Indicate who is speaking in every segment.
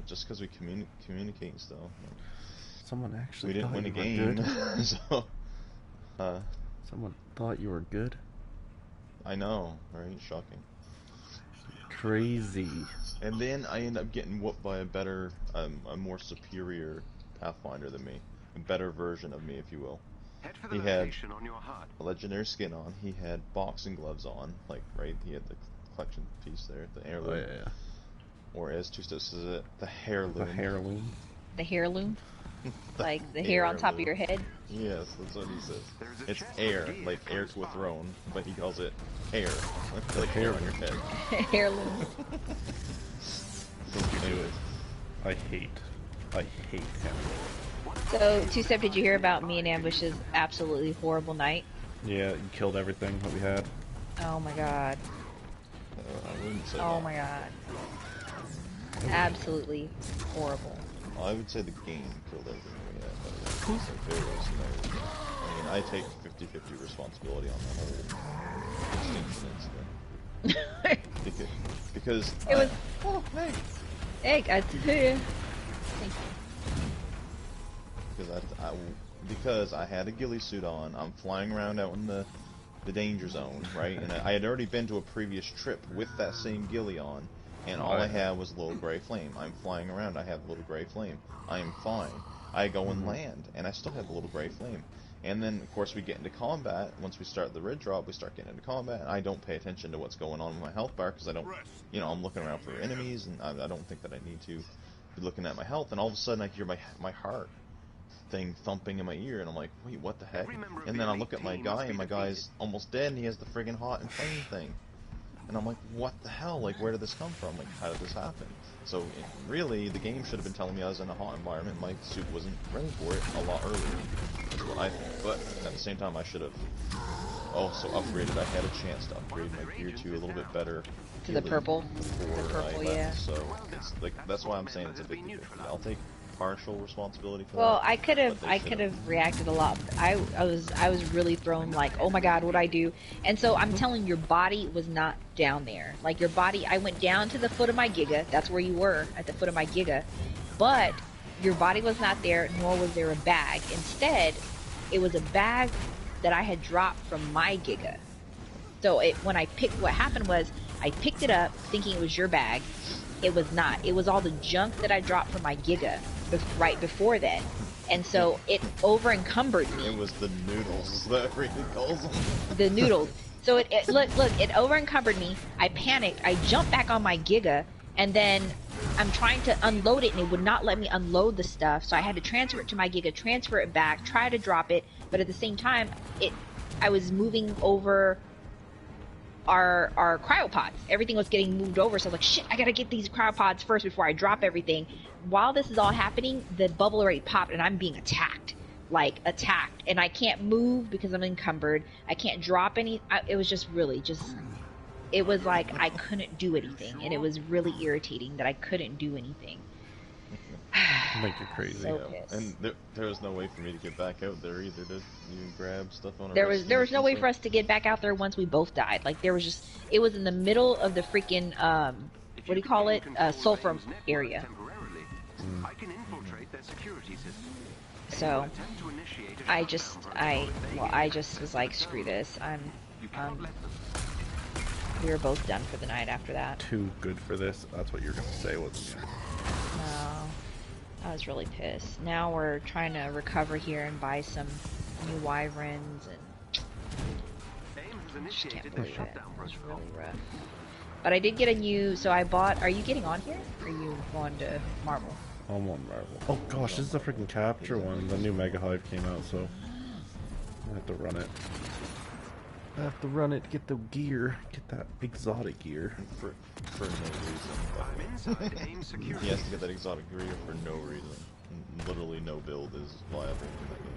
Speaker 1: Just because we communicate and stuff.
Speaker 2: Someone actually
Speaker 1: we didn't
Speaker 2: thought
Speaker 1: win a
Speaker 2: you were
Speaker 1: game,
Speaker 2: good.
Speaker 1: so.
Speaker 2: Someone thought you were good.
Speaker 1: I know, right? Shocking.
Speaker 2: Crazy.
Speaker 1: And then I end up getting whooped by a better, a more superior Pathfinder than me, a better version of me, if you will. He had a legendary skin on. He had boxing gloves on, like right. He had the collection piece there, the heirloom.
Speaker 2: Oh yeah.
Speaker 1: Or as TwoStep says it, the hairloom.
Speaker 2: The hairloom.
Speaker 3: The hairloom? Like the hair on top of your head?
Speaker 1: Yes, that's what he says. It's heir, like heir to a throne, but he calls it hair, like hair on your head.
Speaker 3: Heirloom.
Speaker 1: Anyways.
Speaker 2: I hate him.
Speaker 3: So, TwoStep, did you hear about me and Ambush's absolutely horrible night?
Speaker 2: Yeah, you killed everything that we had.
Speaker 3: Oh my god.
Speaker 1: I wouldn't say
Speaker 3: Oh
Speaker 1: that.
Speaker 3: my god. Absolutely horrible.
Speaker 1: Well, I would say the game killed everything we had, but there was no... I mean, I take 50-50 responsibility on the whole extinction incident. because
Speaker 3: it was...
Speaker 1: Oh, hey!
Speaker 3: Hey, I tell you. Thank you.
Speaker 1: Because I had a ghillie suit on, I'm flying around out in the danger zone, right? And I had already been to a previous trip with that same ghillie on, and all I had was a little gray flame. I'm flying around, I have a little gray flame. I am fine. I go and land, and I still have a little gray flame. And then, of course, we get into combat. Once we start the red drop, we start getting into combat, and I don't pay attention to what's going on with my health bar, because I don't, you know, I'm looking around for enemies, and I don't think that I need to be looking at my health, and all of a sudden I hear my heart thing thumping in my ear, and I'm like, wait, what the heck? And then I look at my guy, and my guy's almost dead, and he has the friggin' hot and flame thing. And I'm like, what the hell? Like, where did this come from? Like, how did this happen? So, really, the game should have been telling me I was in a hot environment. My suit wasn't ready for it a lot earlier. That's what I think. But, at the same time, I should have also upgraded. I had a chance to upgrade my gear to a little bit better.
Speaker 3: To the purple?
Speaker 1: Before
Speaker 3: the purple,
Speaker 1: I left.
Speaker 3: yeah.
Speaker 1: So, it's like, that's why I'm saying it's a big deal. I'll take partial responsibility for
Speaker 3: well,
Speaker 1: that.
Speaker 3: I could have reacted a lot. I was really thrown, like, oh my god, what'd I do? And so I'm telling your body was not down there. Like, your body, I went down to the foot of my Giga. That's where you were, at the foot of my Giga. But your body was not there, nor was there a bag. Instead, it was a bag that I had dropped from my Giga. So when I picked, what happened was I picked it up thinking it was your bag. It was not. It was all the junk that I dropped from my Giga right before then. And so it over encumbered me.
Speaker 1: It was the noodles that everything calls them.
Speaker 3: The noodles. So look, it over encumbered me. I panicked. I jumped back on my Giga, and then I'm trying to unload it, and it would not let me unload the stuff. So I had to transfer it to my Giga, transfer it back, try to drop it, but at the same time, I was moving over our cryopods. Everything was getting moved over, so I was like, shit, I gotta get these cryopods first before I drop everything. While this is all happening, the bubble already popped, and I'm being attacked. Like, attacked. And I can't move because I'm encumbered. I can't drop any. It was just really it was like I couldn't do anything, and it was really irritating that I couldn't do anything.
Speaker 2: Make you crazy.
Speaker 3: So pissed.
Speaker 1: And there was no way for me to get back out there either. Did you grab stuff on a
Speaker 3: There was no way for us to get back out there once we both died. Like, there was just, it was in the middle of the freaking what do you call it, sulfur area. So I just was like, screw this. We were both done for the night after that.
Speaker 2: Too good for this. That's what you're gonna say, wasn't you?
Speaker 3: No, I was really pissed. Now we're trying to recover here and buy some new wyverns, and I just can't believe it. It was really rough. But I did get a new, so I bought, are you getting on here? Or are you going to Marvel?
Speaker 2: I'm on Marvel. Oh gosh, this is the freaking capture one. The new Mega Hive came out, so I have to run it. I have to run it, get the gear, get that exotic gear.
Speaker 1: For no reason. He has to get that exotic gear for no reason. Literally no build is viable in the game.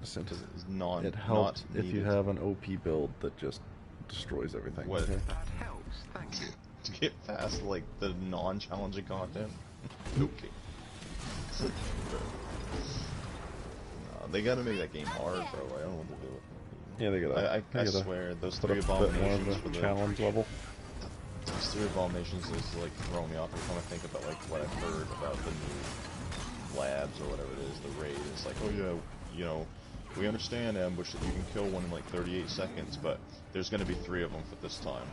Speaker 2: Listen,
Speaker 1: It's
Speaker 2: it helps if you have an OP build that just destroys everything.
Speaker 1: What?
Speaker 2: Okay?
Speaker 4: That helps, thank you.
Speaker 1: To get past, like, the non-challenging content? Okay. No, they gotta make that game hard, bro. I don't know what to do.
Speaker 2: Yeah, they gotta.
Speaker 1: I swear, those
Speaker 2: put
Speaker 1: 3
Speaker 2: a bit more of
Speaker 1: abominations
Speaker 2: the
Speaker 1: for the
Speaker 2: challenge level.
Speaker 1: those 3 abominations is like throwing me off every time I think about like what I've heard about the new labs or whatever it is, the raid. It's like, oh yeah, you know, we understand ambush that you can kill one in like 38 seconds, but there's going to be 3 of them for this time.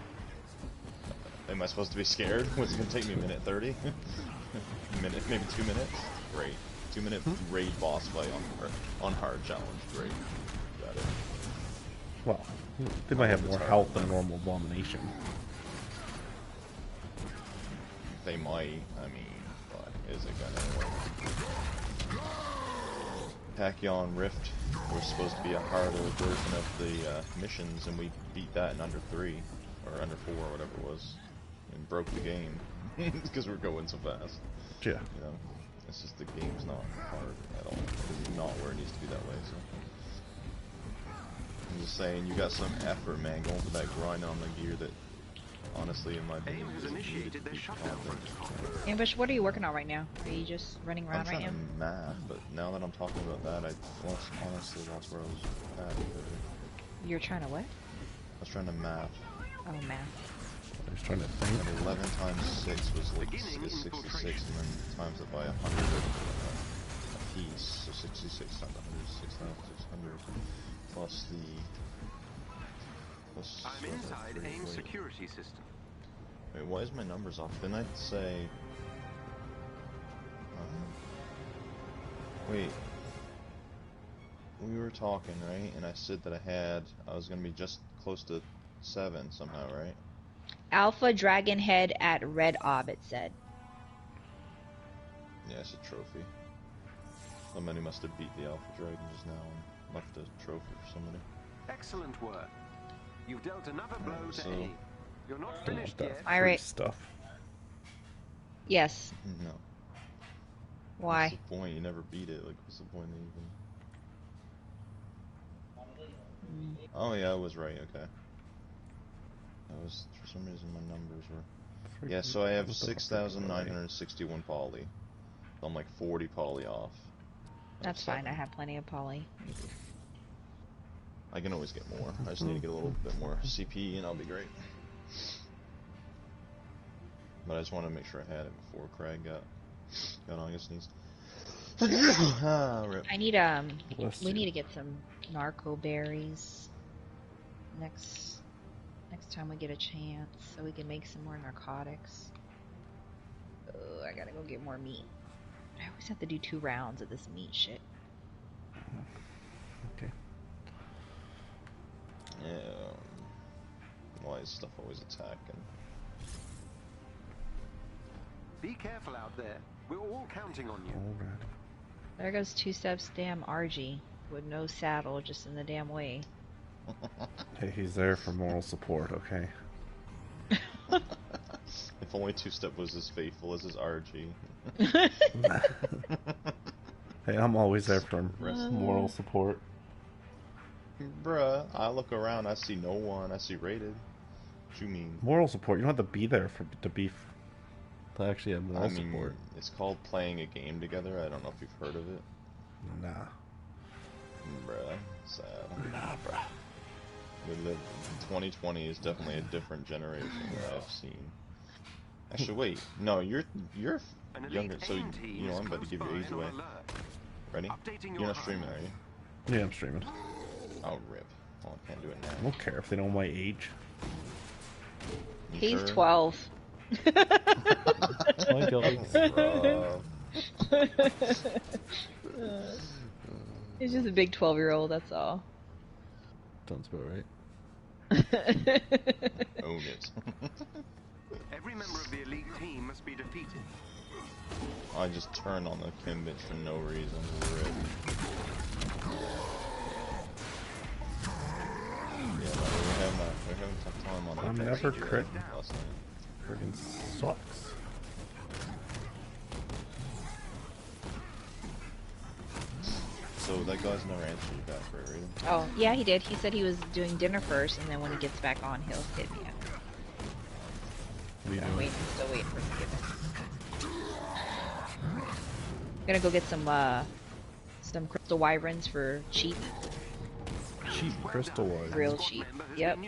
Speaker 1: Am I supposed to be scared? Was it going to take me a minute 30? Minute, maybe 2 minutes? Great. 2-minute raid boss fight on hard challenge. Great. Got it.
Speaker 2: Well, they might have more health than normal abomination.
Speaker 1: They might. I mean, but is it gonna work? Tachyon Rift was supposed to be a harder version of the missions, and we beat that in under 3 or under 4, or whatever it was, and broke the game because we're going so fast.
Speaker 2: Yeah.
Speaker 1: You know, it's just the game's not hard at all. It's not where it needs to be that way. So I'm just saying, you got some effort, man, going for that grind on the gear that, honestly, in my opinion, is needed to be happening.
Speaker 3: Ambush, what are you working on right now? Are you just running around right now?
Speaker 1: I'm trying to math, but now that I'm talking about that, I honestly lost where I was at.
Speaker 3: You're trying to what?
Speaker 1: I was trying to math.
Speaker 3: Oh, math.
Speaker 2: I was trying to think.
Speaker 1: And 11 times 6 was like is 66, and then times it by 100 a piece, so 66 times 100 is 6,600 plus the.
Speaker 4: I'm inside AIM security system.
Speaker 1: Wait, why is my numbers off? Didn't I say? Wait. We were talking, right? And I said that I was gonna be just close to 7 somehow, right?
Speaker 3: Alpha Dragon Head at Red Ob, it said.
Speaker 1: Yeah, it's a trophy. Somebody must have beat the Alpha Dragon just now and left a trophy for somebody.
Speaker 4: Excellent work. You've dealt another blow to
Speaker 1: so
Speaker 4: AIM. You're not
Speaker 2: Don't
Speaker 4: finished
Speaker 2: want
Speaker 4: yet.
Speaker 2: that
Speaker 3: All
Speaker 2: free
Speaker 3: right.
Speaker 2: stuff.
Speaker 3: Yes.
Speaker 1: No.
Speaker 3: Why?
Speaker 1: What's the point? You never beat it. Like, what's the point of even? Oh yeah, I was right. Okay. I was, for some reason my numbers were. Yeah, so I have 6,961 poly. So I'm like 40 poly off.
Speaker 3: That's fine. I have plenty of poly.
Speaker 1: I can always get more. I just need to get a little bit more CP and I'll be great. But I just want to make sure I had it before Craig got on his sneeze. Rip.
Speaker 3: I need
Speaker 2: Bless
Speaker 3: we
Speaker 2: you.
Speaker 3: need to get some narco berries next time we get a chance, so we can make some more narcotics. Oh, I gotta go get more meat. I always have to do 2 rounds of this meat shit.
Speaker 2: Okay.
Speaker 1: Yeah. Why is stuff always attacking?
Speaker 4: Be careful out there. We're all counting on you.
Speaker 2: Alright.
Speaker 3: There goes TwoStep's damn RG with no saddle, just in the damn way.
Speaker 2: Hey, he's there for moral support, okay?
Speaker 1: If only TwoStep was as faithful as his RG.
Speaker 2: Hey, I'm always there for moral support.
Speaker 1: Bruh, I look around, I see no one, I see rated. What you mean?
Speaker 2: Moral support, you don't have to be there to actually have moral
Speaker 1: I mean,
Speaker 2: support.
Speaker 1: it's called playing a game together. I don't know if you've heard of it.
Speaker 2: Nah.
Speaker 1: Bruh, sad.
Speaker 2: Nah, bruh.
Speaker 1: We live, 2020 is definitely a different generation that I've seen. Actually, wait, no, you're younger, so you know I'm about to give your age away. Ready? You're not streaming, are you?
Speaker 2: Yeah, I'm streaming.
Speaker 1: Oh, rip. Well, I can't do it
Speaker 2: I
Speaker 1: now.
Speaker 2: don't care if they know my age.
Speaker 1: You
Speaker 3: He's
Speaker 1: sure?
Speaker 3: 12.
Speaker 2: My God.
Speaker 3: He's just a big 12-year-old, that's all.
Speaker 2: Sounds about right.
Speaker 1: Own it.
Speaker 4: Every member of the elite team must be defeated.
Speaker 1: I just turned on the Kim bitch for no reason. Rip. Yeah, no, we're having a tough time on that.
Speaker 2: I'm never crit.
Speaker 1: Last night.
Speaker 2: Friggin' sucks.
Speaker 1: So that guy's never answered you back, right, Raiden?
Speaker 3: Oh, yeah, he did. He said he was doing dinner first, and then when he gets back on, he'll hit me up.
Speaker 2: What are you
Speaker 3: I'm
Speaker 2: doing?
Speaker 3: still waiting for him to get back. Gonna go get some crystal wyverns for cheap.
Speaker 2: cheap crystal-wise.
Speaker 3: Real cheap. Yep.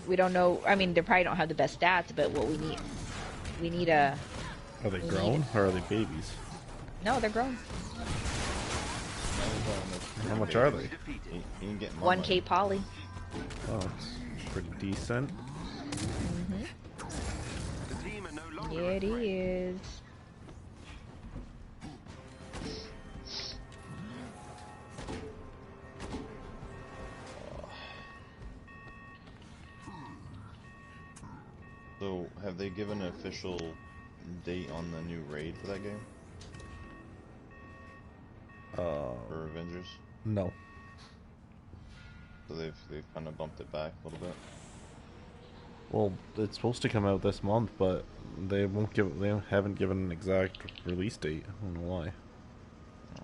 Speaker 3: We don't know. I mean, they probably don't have the best stats, but what we need a.
Speaker 2: Are they grown or are they babies?
Speaker 3: No, they're grown.
Speaker 2: How much are they?
Speaker 1: You can get more
Speaker 3: 1K poly.
Speaker 2: Oh, it's pretty decent.
Speaker 3: Yeah, it is.
Speaker 1: So, have they given an official date on the new raid for that game? For Avengers?
Speaker 2: No.
Speaker 1: So they've kind of bumped it back a little bit.
Speaker 2: Well, it's supposed to come out this month, but they haven't given an exact release date. I don't know why.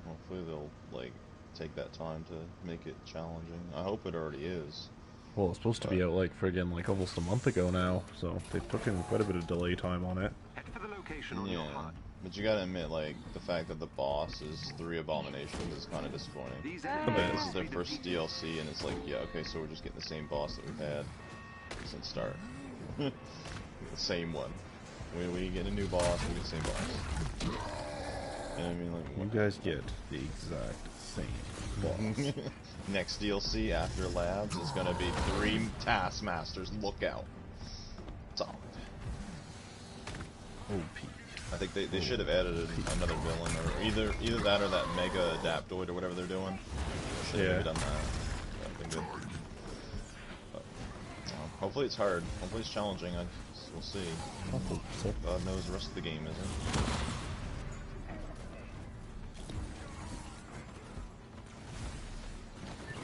Speaker 1: Hopefully they'll like take that time to make it challenging. I hope it already is.
Speaker 2: Well, it's supposed to be out like friggin' like almost a month ago now, so they've taken quite a bit of delay time on it.
Speaker 4: Head for the location on your
Speaker 1: Yeah,
Speaker 4: HUD.
Speaker 1: but you gotta admit, like, the fact that the boss is 3 abominations is kind of disappointing.
Speaker 4: These
Speaker 1: Like,
Speaker 4: enemies
Speaker 1: this is
Speaker 4: must
Speaker 1: their
Speaker 4: be
Speaker 1: first
Speaker 4: defeated.
Speaker 1: DLC, and it's like, yeah, okay, so we're just getting the same boss that we've had since start. The same one. We get a new boss, we get the same boss. And I mean, like,
Speaker 2: You guys get the exact same boss.
Speaker 1: next DLC after Labs is gonna be 3 Taskmasters. Look out. Solid.
Speaker 2: OP.
Speaker 1: I think they should have added another villain, or either that or that Mega Adaptoid or whatever they're doing. Should have
Speaker 2: Yeah.
Speaker 1: done that. That would been good. But, hopefully it's hard. Hopefully it's challenging. We'll see.
Speaker 2: I hope so.
Speaker 1: God knows the rest of the game isn't.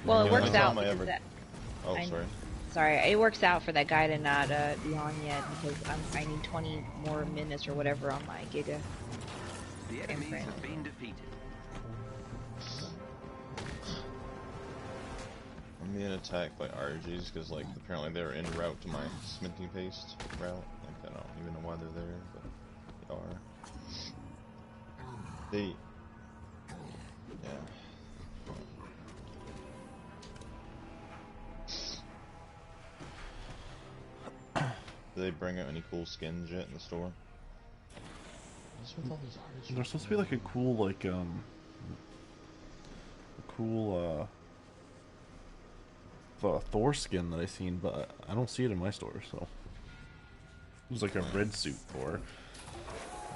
Speaker 3: Well, it
Speaker 1: Yeah,
Speaker 3: works
Speaker 1: that's
Speaker 3: out
Speaker 1: all I
Speaker 3: because
Speaker 1: ever-
Speaker 3: that.
Speaker 1: Oh,
Speaker 3: I-
Speaker 1: sorry.
Speaker 3: Sorry, it works out for that guy to not be on yet because I need 20 more minutes or whatever on my Giga.
Speaker 4: The enemies
Speaker 3: Imprint.
Speaker 4: have been defeated.
Speaker 1: I'm being attacked by RGs because, like, apparently they're en route to my sminty paste route. Like, I don't even know why they're there, but they are. Yeah. Do they bring out any cool skins yet in the store? What's with all these RGs?
Speaker 2: There's supposed to be like a cool, like, a cool, Thor skin that I seen, but I don't see it in my store, so. It was like a red suit Thor.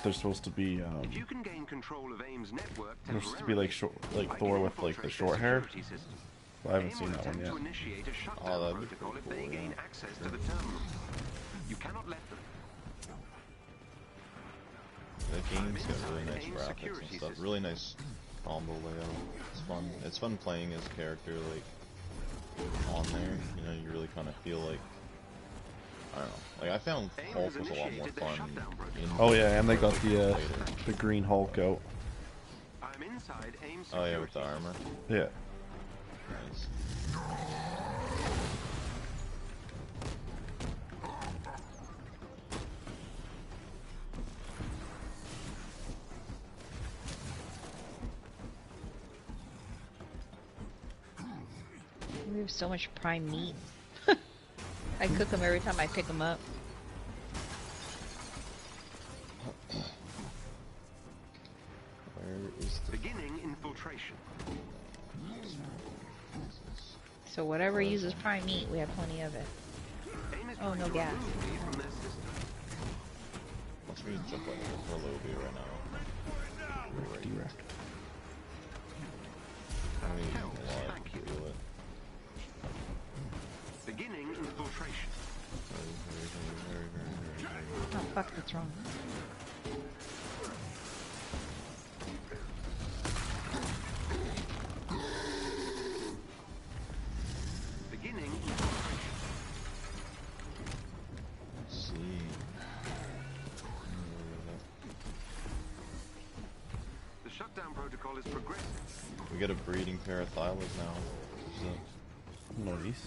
Speaker 2: There's supposed to be,
Speaker 4: If you can gain control of AIM's network
Speaker 2: there's supposed to be like like Thor with like the short hair. But I haven't seen that one yet.
Speaker 4: To initiate a
Speaker 1: Oh,
Speaker 4: shutdown
Speaker 1: that'd be
Speaker 4: protocol if
Speaker 1: pretty
Speaker 4: they
Speaker 1: cool,
Speaker 4: gain
Speaker 1: yeah.
Speaker 4: access to the terminal. You cannot let them.
Speaker 1: The game's got really nice graphics and stuff. Really nice combo layout. It's fun. It's fun playing as a character like on there. You know, you really kind of feel like, I don't know. Like I found Hulk was a lot more fun.
Speaker 2: Oh yeah, and they got
Speaker 1: later.
Speaker 2: the Green Hulk out.
Speaker 4: I'm inside AIM
Speaker 1: Oh yeah,
Speaker 4: security.
Speaker 1: with the armor.
Speaker 2: Yeah.
Speaker 1: Nice.
Speaker 3: We have so much prime meat. I cook them every time I pick them up.
Speaker 1: Where is the
Speaker 4: Beginning infiltration.
Speaker 3: So whatever uses prime meat, we have plenty of it.
Speaker 4: AIM is
Speaker 3: Oh,
Speaker 4: trying
Speaker 3: no
Speaker 4: to
Speaker 3: gas.
Speaker 4: remove me from their system.
Speaker 1: Watch me jump like this for a little bit right now.
Speaker 2: Direct.
Speaker 1: I mean,
Speaker 4: Help,
Speaker 1: a lot.
Speaker 4: thank you.
Speaker 1: Feel it.
Speaker 4: Beginning infiltration.
Speaker 3: Oh fuck, that's wrong.
Speaker 4: Beginning infiltration.
Speaker 1: Let's see.
Speaker 4: The shutdown protocol is progressing.
Speaker 1: We get a breeding pair of Thylas now. So
Speaker 2: Nice.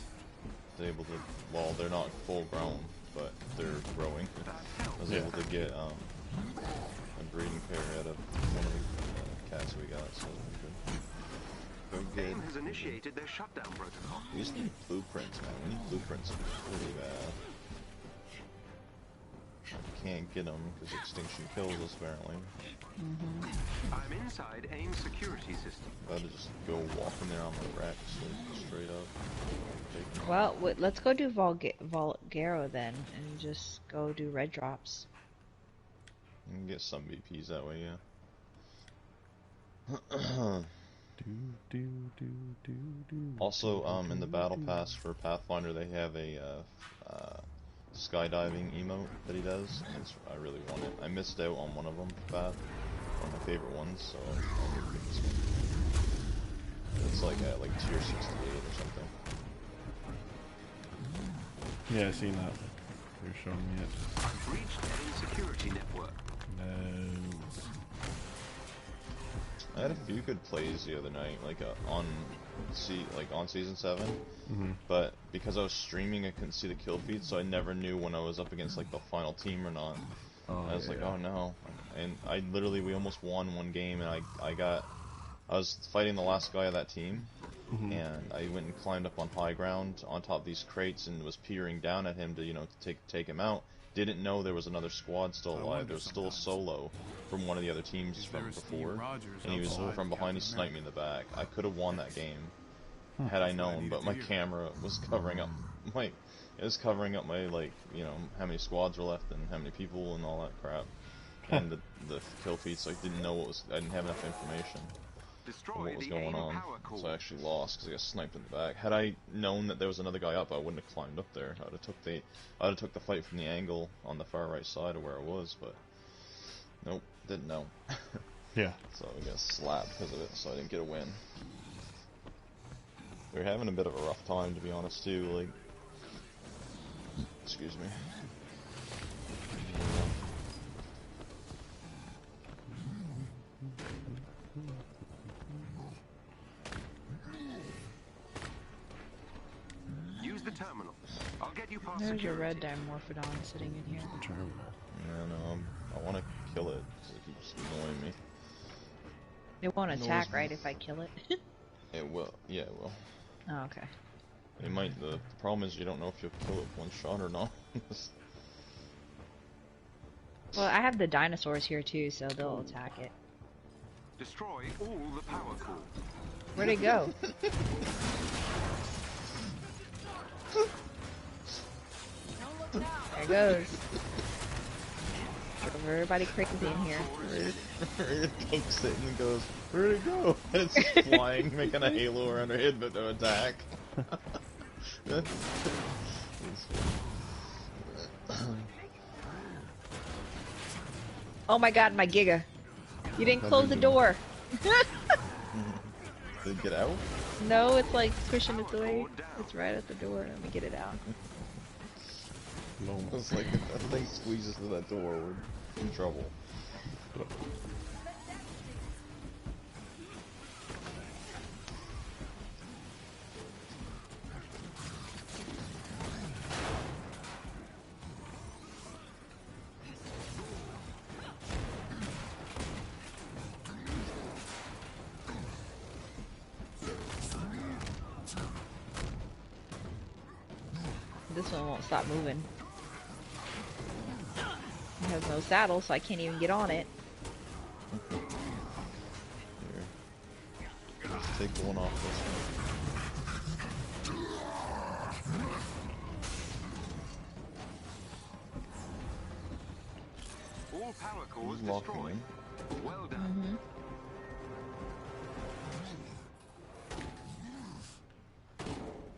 Speaker 1: it's able to, well, they're not full grown, but they're growing. I was able to get a breeding pair out of one of the cats we got, so that's good. Go get.
Speaker 4: AIM has initiated their shutdown protocol.
Speaker 1: We just need blueprints, man. We need blueprints really bad. Can't get them because extinction kills us apparently.
Speaker 4: I'm inside AIM's security system.
Speaker 1: About to just go walk in there on the Rex, like, straight up. Take
Speaker 3: Well, let's go do Volgaro then, and just go do red drops.
Speaker 1: You can get some VPs that way, yeah. Also, in the battle pass for Pathfinder, they have a skydiving emote that he does. I really want it. I missed out on one of them for Path, one of my favorite ones, so I need to get this one. It's like at like tier 68 or something.
Speaker 2: Yeah, I seen that. You're showing me it.
Speaker 4: I've reached AIM security network.
Speaker 2: No.
Speaker 1: I had a few good plays the other night, like on season 7. But because I was streaming, I couldn't see the kill feed, so I never knew when I was up against like the final team or not. I was like, oh no, and we almost won one game, and I was fighting the last guy of that team, and I went and climbed up on high ground on top of these crates and was peering down at him to take him out. Didn't know there was another squad still alive. There was still a solo from one of the other teams from before, and he was from behind. He sniped me in the back. I could have won that game had I known, but my camera was covering up my how many squads were left and how many people and all that crap, and the kill feed. So I didn't know I didn't have enough information on what was going on, so I actually lost because I got sniped in the back. Had I known that there was another guy up, I wouldn't have climbed up there. I'd have took the fight from the angle on the far right side of where I was, but nope, didn't know.
Speaker 2: Yeah.
Speaker 1: So I got slapped because of it, so I didn't get a win. They're having a bit of a rough time, to be honest, too. Like, excuse me.
Speaker 4: Use the terminal. I'll get you past
Speaker 3: There's your
Speaker 4: security.
Speaker 3: red Dimorphodon sitting in here.
Speaker 1: Yeah, no, I want to kill it because it keeps annoying me.
Speaker 3: It won't
Speaker 1: Annoys
Speaker 3: attack,
Speaker 1: me.
Speaker 3: right, if I kill it?
Speaker 1: It will. Yeah, it will.
Speaker 3: Oh, okay.
Speaker 1: It might. The problem is you don't know if you'll kill it with one shot or not.
Speaker 3: Well, I have the dinosaurs here too, so they'll attack it.
Speaker 4: Destroy all the power cores.
Speaker 3: Where'd it go? There it goes. Everybody crazy in here.
Speaker 1: It pokes it and goes, where'd it go? And it's flying, making a halo around her head, but no attack.
Speaker 3: Oh my god, my Giga. You didn't close the door.
Speaker 1: Did it get out?
Speaker 3: No, it's like pushing its way. It's right at the door. Let me get it out.
Speaker 1: It's like if that thing squeezes through that door, we're in trouble.
Speaker 3: This one won't stop moving. It has no saddle, so I can't even get on it.
Speaker 1: Here. Let's take the one off this one.
Speaker 4: All power cores
Speaker 1: He's locking
Speaker 4: destroyed.
Speaker 1: in.
Speaker 4: Well done.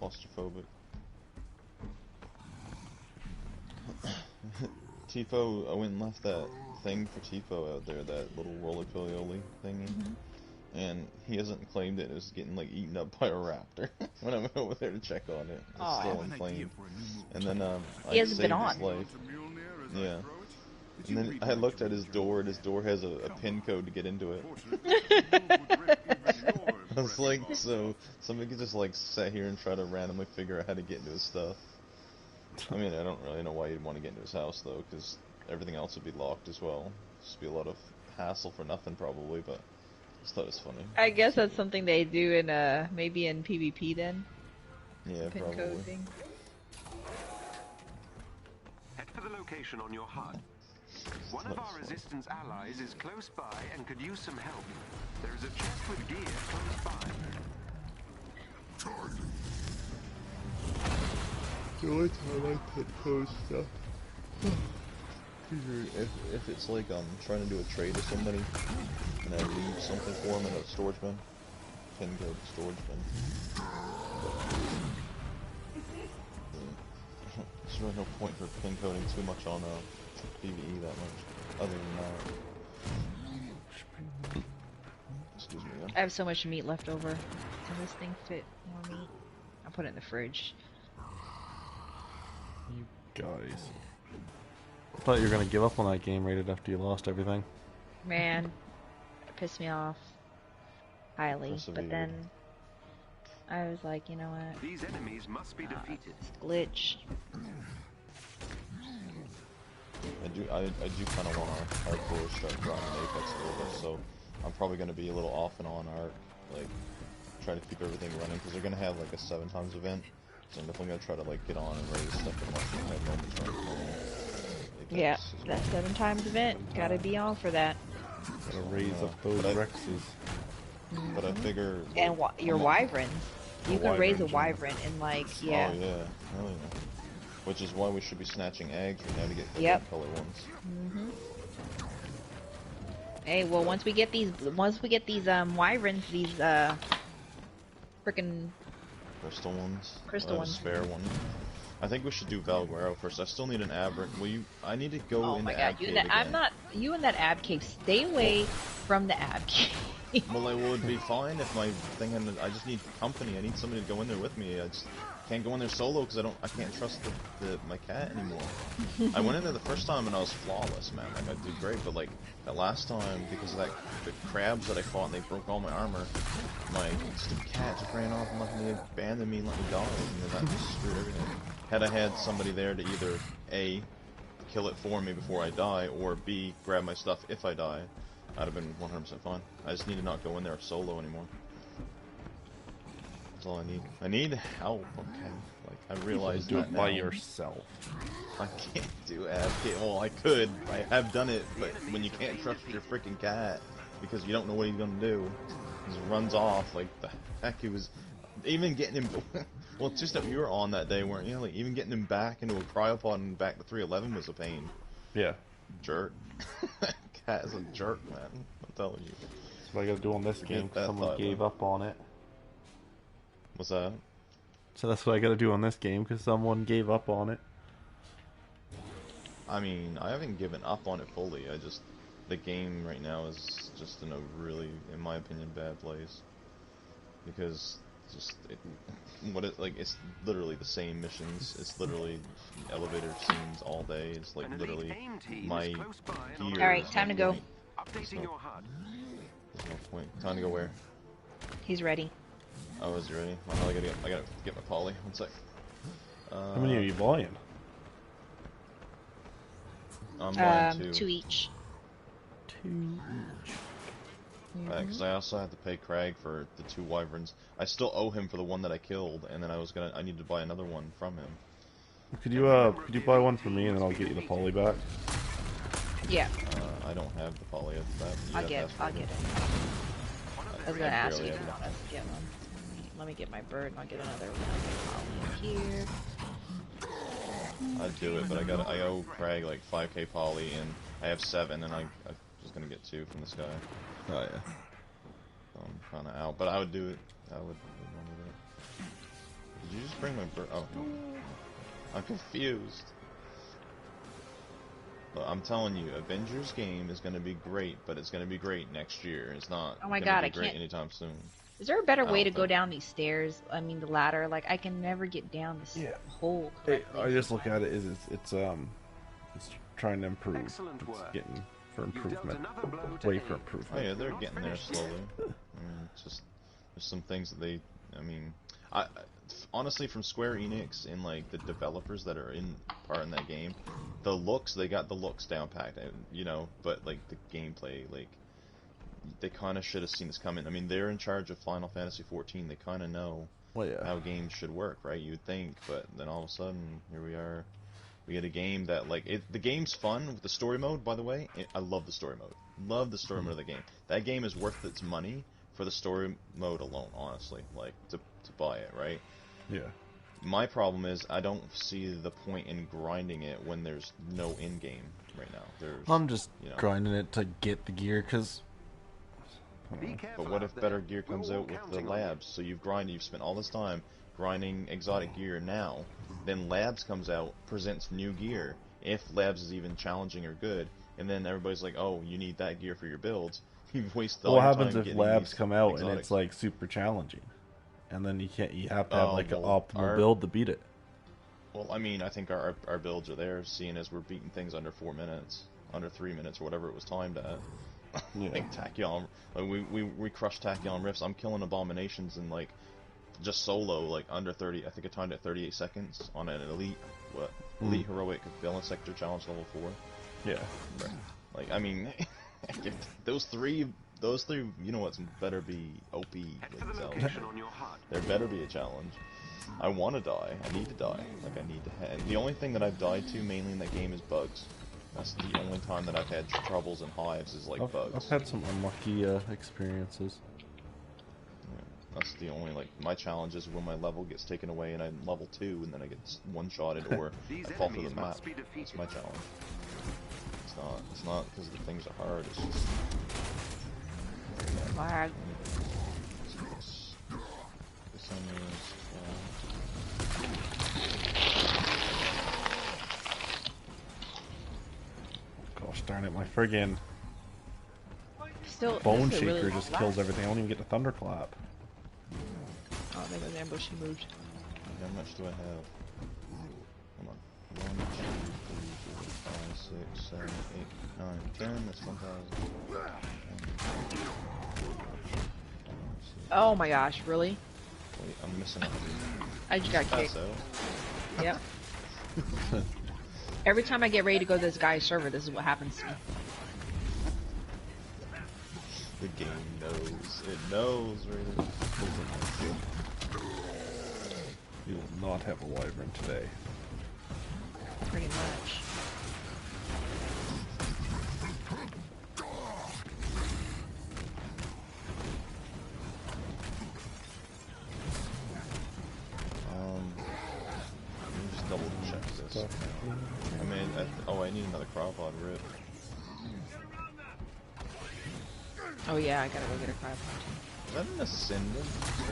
Speaker 1: Claustrophobic. Tifo, I went and left that thing for Tifo out there, that little roly-poly thingy, and he hasn't claimed it. It was getting like eaten up by a raptor when I went over there to check on it. It's still unclaimed. And then
Speaker 3: He
Speaker 1: I
Speaker 3: hasn't
Speaker 1: saved
Speaker 3: been on.
Speaker 1: his life. Yeah. And then I looked at his door, and his door has a pin code to get into it. I was like, so somebody could just like sit here and try to randomly figure out how to get into his stuff. I mean, I don't really know why you'd want to get into his house though, because everything else would be locked as well. Just be a lot of hassle for nothing probably, but Just thought it was funny.
Speaker 3: I guess that's something they do in maybe in PvP then.
Speaker 1: Yeah,
Speaker 3: Pin
Speaker 1: probably.
Speaker 3: code thing.
Speaker 4: Head for the location on your HUD. One of our resistance allies is close by and could use some help. There is a chest with gear close by.
Speaker 1: The only time I put code stuff. If it's like I'm trying to do a trade with somebody and I leave something for them in a storage bin, pin code storage bin. There's really no point for pin coding too much on PvE that much. Other than that. Excuse me. Yeah.
Speaker 3: I have so much meat left over. Can this thing fit more meat? I'll put it in the fridge.
Speaker 2: You guys. I thought you were gonna give up on that game right after you lost everything.
Speaker 3: Man, it pissed me off highly. But then I was like, you know what?
Speaker 4: These enemies must be defeated.
Speaker 3: It's glitch.
Speaker 1: I do kind of want to hardcore start grinding Apex a little bit, so I'm probably going to be a little off and on Arc, like try to keep everything running because they're going to have like a 7x event, so I'm definitely going to try to like get on and raise stuff and watch them have moments running.
Speaker 3: Yeah, that 7x event, gotta be on for that.
Speaker 2: Gotta raise up those Rexes.
Speaker 1: But I figure...
Speaker 3: And your Wyverns. You can raise a Wyvern in like, yeah.
Speaker 1: Oh yeah, hell yeah. Which is why we should be snatching eggs right now to get color ones.
Speaker 3: Hey, well once we get these Wyverns, these frickin'
Speaker 1: crystal ones.
Speaker 3: Crystal ones.
Speaker 1: Spare one. I think we should do Valguero first. I still need an aberrant. I need to go in the ab cave again.
Speaker 3: You in that ab cave. Stay away from the ab cave.
Speaker 1: Well, it would be fine if my thing had. I just need company. I need somebody to go in there with me. I just can't go in there solo because I can't trust my cat anymore. I went in there the first time and I was flawless, man. Like I did great, but like that last time because of the crabs that I fought and they broke all my armor, my stupid cat just ran off and abandoned me and let me die, and then that just screwed everything. Had I had somebody there to either A, kill it for me before I die, or B, grab my stuff if I die, I'd have been 100% fine. I just need to not go in there solo anymore. That's all I need. I need help, okay? Like, I realize
Speaker 2: do
Speaker 1: that
Speaker 2: it by
Speaker 1: now.
Speaker 2: yourself.
Speaker 1: I can't do abcave. Well, I could. I have done it, but when you can't trust your freaking cat because you don't know what he's gonna do, he just runs off. Like the heck, he was even getting him. Well, TwoStep, you were on that day, weren't you? Like even getting him back into a cryopod and back to 311 was a pain.
Speaker 2: Yeah.
Speaker 1: Jerk. Cat is a jerk, man. I'm telling you.
Speaker 2: That's what I gotta do on this game because someone gave up on it.
Speaker 1: What's that?
Speaker 2: So that's what I gotta do on this game because someone gave up on it.
Speaker 1: I mean, I haven't given up on it fully. The game right now is just in a really, in my opinion, bad place. Because it's literally the same missions. It's literally elevator scenes all day. It's like literally my gear.
Speaker 3: Alright, time to go.
Speaker 4: Updating your HUD.
Speaker 1: There's no point. Time to go where?
Speaker 3: He's ready.
Speaker 1: Oh, is he ready? Well, I gotta get my poly. One sec.
Speaker 2: How many are you buying?
Speaker 1: I'm buying 2.
Speaker 3: 2 each.
Speaker 2: 2 each.
Speaker 1: Because I also had to pay Craig for the 2 wyverns. I still owe him for the one that I killed, and then I need to buy another one from him.
Speaker 2: Could you buy one for me, and then I'll get you the poly back?
Speaker 3: Yeah.
Speaker 1: I don't have the poly of that.
Speaker 3: I'll get it. I was gonna ask you if you want us to get one. Let me get my bird, and I'll get another poly here.
Speaker 1: I'd do it, but I owe Craig like 5k poly, and I have 7, and I'm just gonna get 2 from this guy.
Speaker 2: Oh yeah.
Speaker 1: So I'm kind of out, but I would do it. I would do it. Did you just bring my bird? Oh, I'm confused. But I'm telling you, Avengers game is gonna be great, but it's gonna be great next year. It's not.
Speaker 3: Oh my
Speaker 1: gonna
Speaker 3: god,
Speaker 1: be
Speaker 3: I
Speaker 1: great
Speaker 3: can't.
Speaker 1: anytime soon.
Speaker 3: Is there a better way to go down these stairs? I mean, the ladder. Like, I can never get down this hole correctly.
Speaker 2: I just look at it as it's trying to improve.
Speaker 4: Excellent
Speaker 2: It's
Speaker 4: work.
Speaker 2: getting for improvement.
Speaker 4: another blow to
Speaker 2: Way for
Speaker 4: A.
Speaker 2: improvement.
Speaker 1: Oh yeah, they're getting there slowly. It's just there's some things that they. I mean, honestly, from Square Enix and like the developers that are in that game, they got the looks down packed, you know. But like the gameplay, like they kind of should have seen this coming. I mean, they're in charge of Final Fantasy 14. They kind of know how games should work, right? You'd think, but then all of a sudden, here we are. We get a game that, like, the game's fun with the story mode, by the way. I love the story mode. Love the story mode of the game. That game is worth its money for the story mode alone, honestly. Like, to buy it, right?
Speaker 2: Yeah.
Speaker 1: My problem is I don't see the point in grinding it when there's no in-game right now.
Speaker 2: I'm just grinding it to get the gear, because...
Speaker 1: But what if better gear comes out with the labs? So you've spent all this time grinding exotic gear now, then labs comes out, presents new gear, if labs is even challenging or good, and then everybody's like, oh, you need that gear for your builds. You've wasted all your time.
Speaker 2: What happens if labs come out and it's like super challenging? And then you have to have like an optimal build to beat it.
Speaker 1: Well, I mean, I think our builds are there, seeing as we're beating things under 4 minutes, under 3 minutes, or whatever it was timed at.
Speaker 2: Yeah.
Speaker 1: Like Tachyon, like we crushed Tachyon Rifts. I'm killing abominations in like just solo, like under 30. I think I timed it 38 seconds on an elite heroic villain sector challenge level 4.
Speaker 2: Yeah.
Speaker 1: Right. Like, I mean, those three, you know what's better be OP. Like, there better be a challenge. I want to die. I need to die. Like, I need to. The only thing that I've died to mainly in that game is bugs. That's the only time that I've had troubles in hives is like bugs.
Speaker 2: I've had some unlucky experiences.
Speaker 1: Yeah, that's the only, like, my challenge is when my level gets taken away and I'm level 2 and then I get one-shotted or I fall through the map. That's my challenge. It's not because the things are hard, it's just...
Speaker 3: Lag.
Speaker 1: This one is...
Speaker 2: Gosh darn it, my friggin'
Speaker 3: Still,
Speaker 2: Bone Shaker
Speaker 3: really
Speaker 2: just kills everything. I don't even get the Thunderclap.
Speaker 3: Oh, there goes ambush. He moved.
Speaker 1: How much do I have? Come on. 1, 2, 3, 4, 5, 6, 7, 8, 9, 10. That's 1,000.
Speaker 3: Oh my gosh, really?
Speaker 1: Wait, I'm missing out.
Speaker 3: I just got kicked.
Speaker 1: So.
Speaker 3: Yep. Every time I get ready to go to this guy's server, this is what happens to me.
Speaker 1: The game knows. It knows, really.
Speaker 2: You will not have a wyvern today.
Speaker 3: Pretty much.
Speaker 1: Let me just double check this. I mean, I need another crawpod rip.
Speaker 3: Oh yeah, I gotta go get a crab.
Speaker 1: Is that an ascendant? I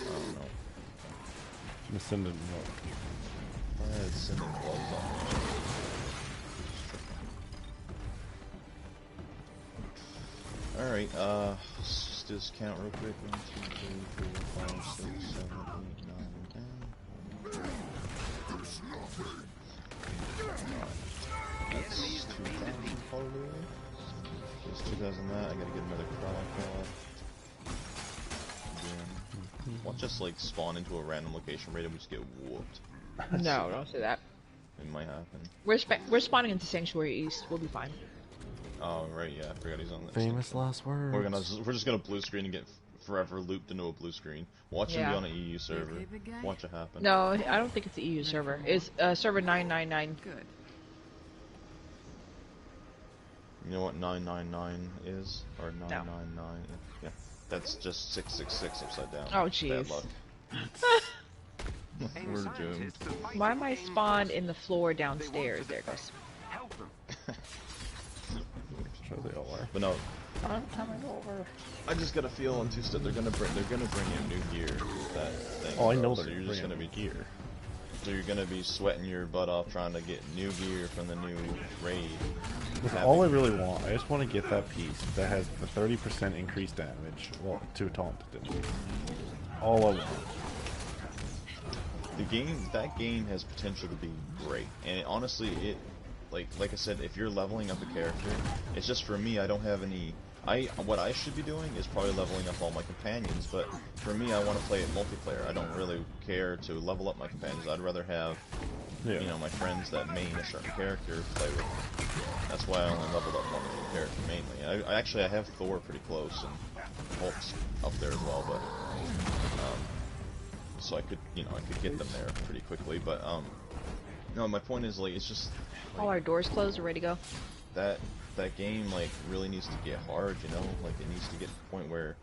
Speaker 1: don't know.
Speaker 2: Ascendant what?
Speaker 1: I had ascendant gloves on. Alright, let's just do this count real quick. 1, 2, 3, 4, 5, 6, 7, 8, 9, 10. That's 2,000 probably. There's 2,000 that. I gotta get another crawpod. Watch us like spawn into a random location right and we just get whooped.
Speaker 3: No, don't say that.
Speaker 1: It might happen.
Speaker 3: We're spawning into Sanctuary East. We'll be fine.
Speaker 1: Oh right, yeah, I forgot he's on that.
Speaker 2: Famous last words.
Speaker 1: We're just gonna blue screen and get forever looped into a blue screen. Watch him be on an EU server. Watch it happen.
Speaker 3: No, I don't think it's an EU server. It's server 999.
Speaker 5: Good.
Speaker 1: You know what 999 is? Or 999? Yeah. That's just 666 upside down.
Speaker 3: Oh jeez.
Speaker 1: Bad luck. We're doomed.
Speaker 3: Why am I spawned in the floor downstairs? There it goes.
Speaker 4: Help them.
Speaker 2: Sure they all are.
Speaker 1: But no,
Speaker 2: I'm coming over.
Speaker 1: I just got a feel on TwoStep they're gonna bring in new gear with that thing.
Speaker 2: Oh, I know
Speaker 1: so
Speaker 2: they're
Speaker 1: you're just gonna be
Speaker 2: gear.
Speaker 1: So you're gonna be sweating your butt off trying to get new gear from the new raid.
Speaker 2: All I really want, I just want to get that piece that has the 30% increased damage, well, to taunt it. All I want.
Speaker 1: That game has potential to be great, and honestly, like I said, if you're leveling up a character, it's just for me. I don't have any. What I should be doing is probably leveling up all my companions, but for me, I want to play it multiplayer. I don't really care to level up my companions. I'd rather have
Speaker 2: Yeah.
Speaker 1: you know, my friends that main a certain character play with me. That's why I only leveled up one character mainly. I have Thor pretty close and Hulk's up there as well, but so I could get them there pretty quickly. But no, my point is like it's just like,
Speaker 3: All our doors closed. We're ready to go.
Speaker 1: that game like really needs to get hard, you know, like it needs to get to the point where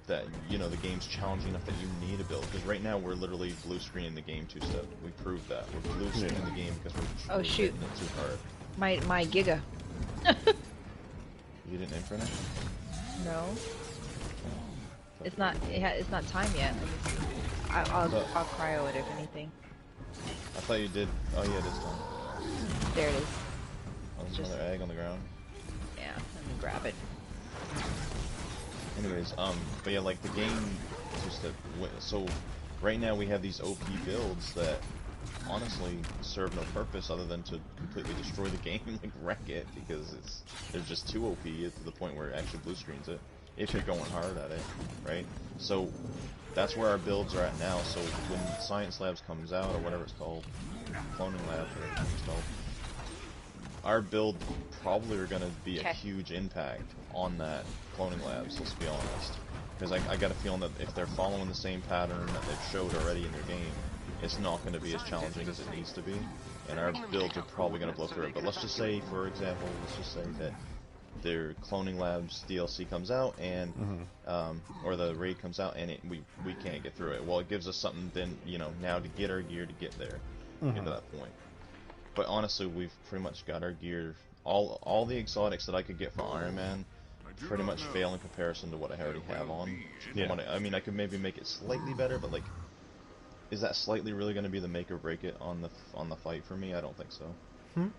Speaker 1: that you know the game's challenging enough that you need a build, because right now we're literally blue screening the game two-step. We proved that we're blue screening the game because we're
Speaker 3: shoot.
Speaker 1: hitting it too hard.
Speaker 3: My Giga.
Speaker 1: You didn't imprint it?
Speaker 3: No. It's not. It's not time yet. I'll cryo it if anything.
Speaker 1: I thought you did. Oh yeah, it is time.
Speaker 3: There it is.
Speaker 1: Oh, there's another egg on the ground.
Speaker 3: Yeah, let me grab it.
Speaker 1: Anyways, but yeah, like the game, just that. So, right now we have these OP builds that honestly serve no purpose other than to completely destroy the game, like wreck it, because they're just too OP to the point where it actually blue screens it if you're going hard at it, right? So that's where our builds are at now. So when Science Labs comes out, or whatever it's called, Cloning Labs, whatever it's called, our build probably are going to be a huge impact on that Cloning Labs, let's be honest. Because I got a feeling that if they're following the same pattern that they've showed already in their game, it's not going to be as challenging as it needs to be. And our builds are probably going to blow through it. But let's just say, for example, that their Cloning Labs DLC comes out, and or the raid comes out, and we can't get through it. Well, it gives us something then, you know, now to get our gear to get there, get to that point. But honestly, we've pretty much got our gear. All the exotics that I could get for Iron Man pretty much fail in comparison to what I already have on.
Speaker 2: Yeah.
Speaker 1: I mean, I could maybe make it slightly better, but like, is that slightly really going to be the make or break it on the fight for me? I don't think so. You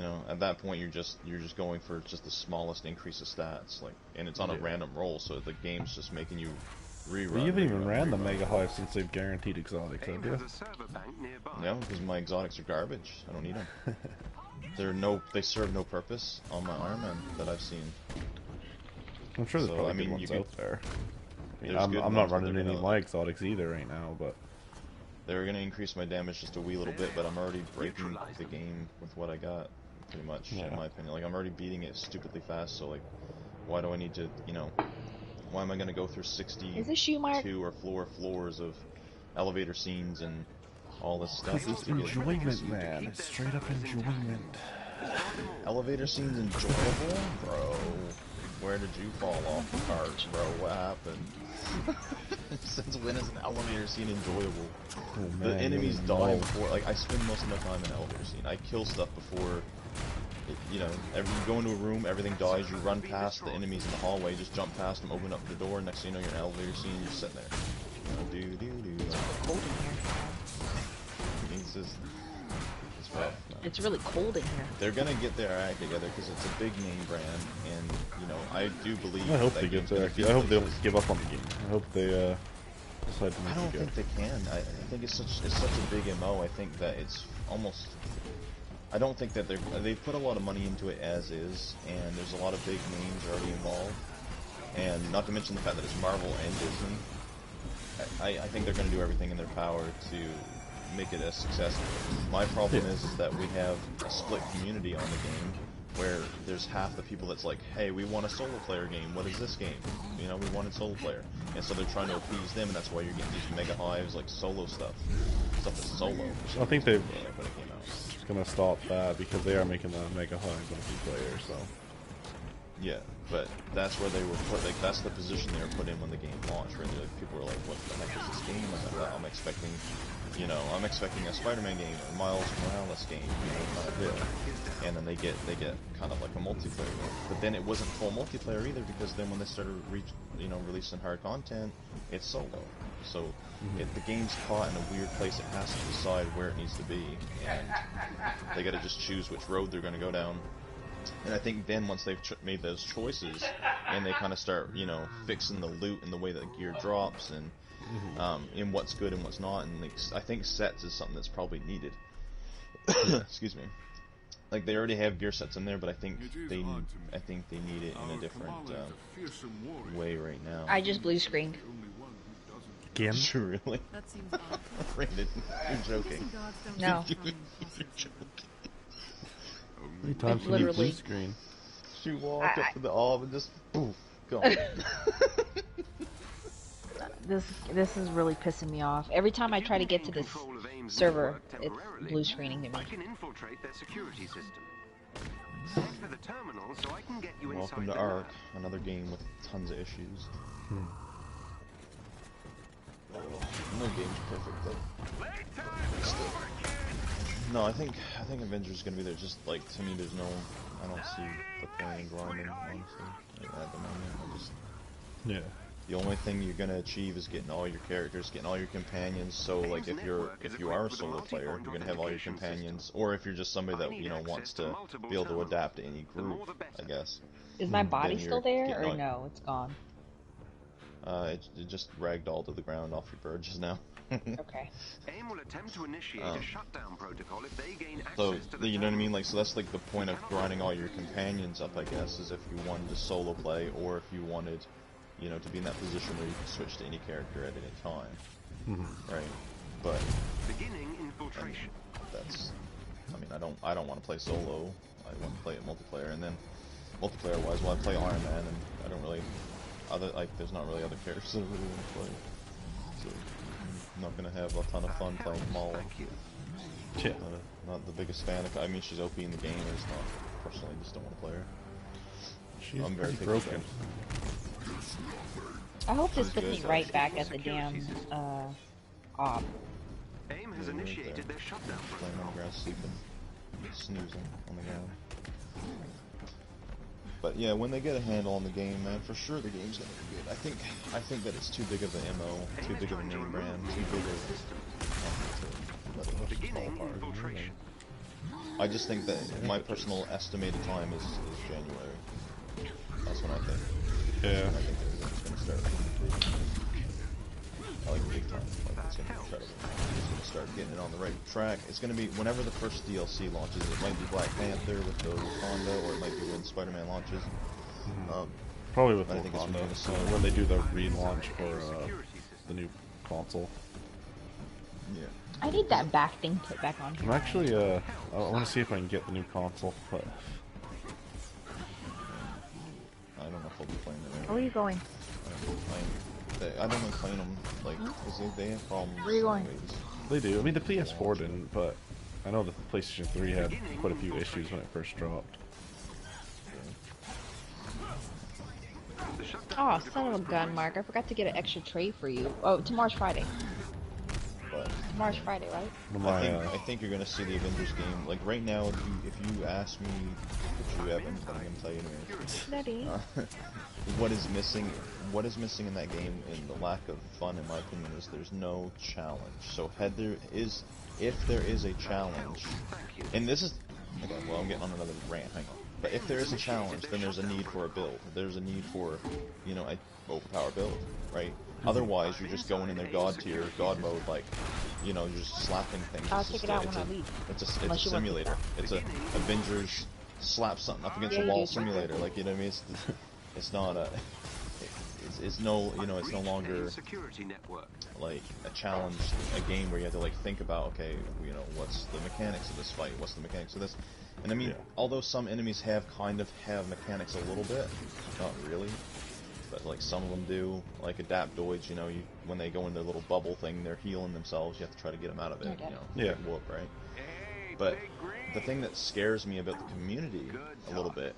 Speaker 1: know, at that point, you're just going for just the smallest increase of stats, like, and it's on a random roll, so the game's just making you rerun.
Speaker 2: Well, you haven't even ran the Mega Hive since they've guaranteed exotics, have you?
Speaker 1: No, because my exotics are garbage. I don't need them. They serve no purpose on my Iron Man that I've seen.
Speaker 2: I'm sure there's probably good ones out there. I mean, I'm not running any of my exotics either right now, but
Speaker 1: they're going to increase my damage just a wee little bit, but I'm already breaking the game with what I got, pretty much, in my opinion. Like, I'm already beating it stupidly fast, so, like, why do I need to, you know, why am I going to go through 62 or floors of elevator scenes and all this stuff?
Speaker 2: it's enjoyment, man. It's straight up enjoyment.
Speaker 1: Elevator scenes enjoyable? Bro, where did you fall off the cart, bro? What happened? Since when is an elevator scene enjoyable?
Speaker 2: Oh, man,
Speaker 1: the enemies die before, like, I spend most of my time in an elevator scene. I kill stuff before, you know, you go into a room, everything dies, you run past the enemies in the hallway, just jump past them, open up the door, next thing you know, you're in an elevator scene, you're sitting there. You know,
Speaker 3: Cold in here.
Speaker 1: It's rough. No.
Speaker 3: It's really cold in here.
Speaker 1: They're gonna get their act together because it's a big name brand, and you know I do believe.
Speaker 2: I hope they get their act. I hope they don't give up on the game. I hope they decide to make it good.
Speaker 1: I don't think they can. I think it's such a big MO. I think that it's almost. I don't think that they've put a lot of money into it as is, and there's a lot of big names already involved, and not to mention the fact that it's Marvel and Disney. I think they're going to do everything in their power to make it a success. My problem is that we have a split community on the game where there's half the people that's like, hey, we want a solo player game. What is this game? You know, we want a solo player. And so they're trying to appease them, and that's why you're getting these mega hives, like solo stuff that's solo.
Speaker 2: I think they're going to stop that because they are making the mega hive multiplayer, so.
Speaker 1: Yeah, but that's where they were put, like, that's the position they were put in when the game launched, where people were like, what the heck is this game? I'm expecting, you know, I'm expecting a Spider-Man game, or Miles Morales game, you know, kind of deal. And then they get kind of like a multiplayer game. But then it wasn't full multiplayer either, because then when they started releasing hard content, it's solo. So the game's caught in a weird place. It has to decide where it needs to be, and they got to just choose which road they're going to go down. And I think then once they've made those choices, and they kind of start, you know, fixing the loot and the way that gear drops, and in what's good and what's not, and I think sets is something that's probably needed. Excuse me. Like, they already have gear sets in there, but I think they need it in a different way right now.
Speaker 3: I just blue screened.
Speaker 2: Skin?
Speaker 1: Really?
Speaker 5: That seems odd.
Speaker 1: Brandon, you're joking.
Speaker 5: Gods don't
Speaker 3: No.
Speaker 5: seem to
Speaker 1: You're
Speaker 5: come
Speaker 1: joking.
Speaker 2: How many times can you blue
Speaker 3: Literally.
Speaker 2: screen?
Speaker 1: She walked up to the orb and just poof, gone.
Speaker 3: This is really pissing me off. Every time I try to get to this server, it's blue screening to me.
Speaker 4: I can infiltrate their security system. Head for the terminal so I can get you
Speaker 1: Welcome
Speaker 4: inside
Speaker 1: to
Speaker 4: the
Speaker 1: Ark,
Speaker 4: lab.
Speaker 1: another game with tons of issues. No game's perfect though. Still. No, I think Avengers is gonna be there. Just like to me, there's no. I don't see the point in grinding, honestly. At the moment, I just.
Speaker 2: Yeah.
Speaker 1: The only thing you're gonna achieve is getting all your characters, getting all your companions. So like if you are a solo player, you're gonna have all your companions, or if you're just somebody that wants to be able to adapt to any group, I guess.
Speaker 3: Is my body
Speaker 1: Then
Speaker 3: still
Speaker 1: you're
Speaker 3: there,
Speaker 1: getting
Speaker 3: or
Speaker 1: all-
Speaker 3: no? It's gone.
Speaker 1: It just ragdolled to the ground off your bird just now.
Speaker 3: Okay.
Speaker 4: AIM will attempt to initiate a shutdown protocol if they gain access
Speaker 1: So
Speaker 4: to the
Speaker 1: you know what I mean?
Speaker 4: terminal.
Speaker 1: Like so that's like the point of grinding all your companions up, I guess, is if you wanted to solo play, or if you wanted, to be in that position where you can switch to any character at any time, right? But
Speaker 4: Beginning infiltration.
Speaker 1: I don't want to play solo. I want to play it multiplayer, and then multiplayer-wise, well, I play Iron Man, and I don't really there's not really other characters that I really want to play. So I'm not gonna have a ton of fun playing them all.
Speaker 4: Thank you.
Speaker 2: Yeah.
Speaker 1: Not the biggest fan of. I mean, she's OP in the game. I just not personally just don't want to play her.
Speaker 2: She's
Speaker 1: I'm very
Speaker 2: pretty
Speaker 1: picky
Speaker 2: broken.
Speaker 3: I hope this
Speaker 1: Sounds
Speaker 3: puts
Speaker 1: good.
Speaker 3: me right back at the damn op.
Speaker 4: AIM has initiated their shutdown
Speaker 1: Laying on
Speaker 4: protocol.
Speaker 1: the ground, sleeping, snoozing on the ground. But yeah, when they get a handle on the game, man, for sure the game's gonna be good. I think that it's too big of an MO, too big of a name brand, too big of let it
Speaker 4: Beginning
Speaker 1: fall apart.
Speaker 4: infiltration.
Speaker 1: I just think that my personal estimated time is January. That's when I think.
Speaker 2: Yeah.
Speaker 1: I think it's gonna start. I like big time. Like it's gonna be incredible. It's gonna start getting it on the right track. It's gonna be whenever the first DLC launches. It might be Black Panther with the Wakanda, or it might be when Spider-Man launches.
Speaker 2: Probably with
Speaker 1: I think it's
Speaker 2: Wakanda,
Speaker 1: gonna be
Speaker 2: so
Speaker 1: similar.
Speaker 2: when they do the relaunch for the new console.
Speaker 1: Yeah.
Speaker 3: I need that back thing put back on
Speaker 2: I'm
Speaker 3: here.
Speaker 2: actually, I want to see if I can get the new console, but
Speaker 1: I don't know if I'll be playing it.
Speaker 3: Where are you going?
Speaker 1: I don't like playing them, like, because they have problems.
Speaker 3: Where you going?
Speaker 1: anyways.
Speaker 2: they do. I mean, the PS4 didn't, but I know that the PlayStation 3 had quite a few issues when it first dropped.
Speaker 4: The shutdown
Speaker 3: Oh,
Speaker 4: protocol
Speaker 3: son of
Speaker 4: is
Speaker 3: a gun, Mark. I forgot to get an extra tray for you. Oh, tomorrow's Friday.
Speaker 1: But
Speaker 3: Tomorrow's Friday, right?
Speaker 1: I think you're gonna see the Avengers game. Like right now, if you ask me, which you haven't, but I'm gonna tell you anyways.
Speaker 3: Daddy.
Speaker 1: What is missing? What is missing in that game, and the lack of fun, in my opinion, is there's no challenge. So if there is a challenge, and this is okay. Well, I'm getting on another rant. Hang on. But if there is a challenge, then there's a need for a build. There's a need for, a overpowered build, right? Otherwise, you're just going in their god tier, god mode, like, you're just slapping things.
Speaker 3: I'll
Speaker 1: It's
Speaker 3: take
Speaker 1: just
Speaker 3: it out when I leave.
Speaker 1: It's a
Speaker 3: Unless you want to
Speaker 1: simulator. It's a Avengers slap something up against
Speaker 3: Yeah,
Speaker 1: a
Speaker 3: you
Speaker 1: wall
Speaker 3: do.
Speaker 1: simulator. Like, you know what I mean? It's not a. It's no, it's no longer
Speaker 4: security network.
Speaker 1: like a challenge, a game where you have to like think about, okay, what's the mechanics of this fight? What's the mechanics of this? And I mean,
Speaker 2: Yeah.
Speaker 1: although some enemies have mechanics a little bit, not really, but like some of them do. Like adaptoids, when they go in their little bubble thing, they're healing themselves. You have to try to get them out of it.
Speaker 3: Okay.
Speaker 2: Yeah.
Speaker 1: like whoop, right? But the thing that scares me about the community a little bit,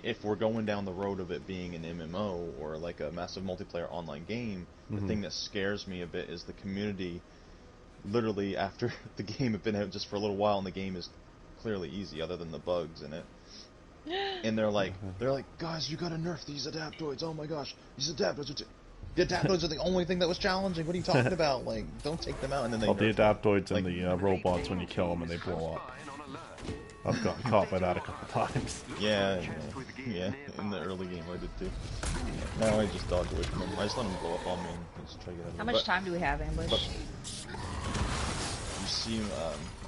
Speaker 1: if we're going down the road of it being an MMO or like a massive multiplayer online game, the thing that scares me a bit is the community. Literally, after the game had been out just for a little while, and the game is clearly easy, other than the bugs in it. And they're like, guys, you gotta nerf these adaptoids. Oh my gosh, these adaptoids. The adaptoids are the only thing that was challenging. What are you talking about? Like, don't take them out. And then they
Speaker 2: All the
Speaker 1: nerf them.
Speaker 2: adaptoids and
Speaker 1: Like-
Speaker 2: the robots when you kill them and they blow up. I've gotten caught by that a couple times.
Speaker 1: Yeah, in the early game I did too. Now I just dodge away from them. I just let them blow up on me and just try to get out of
Speaker 3: How
Speaker 1: them.
Speaker 3: much time do we have, Ambush?
Speaker 1: But you see,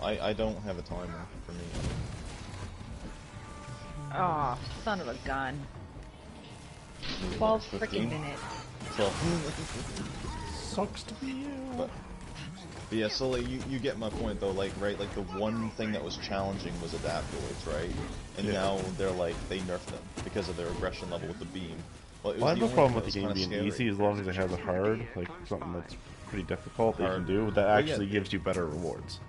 Speaker 1: I don't have a timer for me.
Speaker 3: Oh, son of a gun. 12 freaking
Speaker 1: 15?
Speaker 3: minutes.
Speaker 1: So,
Speaker 2: sucks to be you.
Speaker 1: But yeah, so like, you get my point though, like, right, like the one thing that was challenging was adaptoids, right? And now they're like, they nerfed them because of their aggression level with the beam. Well,
Speaker 2: I have no problem with the game being easy as long as it has a hard, like something that's pretty difficult that you can do, that actually gives you better rewards.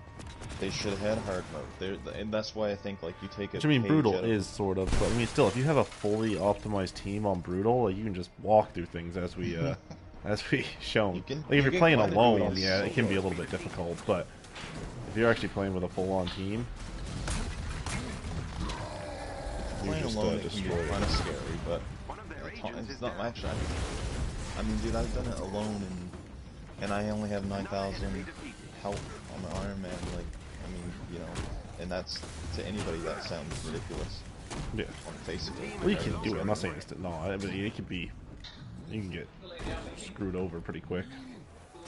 Speaker 1: They should have had hard mode, and that's why I think like you take a.
Speaker 2: Which I mean, brutal is sort of, but I mean, still, if you have a fully optimized team on brutal, like, you can just walk through things as we shown. Like if you're playing alone, yeah, it can be a little bit difficult, but if you're actually playing with a full-on team,
Speaker 1: playing alone it can be kind of scary, but it's not actually. I mean, dude, I've done it alone, and I only have 9,000 health on my Iron Man. Like, I mean, you know, and that's, to anybody that sounds ridiculous.
Speaker 2: Yeah.
Speaker 1: On the face of it.
Speaker 2: Well, you can do it. I'm not saying it's not. I mean, it can be. You can get screwed over pretty quick.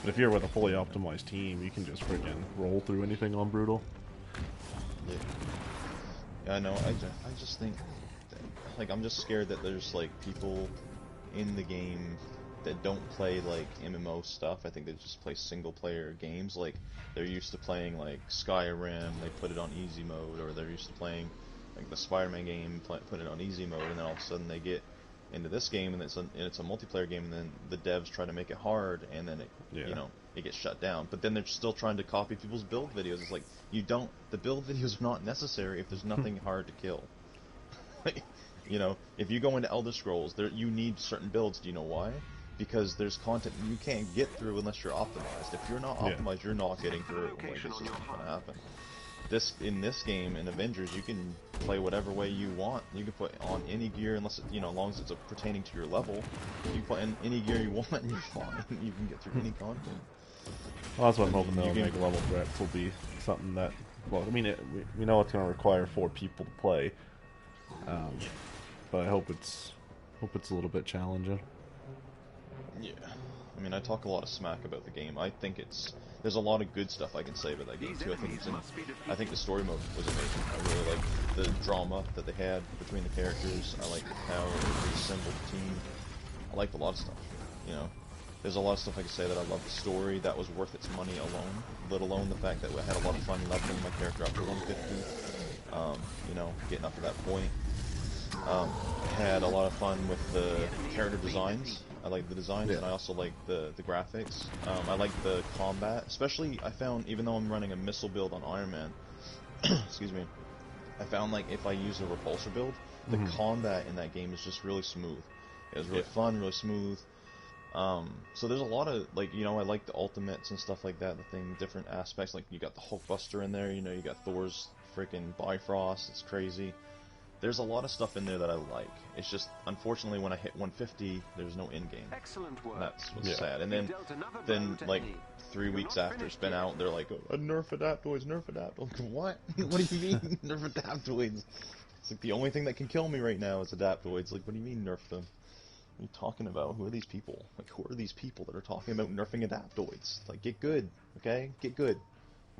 Speaker 2: But if you're with a fully optimized team, you can just freaking roll through anything on brutal.
Speaker 1: Yeah. Yeah, I know. I just think, like, I'm just scared that there's like people in the game that don't play like MMO stuff. I think they just play single player games. Like, they're used to playing like Skyrim, they put it on easy mode, or they're used to playing like the Spider-Man game, put it on easy mode, and then all of a sudden they get into this game and it's a multiplayer game, and then the devs try to make it hard, and then it you know, it gets shut down. But then they're still trying to copy people's build videos. It's like, the build videos are not necessary if there's nothing hard to kill. You know, if you go into Elder Scrolls, you need certain builds. Do you know why? Because there's content you can't get through unless you're optimized. If you're not optimized, you're not getting through. Like, it's just not gonna happen. In this game, in Avengers, you can play whatever way you want. You can put on any gear, unless as long as it's pertaining to your level. You can put in any gear you want, and you're fine. You can get through any content.
Speaker 2: Well, that's what I'm hoping though. Mega level threats will be something that, well, I mean, we know it's going to require 4 people to play, but I hope it's a little bit challenging.
Speaker 1: Yeah, I mean, I talk a lot of smack about the game. I think there's a lot of good stuff I can say about that game too. I think the story mode was amazing. I really liked the drama that they had between the characters. I liked how they assembled the team. I liked a lot of stuff. You know, there's a lot of stuff I can say that I love the story. That was worth its money alone. Let alone the fact that I had a lot of fun leveling my character up to 150. You know, getting up to that point. Had a lot of fun with the character designs. I like the designs, and I also like the graphics. I like the combat, especially I found, even though I'm running a missile build on Iron Man, excuse me, I found like if I use a repulsor build, the combat in that game is just really smooth. It was really fun, really smooth. So there's a lot of, like, you know, I like the ultimates and stuff like that, different aspects, like you got the Hulkbuster in there, you know, you got Thor's freaking Bifrost, it's crazy. There's a lot of stuff in there that I like. It's just, unfortunately, when I hit 150, there's no in-game.
Speaker 4: Excellent work.
Speaker 1: That's what's sad. And then like 3 weeks after it's been out, they're like, oh, nerf adaptoids, nerf adaptoids. What? What do you mean, nerf adaptoids? It's like the only thing that can kill me right now is adaptoids. Like, what do you mean nerf them? What are you talking about? Who are these people? Like, who are these people that are talking about nerfing adaptoids? Like, get good, okay? Get good.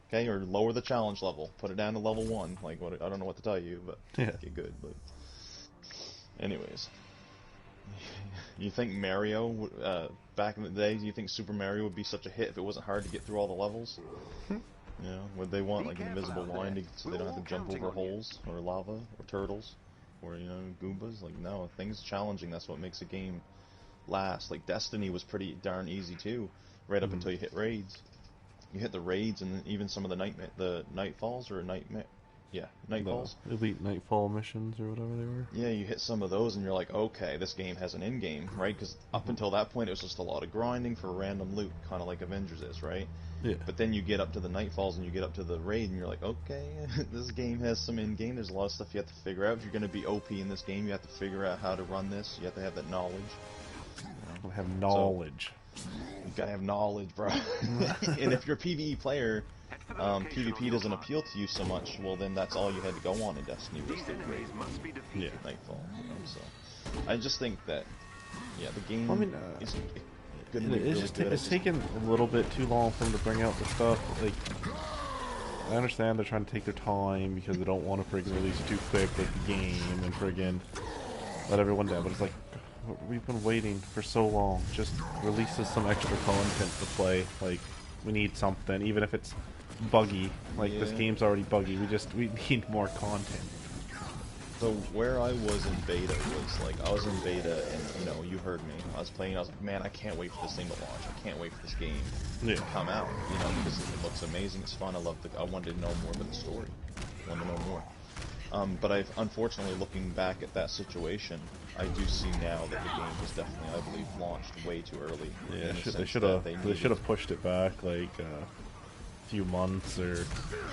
Speaker 1: Okay, or lower the challenge level. Put it down to level 1. Like, what? I don't know what to tell you, but get good. But anyways, you think Mario, back in the day, do you think Super Mario would be such a hit if it wasn't hard to get through all the levels? You know, would they want like an invisible line so they don't have to jump over holes or lava or turtles or, you know, Goombas? Like, no, things challenging. That's what makes a game last. Like Destiny was pretty darn easy too, right up until you hit raids. You hit the raids, and even some of the nightfalls or nightfalls.
Speaker 2: The Elite Nightfall missions or whatever they were.
Speaker 1: Yeah, you hit some of those, and you're like, okay, this game has an end game, right? Because up until that point, it was just a lot of grinding for random loot, kind of like Avengers is, right?
Speaker 2: Yeah.
Speaker 1: But then you get up to the nightfalls, and you get up to the raid, and you're like, okay, this game has some end game. There's a lot of stuff you have to figure out. If you're going to be OP in this game, you have to figure out how to run this. You have to have that knowledge.
Speaker 2: You know? Have knowledge.
Speaker 1: You gotta have knowledge, bro. And if you're a PvE player, PvP doesn't appeal to you so much. Well, then that's all you had to go on in Destiny was the raid, Nightfall. You know, so I just think that, the game is good.
Speaker 2: It's taken a little bit too long for them to bring out the stuff. Like, I understand they're trying to take their time because they don't want to friggin' release it too quick, like the game, and friggin' let everyone down. But it's like, we've been waiting for so long. Just release us some extra content to play. Like, we need something, even if it's buggy. Like, this game's already buggy. We need more content.
Speaker 1: So where I was in beta was like, I was in beta and, you know, you heard me. I was playing, I was like, man, I can't wait for this thing to launch. I can't wait for this game to come out, you know, because it looks amazing, it's fun, I wanted to know more about the story. I wanted to know more. But unfortunately, looking back at that situation, I do see now that the game was definitely, I believe, launched way too early.
Speaker 2: Yeah, they should have pushed it back like a few months, or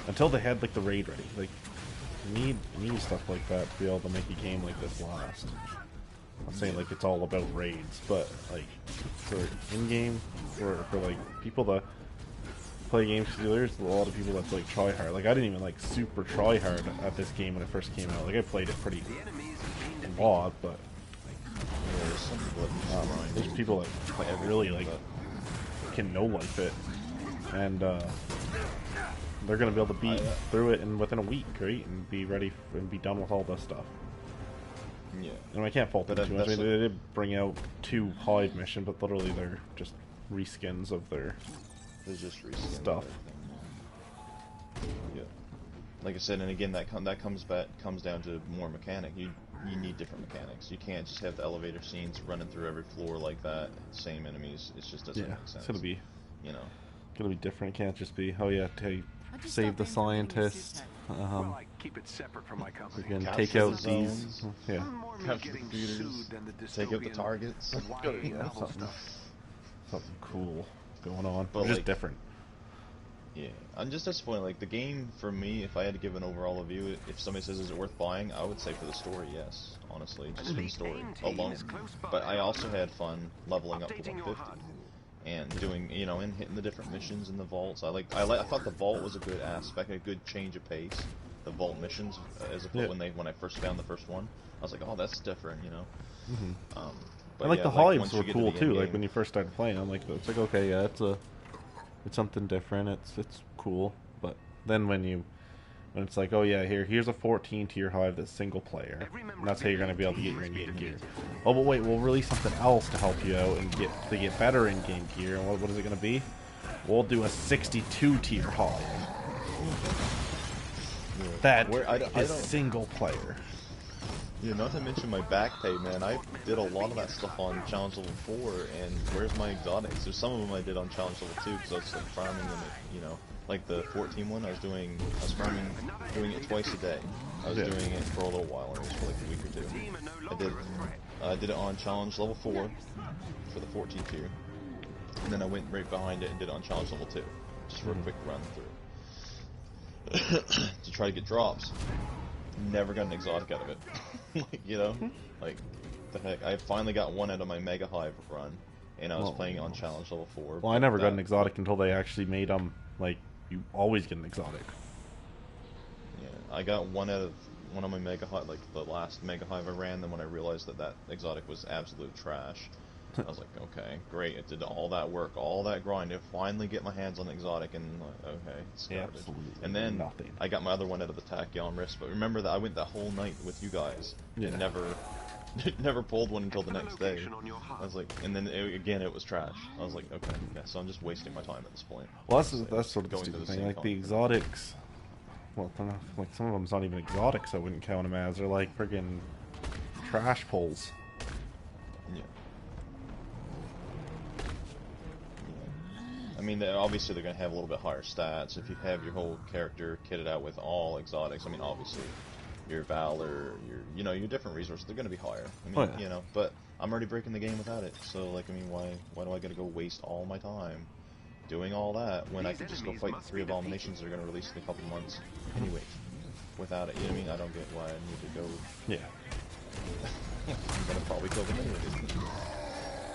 Speaker 2: until they had like the raid ready. Like, you need stuff like that to be able to make a game like this last. I'm not saying like it's all about raids, but like for in-game, for like people that play games, there's a lot of people that like try hard. Like, I didn't even like super try hard at this game when it first came out. Like, I played it pretty a lot, but there's people that really like can no-life it, and they're gonna be able to beat through it within a week, right, and be ready and be done with all this stuff.
Speaker 1: Yeah,
Speaker 2: and I can't fault them too much. I mean, they did bring out 2 HIVE missions, but literally they're just reskins of their stuff.
Speaker 1: Yeah, like I said, and again, that comes down to more mechanic. You need different mechanics. You can't just have the elevator scenes running through every floor like that, same enemies. It just doesn't make sense.
Speaker 2: It's gonna be,
Speaker 1: you know,
Speaker 2: gonna be different. It can't just be, oh yeah, save the scientist.
Speaker 4: Well, I keep it separate from my company.
Speaker 2: We can take out these. Yeah.
Speaker 1: Capture the computers. Take out the targets.
Speaker 2: Something cool going on,
Speaker 1: but
Speaker 2: just
Speaker 1: like,
Speaker 2: different.
Speaker 1: Yeah, I'm just disappointed. Like, the game, for me, if I had to give an overall review, if somebody says is it worth buying, I would say for the story, yes. Honestly, just for the story alone. But I also had fun leveling up to 150 and doing, you know, and hitting the different missions in the vaults. I thought the vault was a good aspect, a good change of pace. The vault missions, as opposed when I first found the first one, I was like, oh, that's different, you know. But
Speaker 2: and like,
Speaker 1: yeah,
Speaker 2: the
Speaker 1: like,
Speaker 2: hives were cool too. Like, when you first started playing, I'm like, it's like, okay, yeah, it's something different. It's cool. But then when it's like, oh yeah, here's a 14-tier hive that's single player, and that's how you're gonna be able to get your in-game gear. Oh, but wait, we'll release something else to help you out and get better in-game gear. And what is it gonna be? We'll do a 62-tier hive. That is single player.
Speaker 1: Yeah, not to mention my back pay, man. I did a lot of that stuff on Challenge Level 4, and where's my exotics? There's some of them I did on Challenge Level 2, because I was like farming them, you know, like the 14 one, I was doing it twice a day. I was doing it for a little while, and it was for like a week or 2. I did it on Challenge Level 4 for the 14 tier, and then I went right behind it and did it on Challenge Level 2, just for a quick run through. To try to get drops. Never got an exotic out of it. Like, you know, like, the heck. I finally got one out of my Mega Hive run, and I was playing on Challenge Level 4.
Speaker 2: Well, I never got an exotic until they actually made them, like, you always get an exotic.
Speaker 1: Yeah, I got one out of one of my Mega Hive, like, the last Mega Hive I ran, then when I realized that exotic was absolute trash, I was like, okay, great, it did all that work, all that grind to finally get my hands on the exotic, and like, okay, it's garbage. And then I got my other one out of the Tachyon wrist, but remember that I went that whole night with you guys, and never pulled one until the next day. I was like, and then again it was trash. I was like, okay, yeah, so I'm just wasting my time at this point.
Speaker 2: Well, that's sort of the stupid thing, like the exotics, well, like, some of them's not even exotics, I wouldn't count them as, they're like friggin' trash pulls.
Speaker 1: Yeah. I mean, obviously they're going to have a little bit higher stats. If you have your whole character kitted out with all exotics, I mean, obviously, your Valor, your different resources, they're going to be higher. I mean, you know, but I'm already breaking the game without it. So, like, I mean, why do I got to go waste all my time doing all that when I could just go fight the 3 abominations that are going to release in a couple months anyway, without it? You know what I mean? I don't get why I need to go. Yeah. I'm going to probably kill them anyway.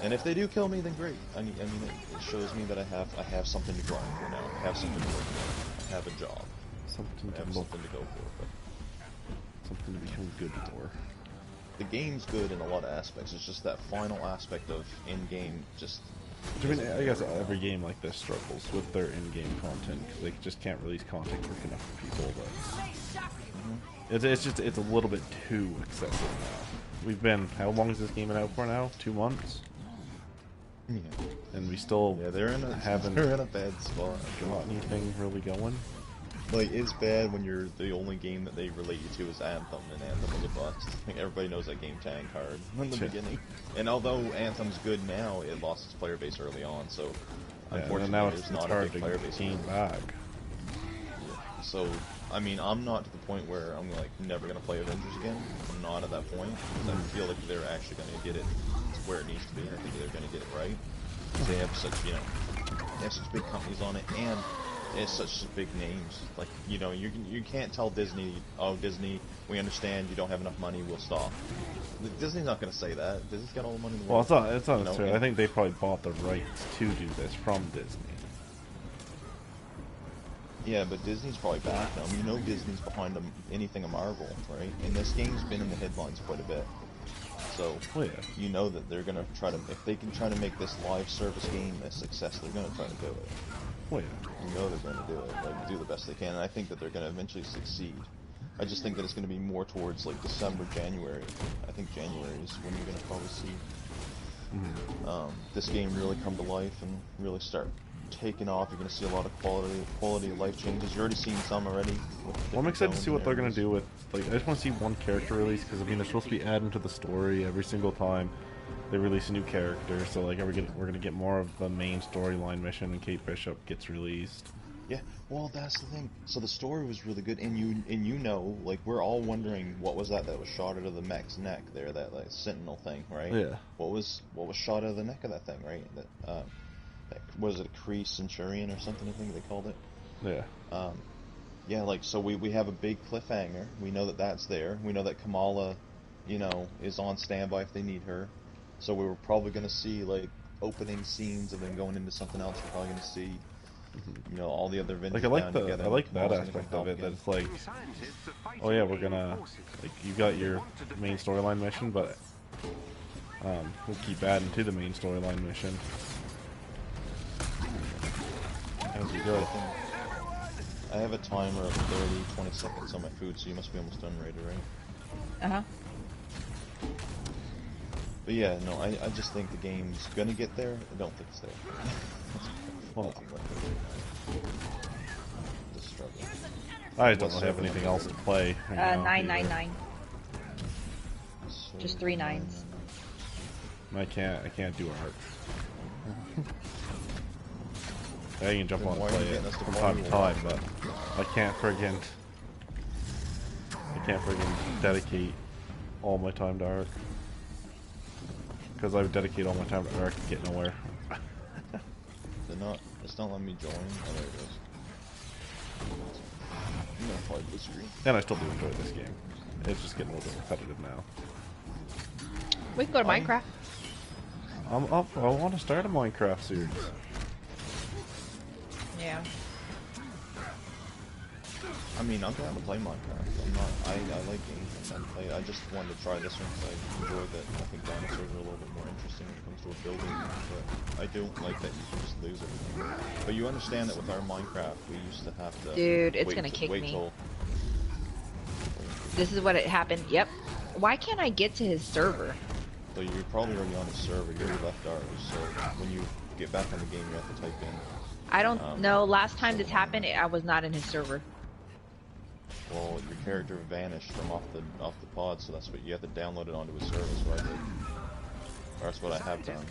Speaker 1: And if they do kill me, then great. I mean, it shows me that I have something to grind for now. I have something to work for. I have a job.
Speaker 2: Something
Speaker 1: to go for. But
Speaker 2: something to become good for.
Speaker 1: The game's good in a lot of aspects. It's just that final aspect of in-game just.
Speaker 2: I mean, I guess every game like this struggles with their in-game content because they just can't release content quick enough for people. But it's a little bit too excessive now. we've been, how long has this game been out for now? 2 months?
Speaker 1: Yeah.
Speaker 2: And we still
Speaker 1: they're in a bad spot.
Speaker 2: Got anything really going?
Speaker 1: Like, it's bad when you're the only game that they relate you to is Anthem, and Anthem was a bust. I think everybody knows that game tanked hard in the beginning. And although Anthem's good now, it lost its player base early on, so unfortunately
Speaker 2: now
Speaker 1: there's not a big player base.
Speaker 2: Gain back.
Speaker 1: Yeah. So, I mean, I'm not to the point where I'm like never gonna play Avengers again. I'm not at that point. I feel like they're actually gonna get it to where it needs to be, and I think they're gonna get it right. They have such, they have such big companies on it, and it's such big names. Like, you can't tell Disney, oh, Disney, we understand you don't have enough money, we'll stop. Disney's not going to say that. Disney's got all the money in the world.
Speaker 2: Well, it's not necessarily. I think they probably bought the rights to do this from Disney.
Speaker 1: Yeah, but Disney's probably backed them. You know Disney's behind anything a Marvel, right? And this game's been in the headlines quite a bit. So, you know that they're going to try to, if they can try to make this live service game a success, they're going to try to do it. You know they're going to do it, like, do the best they can, and I think that they're going to eventually succeed. I just think that it's going to be more towards, like, December, January. I think January is when you're going to probably see this game really come to life and really start taking off. You're going to see a lot of quality of life changes. You're already seeing some already.
Speaker 2: Well, I'm excited to see what they're going to do with, like, I just want to see one character release, because, I mean, they're supposed to be adding to the story every single time they release a new character, so like we're gonna get more of the main storyline mission, and Kate Bishop gets released.
Speaker 1: Yeah, well, that's the thing. So the story was really good, and you know, like, we're all wondering what was that was shot out of the mech's neck there, that like sentinel thing, right?
Speaker 2: Yeah.
Speaker 1: What was shot out of the neck of that thing, right? That was it a Kree Centurion or something? I think they called it.
Speaker 2: Yeah.
Speaker 1: Yeah, like, so we have a big cliffhanger. We know that that's there. We know that Kamala, is on standby if they need her. So we were probably going to see, like, opening scenes and then going into something else. We're probably going to see, all the other Avengers together.
Speaker 2: I like that aspect of it, that it's like, oh yeah, we're gonna, like, you got your main storyline mission, but we'll keep adding to the main storyline mission as we go.
Speaker 1: I have a timer of 20 seconds on my food, so you must be almost done, Raider, right?
Speaker 3: Uh-huh.
Speaker 1: But yeah, no, I just think the game's gonna get there. I don't think it's there.
Speaker 2: Well,
Speaker 1: just struggling.
Speaker 2: I don't have anything else to play.
Speaker 3: 999.
Speaker 1: So,
Speaker 3: Just 3 nines.
Speaker 2: I can't do art. I can jump on and play it from time to time, but I can't friggin' dedicate all my time to art. Because I would dedicate all my time to art and get nowhere.
Speaker 1: It's not letting me join. Oh, there it is. I'm gonna play blue screen.
Speaker 2: And I still do enjoy this game. It's just getting a little bit repetitive now.
Speaker 3: We can go to Minecraft.
Speaker 2: I'm up. I want to start a Minecraft series.
Speaker 3: Yeah.
Speaker 1: I mean, I'm down to play Minecraft. I like games. I just wanted to try this one because I enjoyed that. I think dinosaurs are a little bit more interesting when it comes to a building, but I don't like that you can just lose everything. But you understand that with our Minecraft, we used to have to.
Speaker 3: Dude, it's gonna kick me. This is what it happened. Yep. Why can't I get to his server?
Speaker 1: So you're probably already on his server. You already left ours. So when you get back on the game, you have to type in.
Speaker 3: I don't know. Last time this happened, I was not in his server.
Speaker 1: Well, your character vanished from off the pod, so that's what you have to download it onto his server. So I did. Or that's what I have done.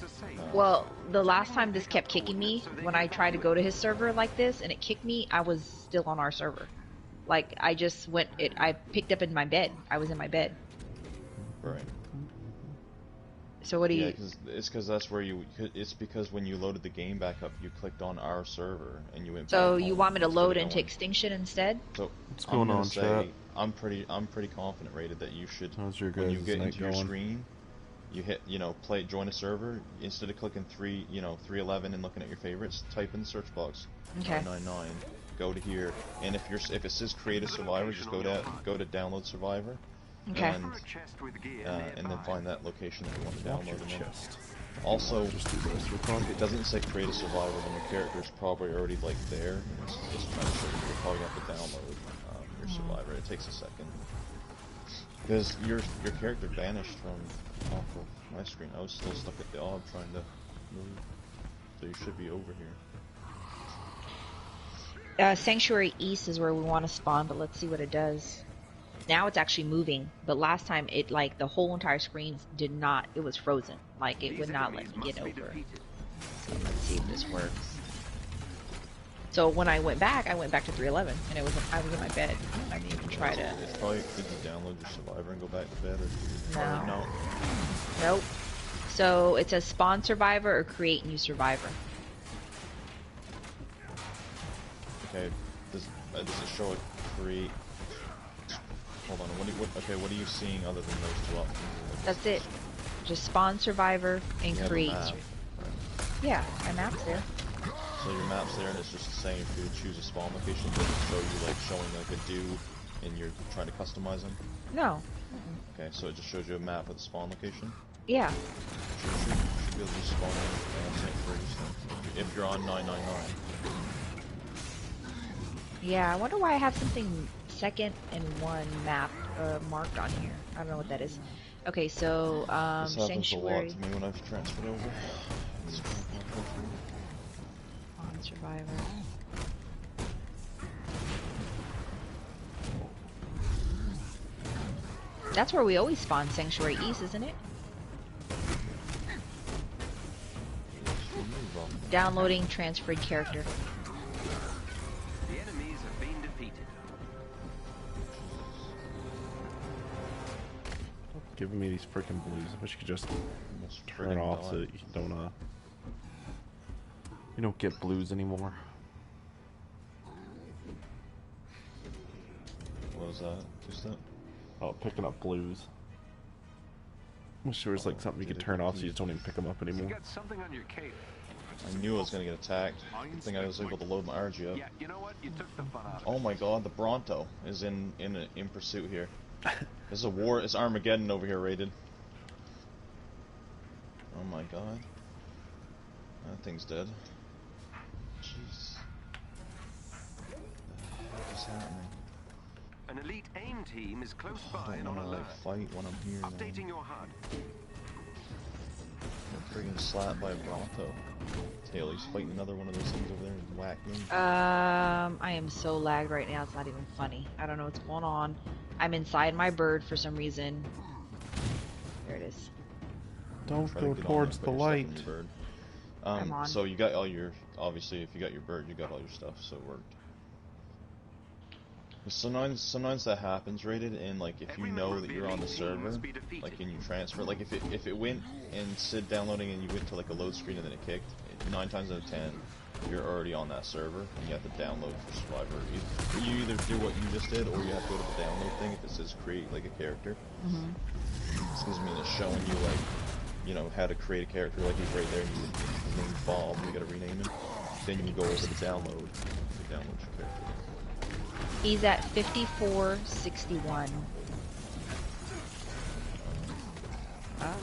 Speaker 3: Well, the last time this kept kicking me, when I tried to go to his server like this, and it kicked me, I was still on our server. Like, I just went, I picked up in my bed. I was in my bed.
Speaker 1: Right.
Speaker 3: So what do you...
Speaker 1: Yeah, it's because that's where it's because when you loaded the game back up, you clicked on our server, and you went
Speaker 3: So
Speaker 1: back
Speaker 3: you
Speaker 1: home.
Speaker 3: want me to
Speaker 1: That's
Speaker 3: load
Speaker 1: what
Speaker 3: into Extinction instead?
Speaker 1: So
Speaker 2: what's going on, chat?
Speaker 1: I'm pretty confident, Rated, that you should,
Speaker 2: How's your
Speaker 1: when you
Speaker 2: guys'
Speaker 1: get
Speaker 2: night
Speaker 1: into your
Speaker 2: going?
Speaker 1: screen, you hit, join a server, instead of clicking 311 and looking at your favorites, type in the search box,
Speaker 3: Okay.
Speaker 1: 999, go to here, and if it says create a survivor, just go to download survivor.
Speaker 3: Okay.
Speaker 1: And then find that location that you want to download. And also, if it doesn't say create a survivor, then your character is probably already like there. And it's just trying to show you probably have to download your survivor. It takes a second. Because your character vanished from off of my screen. I was still stuck at the orb trying to move. So you should be over here.
Speaker 3: Sanctuary East is where we want to spawn, but let's see what it does. Now it's actually moving, but last time it, like, the whole entire screen did not, it was frozen. Like, it would not let me get over. So let's see if this works. So when I went back to 311, and I was in my bed. I didn't even try to...
Speaker 1: It's probably, did you download your Survivor and go back to bed, or...
Speaker 3: No.
Speaker 1: No.
Speaker 3: Nope. So it says spawn Survivor or create new Survivor.
Speaker 1: Okay, does it show it create... Hold on, what are you seeing other than those two options?
Speaker 3: That's it. Just spawn Survivor and
Speaker 1: You have a
Speaker 3: create.
Speaker 1: map, right?
Speaker 3: Yeah, my map's there.
Speaker 1: So your map's there, and it's just saying if you would choose a spawn location, does it show you like showing like a do, and you're trying to customize them?
Speaker 3: No.
Speaker 1: Okay, so it just shows you a map of the spawn location?
Speaker 3: Yeah.
Speaker 1: Should be able to spawn in St. if you're on 999.
Speaker 3: Yeah, I wonder why I have something second and one map marked on here. I don't know what that is. Okay, so
Speaker 1: This happens
Speaker 3: Sanctuary
Speaker 1: a lot to me when I've transferred over.
Speaker 3: on Survivor. That's where we always spawn, Sanctuary East, isn't it? Downloading transferred character.
Speaker 4: The enemies have been defeated.
Speaker 2: Giving me these freaking blues. I wish you could just turn it off so that you don't get blues anymore.
Speaker 1: What was that? TwoStep?
Speaker 2: Oh, picking up blues. Wish there was like something you could turn off so you just don't even pick them up
Speaker 4: You
Speaker 2: anymore.
Speaker 4: got something on your cape.
Speaker 1: I knew I was gonna get attacked. Good thing I was able to load my RG up.
Speaker 4: Yeah, you know what? You took the fun out of
Speaker 1: Oh
Speaker 4: it.
Speaker 1: my god, the Bronto is in pursuit here. This is a war. It's Armageddon over here, rated. Oh my god, that thing's dead. Jeez, what is happening?
Speaker 4: An elite aim team is close by
Speaker 1: I
Speaker 4: and
Speaker 1: don't
Speaker 4: on
Speaker 1: wanna
Speaker 4: alert.
Speaker 1: like fight when I'm here.
Speaker 4: Updating
Speaker 1: Man.
Speaker 4: your HUD.
Speaker 1: I'm freaking slapped by a Bronto. Tail, he's fighting another one of those things over there and whacking me.
Speaker 3: I am so lagged right now, it's not even funny. I don't know what's going on. I'm inside my bird for some reason. There it is.
Speaker 2: Don't
Speaker 1: Try to
Speaker 2: go
Speaker 1: get on
Speaker 2: towards
Speaker 1: there,
Speaker 2: the
Speaker 1: put your stuff
Speaker 2: light.
Speaker 1: in your bird.
Speaker 3: I'm on.
Speaker 1: So you got all your, obviously if you got your bird, you got all your stuff, so it worked. Sometimes that happens, rated, and like if you know that you're on the server, like and you transfer, like if it went and Sid downloading and you went to like a load screen and then it kicked, 9 times out of 10, you're already on that server and you have to download for Survivor. You either do what you just did or you have to go to the download thing if it says create like a character. Excuse me, it's showing you like, you know, how to create a character, like he's right there, and his name's Bob, you gotta rename him. Then you go over to download your character.
Speaker 3: He's at 5461.
Speaker 1: Or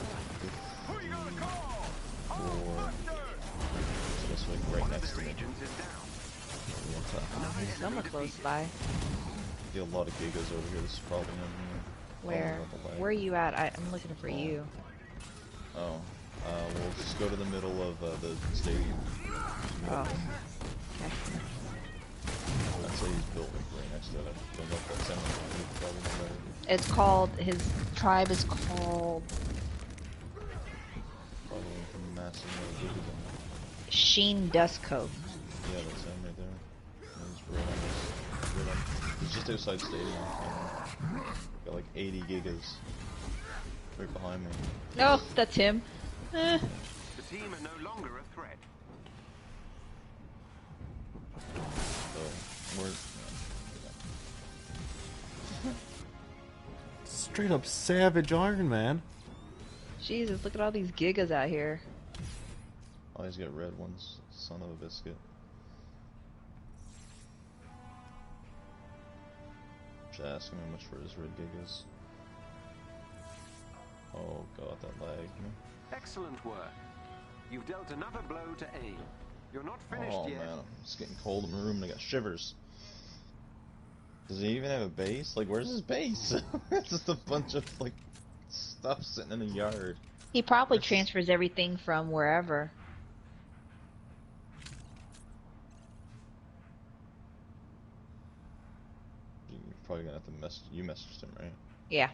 Speaker 1: this way, right next to me.
Speaker 4: Agents is down.
Speaker 1: What's up?
Speaker 3: He's somewhere close by.
Speaker 1: Get a lot of gigas over here. This is probably on here.
Speaker 3: Where? Where are you at? I'm looking for you.
Speaker 1: Oh, we'll just go to the middle of the stadium.
Speaker 3: Oh. Okay.
Speaker 1: I'd say he's built right next to it. I don't know if that's anything. Probably not better.
Speaker 3: It's called, his tribe is called
Speaker 1: Probably from massive gigas on there.
Speaker 3: Sheen Dust Cove.
Speaker 1: Yeah, that's him right there. He's right on this. He's just outside stadium. Got like 80 gigas right behind me.
Speaker 3: No, that's him. Eh.
Speaker 4: The team are no longer a threat.
Speaker 1: So we're
Speaker 2: Straight up savage Iron Man.
Speaker 3: Jesus, look at all these gigas out here.
Speaker 1: oh, he's got red ones. Son of a biscuit. Just ask him how much for his red gigas. Oh god, that lag.
Speaker 4: Excellent work. You've dealt another blow to aim. You're not finished
Speaker 1: Oh
Speaker 4: yet.
Speaker 1: man, it's getting cold in my room and I got shivers. Does he even have a base? Like, where's his base? It's just a bunch of, like, stuff sitting in a yard.
Speaker 3: He probably transfers everything from wherever.
Speaker 1: You're probably gonna have to you messaged him, right?
Speaker 3: Yeah.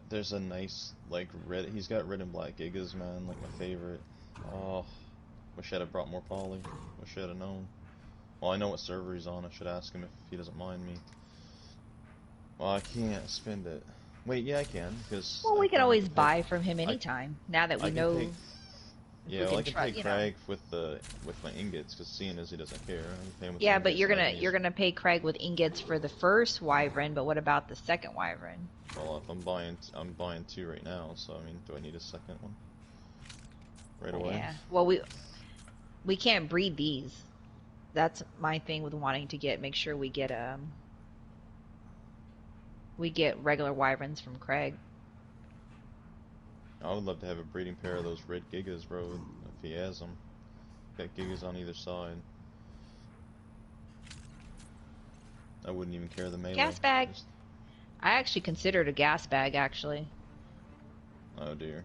Speaker 1: There's a nice, like, he's got red and black gigas, man, like my favorite. Oh, wish I'd have brought more poly. Wish I'd have known. Well, I know what server he's on. I should ask him if he doesn't mind me. Well, I can't spend it. Wait, yeah, I can, because...
Speaker 3: Well, we can always buy from him anytime, now that we know...
Speaker 1: Yeah, well, I can pay Craig with my ingots, because seeing as he doesn't care, I can pay him with
Speaker 3: yeah, but you're gonna pay Craig with ingots for the first wyvern, but what about the second wyvern?
Speaker 1: Well, if I'm buying 2 right now, so I mean, do I need a second one? Right away?
Speaker 3: Yeah. Well, we can't breed these. That's my thing with wanting to make sure we get regular wyverns from Craig.
Speaker 1: I would love to have a breeding pair of those red gigas, bro, if he has them. Got gigas on either side. I wouldn't even care the melee.
Speaker 3: Gas bag. I actually considered a gas bag, actually.
Speaker 1: Oh dear.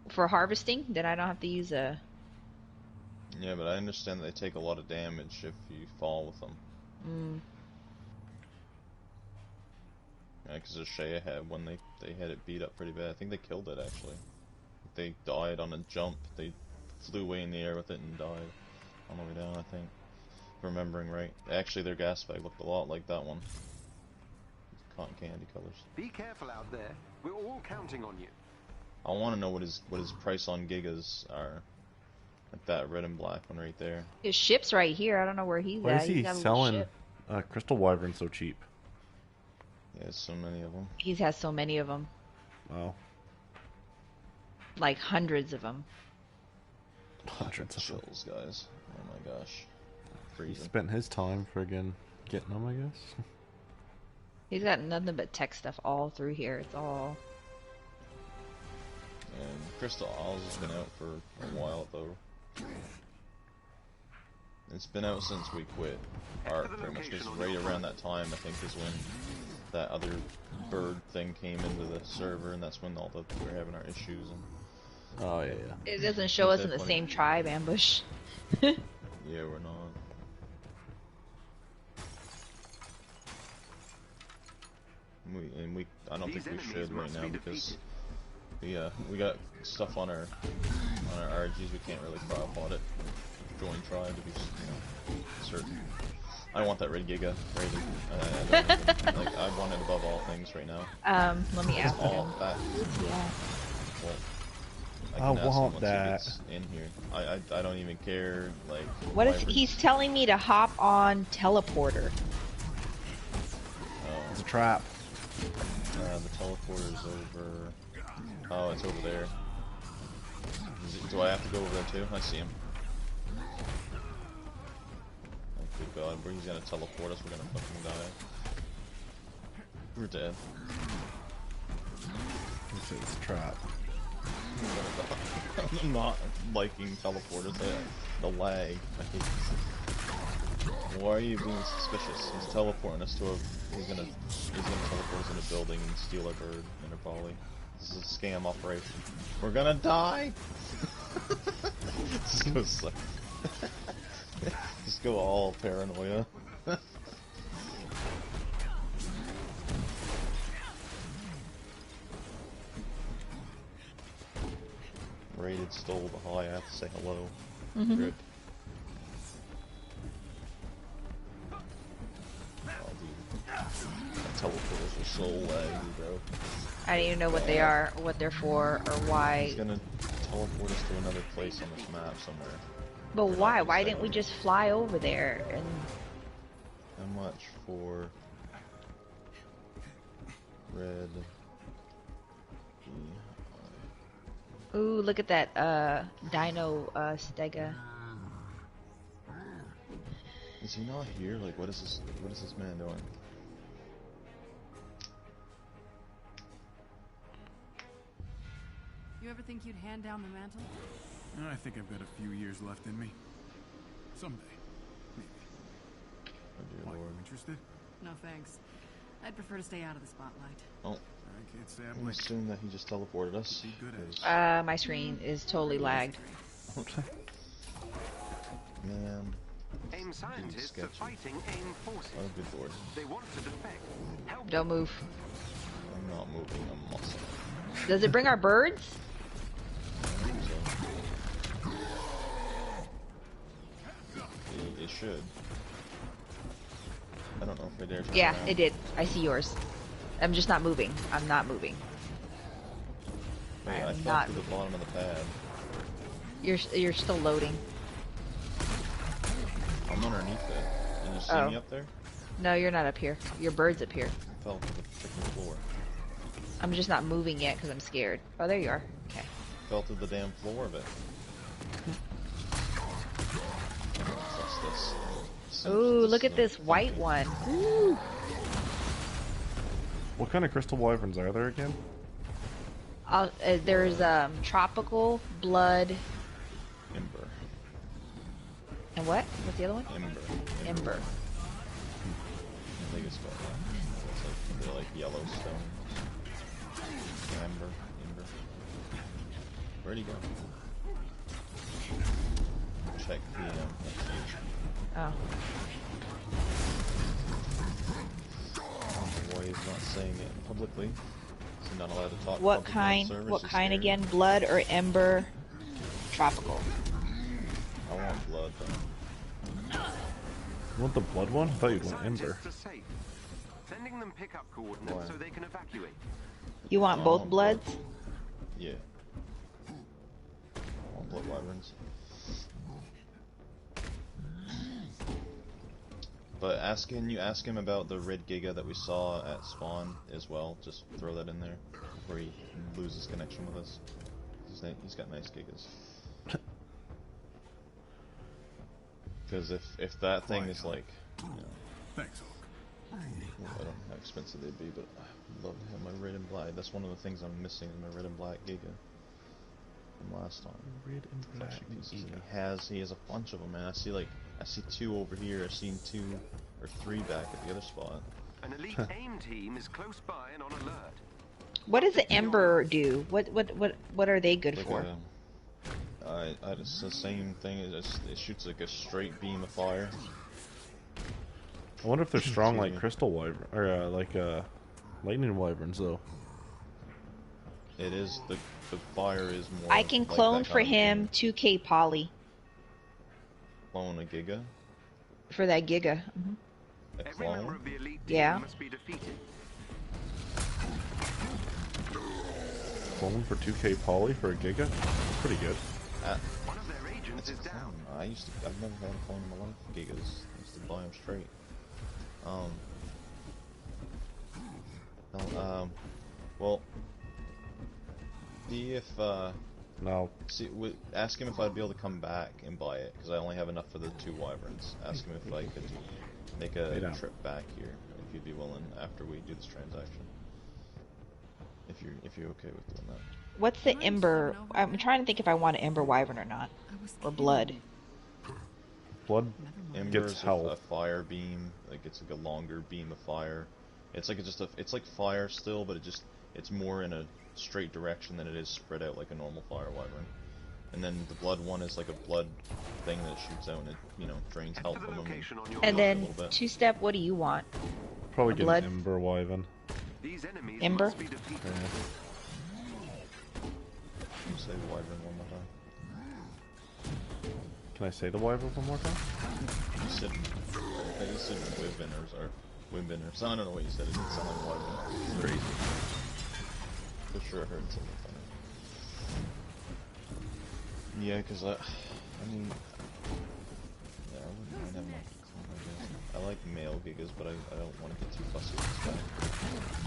Speaker 3: For harvesting, then I don't have to use a...
Speaker 1: Yeah, but I understand that they take a lot of damage if you fall with them. Yeah, because the Shea had one, they had it beat up pretty bad. I think they killed it, actually. They died on a jump. They flew way in the air with it and died on the way down, I think. Remembering right. Actually, their gas bag looked a lot like that one. Cotton candy colors.
Speaker 4: Be careful out there. We're all counting on you.
Speaker 1: I want to know what his price on gigas are. Like that red and black one right there.
Speaker 3: His ship's right here. I don't know where he's at.
Speaker 2: Why is he selling crystal wyvern so cheap?
Speaker 1: Yeah, so many of them.
Speaker 3: He has so many of them.
Speaker 2: Wow.
Speaker 3: Like hundreds of them.
Speaker 2: Hundreds of them.
Speaker 1: Chills, guys. Oh my gosh.
Speaker 2: He spent his time friggin' getting them, I guess.
Speaker 3: He's got nothing but tech stuff all through here. It's all...
Speaker 1: And Crystal Isles has been out for a while, though. It's been out since we quit art, pretty much, because right around that time, I think, is when that other bird thing came into the server, and that's when we were having our issues. And
Speaker 2: oh, yeah.
Speaker 3: It doesn't show us in the same tribe ambush.
Speaker 1: Yeah, we're not. I don't think we should right now, because we got stuff on our RGs. We can't really crop on it. Join tribe to be, certain. I don't want that red giga rated. I want it above all things right now.
Speaker 3: Let me ask him.
Speaker 1: That.
Speaker 3: Yeah.
Speaker 1: Well,
Speaker 2: I want that.
Speaker 1: In here, I don't even care. Like,
Speaker 3: what is he's telling me to hop on teleporter?
Speaker 2: It's a trap.
Speaker 1: The teleporter's over. Oh, it's over there. Do I have to go over there too? I see him. Oh good god, he's gonna teleport us, we're gonna fucking die. We're dead.
Speaker 2: It's a trap.
Speaker 1: I'm not liking teleporters, the lag. Why are you being suspicious? He's teleporting us to he's gonna teleport us in a building and steal our bird and our poly. This is a scam operation. We're gonna die! Just go all paranoia. Rated stole the high, I have to say hello. Rip. Oh, dude. Teleporters are so laggy, bro.
Speaker 3: I don't even know what they are, what they're for, or why.
Speaker 1: He's gonna teleport us to another place on this map somewhere.
Speaker 3: But why? Why didn't we just fly over there and...
Speaker 1: How much for red?
Speaker 3: Ooh, look at that, Dino, Stega.
Speaker 1: Is he not here? Like, what is this man doing?
Speaker 5: You ever think you'd hand down the mantle? I think I've got a few years left in me. Someday, maybe.
Speaker 1: Oh dear
Speaker 5: Why,
Speaker 1: lord.
Speaker 5: you interested?
Speaker 6: No thanks. I'd prefer to stay out of the spotlight.
Speaker 1: Oh,
Speaker 5: I can't say I'm
Speaker 1: I'm
Speaker 5: like
Speaker 1: assuming that he just teleported us.
Speaker 5: be good at it.
Speaker 1: 'cause,
Speaker 3: My screen is totally lagged.
Speaker 1: man,
Speaker 4: AIM scientists are
Speaker 1: sketchy.
Speaker 4: fighting AIM forces.
Speaker 1: Oh good lord.
Speaker 4: They want to defect. Help
Speaker 3: Don't move.
Speaker 1: I'm not moving a muscle.
Speaker 3: Does it bring our birds?
Speaker 1: I think so. It should. I don't know if I dare turn
Speaker 3: Yeah,
Speaker 1: around.
Speaker 3: it did. I see yours. I'm just not moving. I'm not moving.
Speaker 1: Wait, I
Speaker 3: I'm
Speaker 1: fell
Speaker 3: not
Speaker 1: to the bottom of the pad.
Speaker 3: You're still loading.
Speaker 1: I'm underneath it. Can you see
Speaker 3: Oh.
Speaker 1: me up there?
Speaker 3: No, you're not up here. Your bird's up here.
Speaker 1: I fell to the freaking floor.
Speaker 3: I'm just not moving yet because I'm scared. Oh, there you are. Okay.
Speaker 1: Fell to the damn floor of it. What's this?
Speaker 3: Ooh, look at this white one. Ooh.
Speaker 2: What kind of crystal wyverns are there again?
Speaker 3: There's tropical, blood,
Speaker 1: Ember.
Speaker 3: and what? What's the other one?
Speaker 1: Ember.
Speaker 3: Ember.
Speaker 1: I think it's called that. It's like, they're like Yellowstone. Ember. Where'd he go? Check PM.
Speaker 3: Oh.
Speaker 1: Why he's not saying it publicly. He's not allowed to talk.
Speaker 3: What
Speaker 1: publicly on
Speaker 3: kind?
Speaker 1: servers,
Speaker 3: What
Speaker 1: he's
Speaker 3: kind
Speaker 1: scared.
Speaker 3: again? Blood or ember? Tropical.
Speaker 1: I want blood though.
Speaker 2: You want the blood one? I thought you'd want ember.
Speaker 4: Scientists are safe. Sending them pickup coordinates
Speaker 1: Why?
Speaker 4: so they can evacuate.
Speaker 3: You want
Speaker 1: I
Speaker 3: both
Speaker 1: want
Speaker 3: bloods?
Speaker 1: blood. Yeah. I want blood wyverns. But can you ask him about the red Giga that we saw at spawn as well? Just throw that in there before he loses connection with us. He's got nice Gigas. Because if that thing is like, you know,
Speaker 5: Thanks, Hulk.
Speaker 1: I don't know how expensive they'd be, but I'd love to have my red and black. That's one of the things I'm missing is my red and black Giga from last time.
Speaker 2: Red and black
Speaker 1: Collection pieces,
Speaker 2: Giga.
Speaker 1: and he has a bunch of them, man. I see 2 over here. I've seen 2 or 3 back at the other spot.
Speaker 4: An elite AIM team is close by and on alert.
Speaker 3: What does the ember do? What are they good
Speaker 1: Like
Speaker 3: for?
Speaker 1: it's the same thing. It shoots like a straight beam of fire.
Speaker 2: I wonder if they're strong like
Speaker 1: Excuse me.
Speaker 2: crystal wyvern or lightning wyverns though.
Speaker 1: It is the fire is more.
Speaker 3: I can
Speaker 1: like
Speaker 3: clone
Speaker 1: that
Speaker 3: for
Speaker 1: kind of
Speaker 3: him 2K poly
Speaker 1: Clone a Giga.
Speaker 3: for that giga. Mhm.
Speaker 1: A
Speaker 4: Every member
Speaker 1: clone.
Speaker 4: of the elite team
Speaker 3: Yeah.
Speaker 4: must be defeated.
Speaker 2: Clone for 2K poly for a giga? Pretty good.
Speaker 4: One of their agents
Speaker 1: It's
Speaker 4: is
Speaker 1: a
Speaker 4: down.
Speaker 1: clone. I've never had a clone in my life. Gigas. I used to buy them straight. Well, see if
Speaker 2: Now,
Speaker 1: ask him if I'd be able to come back and buy it because I only have enough for the 2 wyverns. Ask him if I could make a
Speaker 2: Yeah.
Speaker 1: trip back here if you'd be willing after we do this transaction. If you're okay with doing that.
Speaker 3: What's the ember? I'm trying to think if I want an ember wyvern or not, or blood.
Speaker 2: blood
Speaker 1: Ember's
Speaker 2: gets
Speaker 1: a
Speaker 2: health.
Speaker 1: fire beam. Like it's like a longer beam of fire. It's like it's like fire still, but it's more in a straight direction than it is spread out like a normal fire wyvern. And then the blood one is like a blood thing that shoots out and it drains
Speaker 4: Head
Speaker 1: health
Speaker 4: to the
Speaker 1: from them.
Speaker 4: location on your
Speaker 3: And
Speaker 4: mark.
Speaker 3: then
Speaker 1: little bit.
Speaker 3: 2-step. What do you want?
Speaker 2: Probably
Speaker 3: a
Speaker 2: get
Speaker 3: blood?
Speaker 2: an ember wyvern.
Speaker 4: These enemies
Speaker 3: Ember?
Speaker 4: must be defeated.
Speaker 2: Yeah.
Speaker 1: You say wyvern one more time.
Speaker 2: Can I say the wyvern one more time?
Speaker 1: You said wyverners or wimbiners. I don't know what you said. It didn't sound like wyvern. It's crazy. For sure I heard something funny. Yeah, because I mean, yeah, I wouldn't mind having like a clone, I guess. I like male gigas, but I don't want to get too fussy with this guy.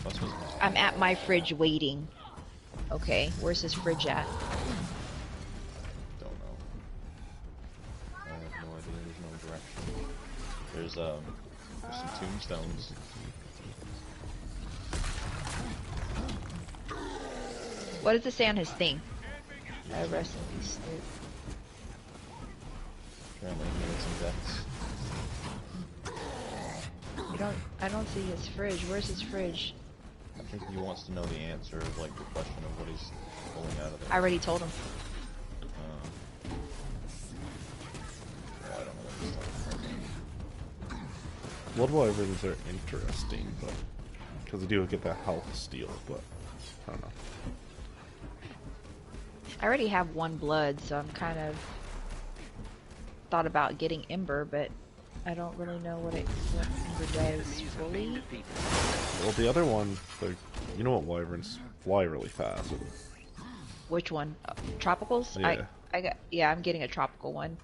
Speaker 1: Fuss was
Speaker 3: I'm at my fridge waiting. Okay, where's his fridge at?
Speaker 1: don't know. I have no idea. There's no direction. There's some tombstones.
Speaker 3: What does it say on his thing? Rest in peace.
Speaker 1: Apparently he needs some deaths.
Speaker 3: I don't see his fridge. Where's his fridge?
Speaker 1: I think he wants to know the answer of like the question of what he's pulling out of there.
Speaker 3: I already told him.
Speaker 1: Yeah, I don't know what he's talking about.
Speaker 2: Blood wyverns are interesting, but because they do get that health steal, but I don't know.
Speaker 3: I already have 1 blood, so I'm kind of thought about getting Ember, but I don't really know what Ember does fully.
Speaker 2: Well, the other one, you know what wyverns fly really fast.
Speaker 3: Which one? Tropicals?
Speaker 2: Yeah.
Speaker 3: I'm getting a tropical one.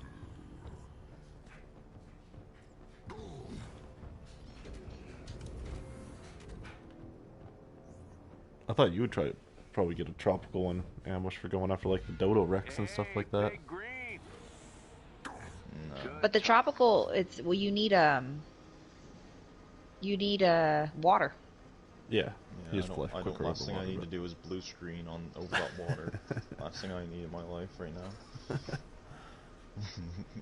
Speaker 2: I thought you would probably get a tropical one ambush for going after like the Dodo Rex and stuff like that.
Speaker 3: But the tropical, you need water.
Speaker 2: Yeah. You just
Speaker 1: last thing I need to do is blue screen over that water. Last thing I need in my life right now.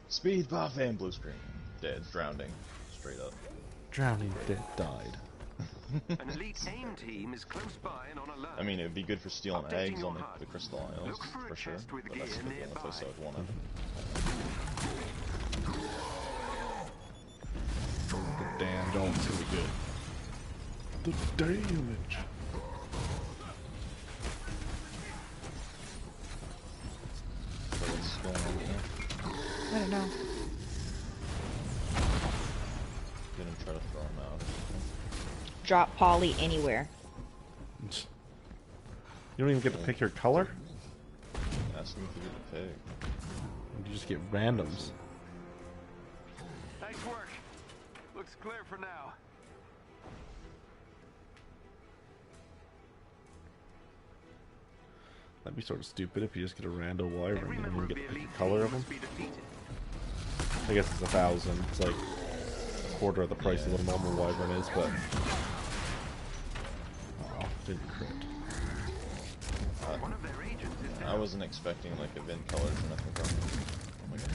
Speaker 1: Speed buff and blue screen. Dead, drowning, straight up.
Speaker 2: Drowning, dead, died.
Speaker 4: An elite aim team is close by and on alert.
Speaker 1: I mean, it would be good for stealing eggs on the Crystal Isles, for sure. But that's the only place I would want it.
Speaker 2: The damn dome's gonna be good. The damage.
Speaker 1: So what's going on here?
Speaker 3: I don't know.
Speaker 1: Gonna try to throw him out.
Speaker 3: Drop Polly anywhere.
Speaker 2: You don't even get to pick your color?
Speaker 1: Ask him if you get to pick.
Speaker 2: You just get randoms.
Speaker 4: Nice work. Looks clear for now.
Speaker 2: That'd be sort of stupid if you just get a rando wyvern and you get to pick the color of them. I guess it's 1,000. It's like a quarter of the price of what a normal wyvern is, but... Oh, didn't crit.
Speaker 1: I wasn't expecting like event colors or nothing from him. Oh my god.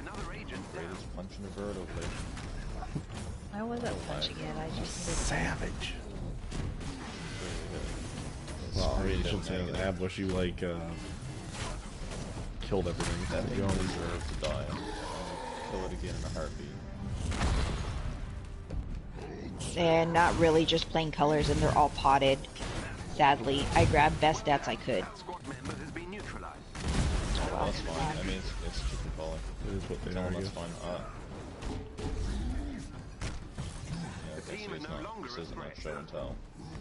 Speaker 4: Another agent
Speaker 1: Greatest punch in the bird over there.
Speaker 3: I wasn't punching it, I just needed
Speaker 2: Savage! Well, I mean, you shouldn't say an ambush, you like, killed everything.
Speaker 1: That thing deserved to die. Kill it again in a heartbeat.
Speaker 3: And not really, just plain colors, and they're all potted. Sadly, I grabbed best stats I could.
Speaker 4: squad member has been neutralized.
Speaker 1: Well, that's fine. I mean, it's chicken calling.
Speaker 2: It is what they
Speaker 1: Tell
Speaker 2: are,
Speaker 1: him that's
Speaker 2: yes.
Speaker 1: fine. Yeah, okay,
Speaker 4: team
Speaker 1: so
Speaker 4: is no longer
Speaker 1: this
Speaker 4: a
Speaker 1: isn't a
Speaker 4: threat.
Speaker 1: show and tell.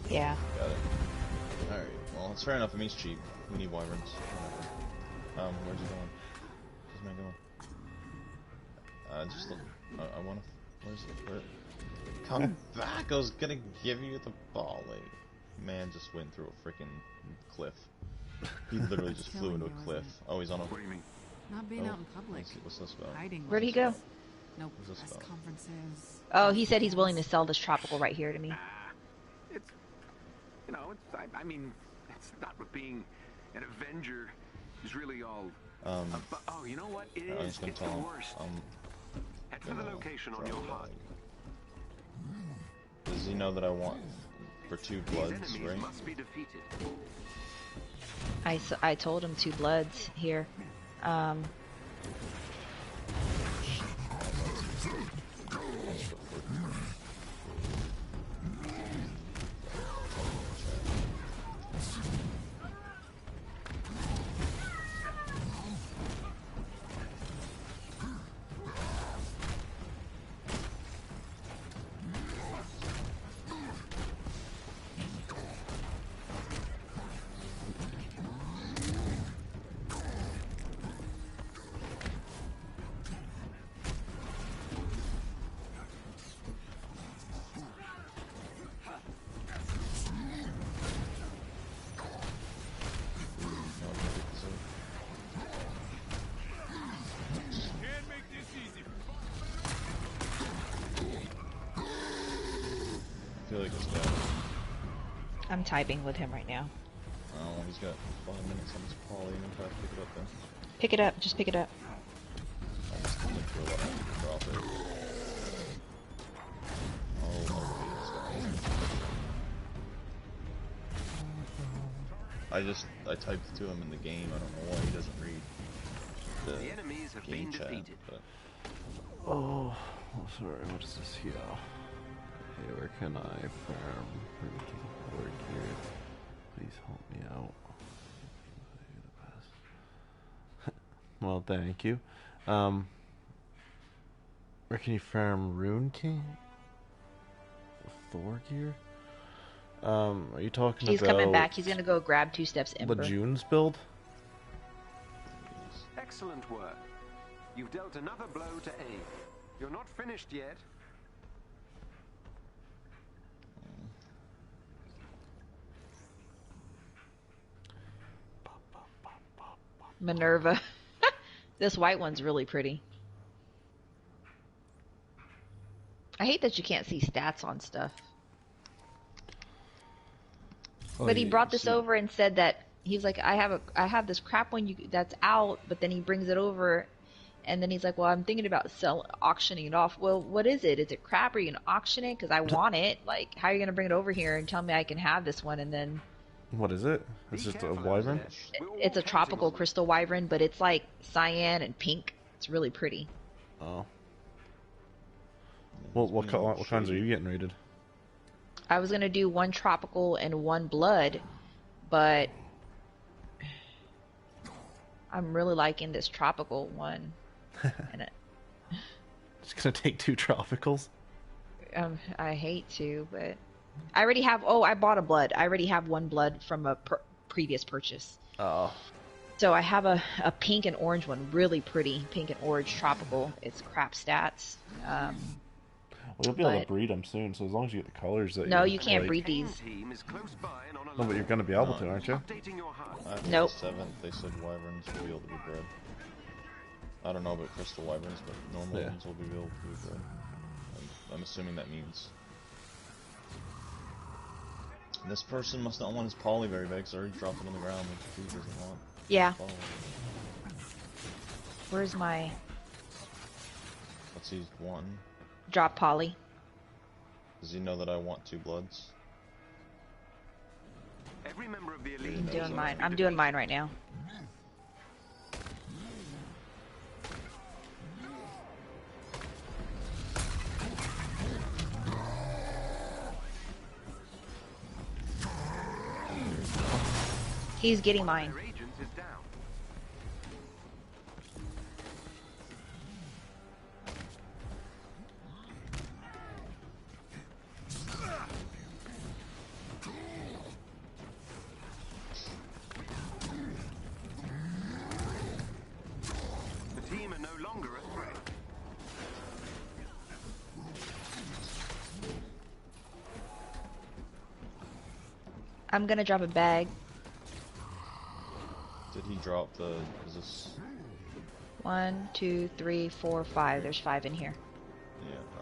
Speaker 3: Yeah.
Speaker 1: Got it. Alright, well, it's fair enough. It means cheap. We need wyverns. Where's he going? Where's man going? Just look. I wanna. Where's it? Where? Come back! I was gonna give you the ball. Like, man just went through a freaking cliff. He literally just flew into a cliff. Oh, he's on a.
Speaker 4: What do you mean?
Speaker 6: Not being out in public.
Speaker 1: What's this about?
Speaker 6: Hiding.
Speaker 3: Where'd he go?
Speaker 6: No
Speaker 1: What's this
Speaker 6: press
Speaker 1: about?
Speaker 6: conferences.
Speaker 3: Oh, he said he's willing to sell this tropical right here to me.
Speaker 4: It's, you know, it's, I mean, it's not what being an Avenger is really all. But, oh, you know what? It
Speaker 1: I'm
Speaker 4: is.
Speaker 1: just gonna
Speaker 4: It's
Speaker 1: tell
Speaker 4: the
Speaker 1: him.
Speaker 4: worst. Head for the location on your HUD.
Speaker 1: Does he know that I want for 2 bloods,
Speaker 4: These enemies
Speaker 1: right?
Speaker 4: must be defeated.
Speaker 3: I told him 2 bloods here.
Speaker 5: Can't make this easy.
Speaker 1: I feel like this guy.
Speaker 3: I'm typing with him right now.
Speaker 1: Oh, he's got 5 minutes on his poly. I'm gonna try to pick it up then.
Speaker 3: Pick it up. Just pick it up.
Speaker 1: I typed it to him in the game. I don't know why he doesn't read the
Speaker 4: enemies have
Speaker 1: game
Speaker 4: been
Speaker 1: chat.
Speaker 4: defeated.
Speaker 1: But
Speaker 2: Oh, sorry. What is this here? Hey, where can I farm? Over here. Please help me out. Well, thank you. Where can you farm Rune King? Thor gear? Are you talking
Speaker 3: He's
Speaker 2: about...
Speaker 3: coming back. He's gonna go grab Two Steps Ember.
Speaker 2: Lejeune's build?
Speaker 4: Excellent work. You've dealt another blow to aim. You're not finished yet.
Speaker 3: Minerva. This white one's really pretty. I hate that you can't see stats on stuff.
Speaker 2: Oh,
Speaker 3: But he
Speaker 2: yeah,
Speaker 3: brought this
Speaker 2: see.
Speaker 3: over and said that he's like, I have this crap one that's out, but then he brings it over, and then he's like, well, I'm thinking about auctioning it off. Well, what is it? Is it crap? Are you gonna auction it? Because I want it. Like, how are you gonna bring it over here and tell me I can have this one? And then
Speaker 2: What is it? It's just a wyvern?
Speaker 3: it's a tropical crystal wyvern, but it's like cyan and pink. It's really pretty.
Speaker 2: Oh. Well, what kinds are you getting rated?
Speaker 3: I was gonna do one tropical and one blood, but I'm really liking this tropical one. And
Speaker 2: Just gonna take 2 tropicals?
Speaker 3: I hate to, but I already have. Oh, I bought a blood. I already have one blood from a previous purchase.
Speaker 2: Oh.
Speaker 3: So I have a pink and orange one, really pretty pink and orange tropical. It's crap stats.
Speaker 2: Well, you'll be able to breed them soon, so as long as you get the colors that
Speaker 3: No, you can't breed these.
Speaker 2: No, but you're going to be able to, aren't you?
Speaker 1: after
Speaker 3: Nope.
Speaker 1: the 7th, they said wyverns will be able to be bred. I don't know about crystal wyverns, but normal ones will be able to be bred. I'm assuming that means. This person must not want his poly very big, so I already dropped it on the ground, which he doesn't want.
Speaker 3: Yeah.
Speaker 1: Poly.
Speaker 3: Where's my
Speaker 1: What's he want?
Speaker 3: drop poly?
Speaker 1: Does he know that I want 2 bloods?
Speaker 4: Every member of the elite
Speaker 3: I'm doing mine. I'm doing mine right now. He's getting mine.
Speaker 4: Their agent is down. The team are no longer a threat.
Speaker 3: I'm gonna drop a bag.
Speaker 1: Did he drop the... is this...
Speaker 3: 1, 2, 3, 4, 5. There's 5 in here.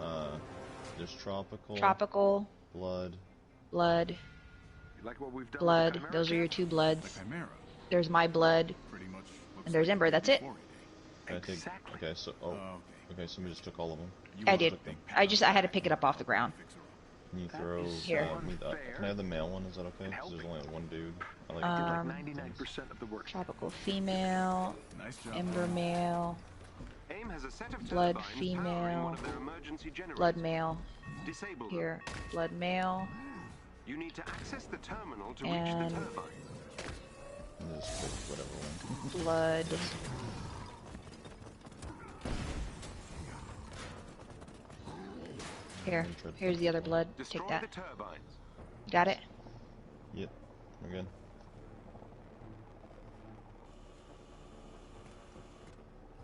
Speaker 1: Yeah, there's tropical...
Speaker 3: Tropical,
Speaker 1: blood...
Speaker 3: blood,
Speaker 4: You like what we've done
Speaker 3: blood.
Speaker 4: with the
Speaker 3: Those are your 2 bloods.
Speaker 5: The Chimera
Speaker 3: There's my blood.
Speaker 5: pretty much looks
Speaker 3: And there's
Speaker 5: like
Speaker 3: Ember, that's it.
Speaker 5: Florida.
Speaker 1: Can I take...
Speaker 4: Exactly.
Speaker 1: Okay, so... oh, okay, somebody just took all of them.
Speaker 5: You
Speaker 3: I
Speaker 5: want
Speaker 3: did.
Speaker 5: to think
Speaker 3: I had to pick it up off the ground.
Speaker 5: fix her up.
Speaker 1: Can you throw...
Speaker 3: Here.
Speaker 1: can I have the male one? Is that okay? Because there's only 1 dude. I like
Speaker 4: like 99% of the work.
Speaker 3: Tropical female,
Speaker 5: Nice job.
Speaker 3: Ember male,
Speaker 4: AIM has a set of
Speaker 3: blood
Speaker 4: turbines powering
Speaker 3: female,
Speaker 4: one of their emergency generators.
Speaker 3: blood male.
Speaker 4: Disable them.
Speaker 3: Here, blood male,
Speaker 4: You need to access the terminal to
Speaker 3: And-
Speaker 4: reach the turbine.
Speaker 1: just pick whatever one.
Speaker 3: blood. Here, here's the other blood.
Speaker 4: Destroy
Speaker 3: Take that.
Speaker 4: the turbines.
Speaker 3: Got it?
Speaker 1: Yep, we're good.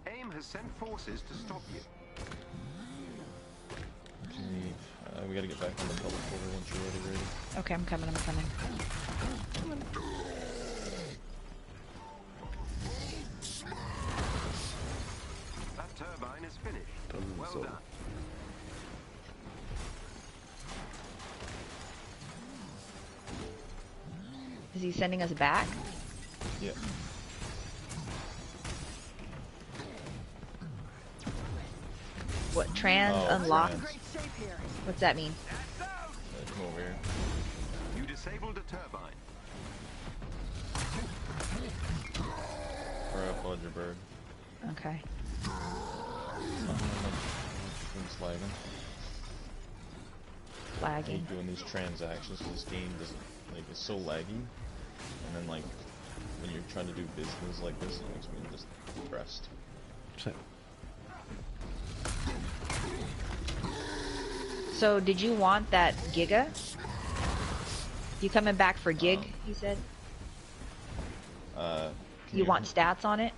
Speaker 4: AIM has sent forces to stop you.
Speaker 1: We gotta get back on the public portal once you're ready.
Speaker 3: Okay, I'm coming, I'm coming.
Speaker 4: That turbine is finished. Well done.
Speaker 3: Is he sending us back?
Speaker 1: Yeah.
Speaker 3: What, trans
Speaker 1: Oh,
Speaker 3: unlocked?
Speaker 1: trans.
Speaker 3: What's that mean?
Speaker 1: Come over here.
Speaker 4: You disabled a turbine.
Speaker 1: Hold your bird.
Speaker 3: Okay.
Speaker 1: Things lagging. I
Speaker 3: Lagging.
Speaker 1: hate doing these transactions. This game doesn't, like, it's so laggy. And then, like, when you're trying to do business like this, it makes me just depressed.
Speaker 3: So, did you want that Giga? You coming back for gig? He said. You want stats on it?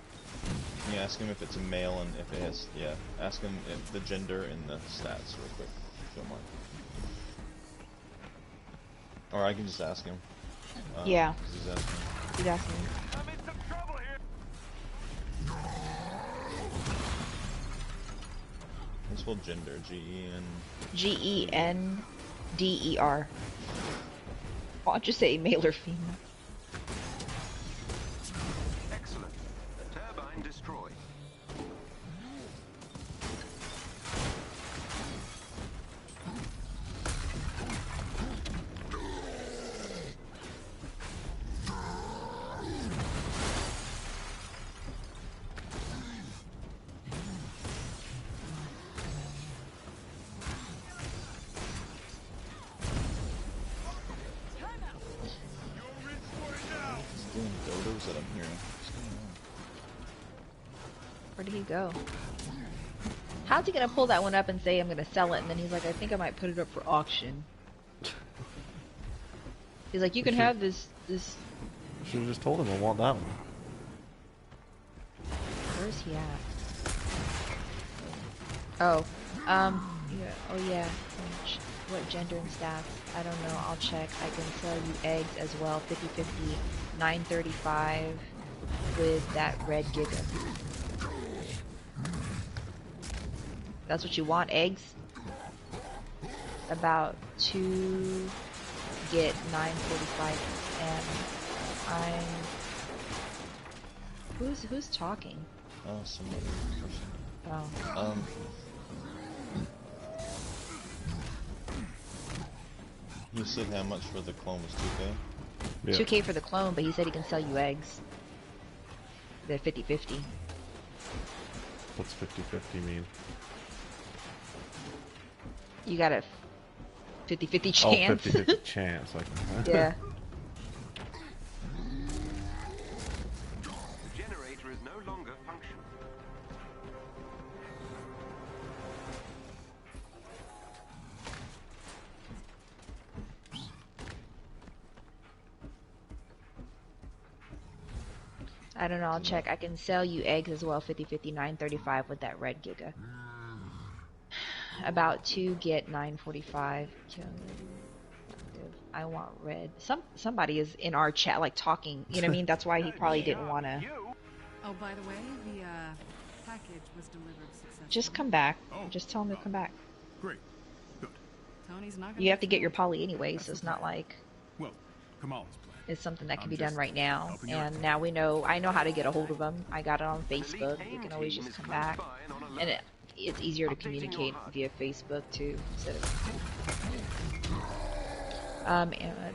Speaker 1: Can you ask him if it's a male and if it has? Yeah, ask him if the gender and the stats real quick, if you don't mind. Or I can just ask him.
Speaker 3: Yeah.
Speaker 1: He's asking.
Speaker 3: He's asking.
Speaker 4: I'm in some trouble here.
Speaker 1: It's spelled gender. G-E-N.
Speaker 3: G-E-N-D-E-R. Why don't you say male or female?
Speaker 4: Excellent. Turbine destroyed.
Speaker 1: That I'm hearing. What's going on?
Speaker 3: Where did he go? How's he gonna pull that one up and say I'm gonna sell it, and then he's like, I think I might put it up for auction. He's like, you can have this.
Speaker 2: Should have just told him I want that one.
Speaker 3: Where's he at? Oh, yeah. Oh yeah. What gender and stats? I don't know. I'll check. I can sell you eggs as well. 50-50, 935 with that red Giga. That's what you want, eggs? About to get 945, and who's talking?
Speaker 1: Oh, somebody.
Speaker 3: Oh.
Speaker 1: He said how much for the clone was 2K?
Speaker 2: Yeah.
Speaker 3: 2K for the clone, but he said he can sell you eggs. They're 50-50.
Speaker 2: What's 50-50 mean?
Speaker 3: You got a 50-50 chance.
Speaker 2: Oh, 50-50 chance. Like,
Speaker 3: yeah.
Speaker 4: The generator is no longer functional.
Speaker 3: I don't know, I'll check. I can sell you eggs as well, 50-50, 935 with that red Giga. About to get 945. I want red. Somebody is in our chat, like, talking. You know what I mean? That's why he probably didn't want to.
Speaker 6: Oh, by the way, the package was delivered successfully.
Speaker 3: Just come back. Just tell him to come back.
Speaker 5: Great. Good.
Speaker 6: Tony's not gonna
Speaker 3: You have to get your poly anyway, so it's not like
Speaker 5: Well, Kamala's plan.
Speaker 3: it's something that can
Speaker 5: I'm
Speaker 3: be done
Speaker 5: just
Speaker 3: right now.
Speaker 5: helping you
Speaker 3: And
Speaker 5: out.
Speaker 3: now we know. I know how to get a hold of him. I got it on Facebook. You can always just come back, and it's easier to communicate via Facebook too, instead of.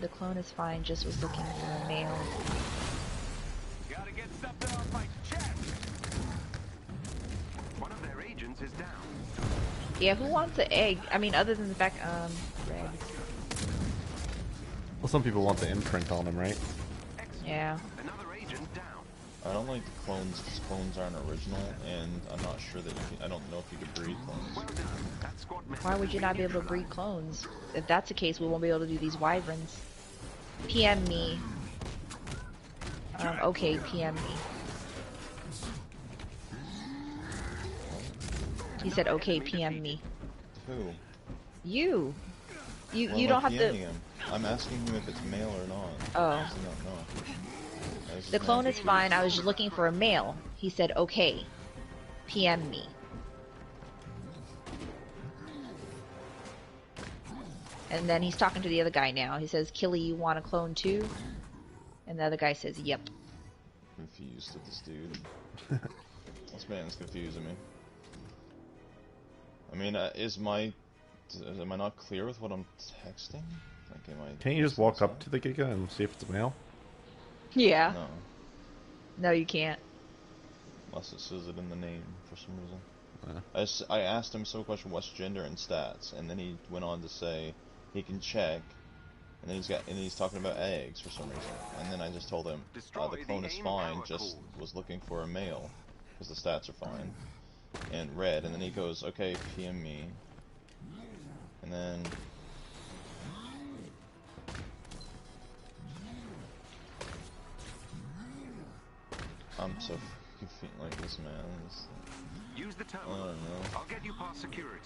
Speaker 3: The clone is fine. Just was looking for a male.
Speaker 4: Gotta get something off my chest. One of their agents is down.
Speaker 3: Yeah, who wants an egg? I mean, other than the fact, red.
Speaker 2: well, some people want the imprint on them, right?
Speaker 3: Yeah.
Speaker 4: Another agent down.
Speaker 1: I don't like the clones because clones aren't original, and I'm not sure that you can, I don't know if you could breed clones.
Speaker 4: Well done. That squad member
Speaker 3: Why would you not be able to breed clones? If that's the case, we won't be able to do these wyverns. PM me. Okay, PM me. He said, okay, PM me.
Speaker 1: Who?
Speaker 3: You. You
Speaker 1: Well,
Speaker 3: don't
Speaker 1: I'm
Speaker 3: have to.
Speaker 1: PMing him. I'm asking him if it's male or not.
Speaker 3: Oh.
Speaker 1: I don't know.
Speaker 3: The clone is fine. I was just looking for a male. He said, okay, PM me. And then he's talking to the other guy now. He says, Killy, you want a clone too? And the other guy says, yep.
Speaker 1: Confused with this dude. This man's confusing me. I mean, am I not clear with what I'm texting? Like, am I?
Speaker 2: Can't you just walk up to the Giga and see if it's a male?
Speaker 3: Yeah.
Speaker 1: No.
Speaker 3: No, you can't.
Speaker 1: Unless it says it in the name for some reason.
Speaker 2: Yeah.
Speaker 1: I asked him some question, what's gender and stats, and then he went on to say he can check, and then he's talking about eggs for some reason, and then I just told him the clone is fine, just was looking for a male because the stats are fine, and red, and then he goes, okay, PM me, and then I'm so feeling like this, man.
Speaker 4: Use the terminal.
Speaker 1: I don't know.
Speaker 4: I'll get you past security.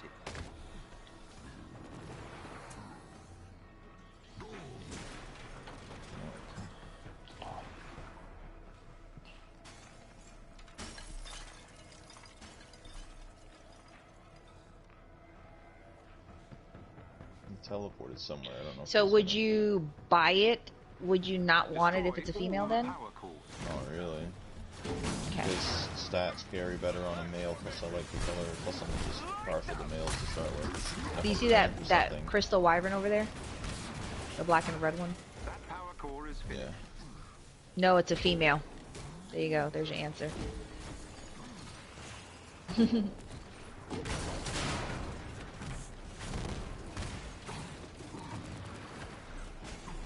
Speaker 1: I'm teleported somewhere. I don't know.
Speaker 3: So would you buy it? Would you not want it if it's a female then?
Speaker 1: Not really.
Speaker 3: Okay.
Speaker 1: Because stats carry better on a male, plus I like the color, plus I'm just partial to males to start with.
Speaker 3: Do you see that crystal wyvern over there? The black and red one?
Speaker 4: That power core is
Speaker 1: Yeah.
Speaker 3: No, it's a female. There you go. There's your answer.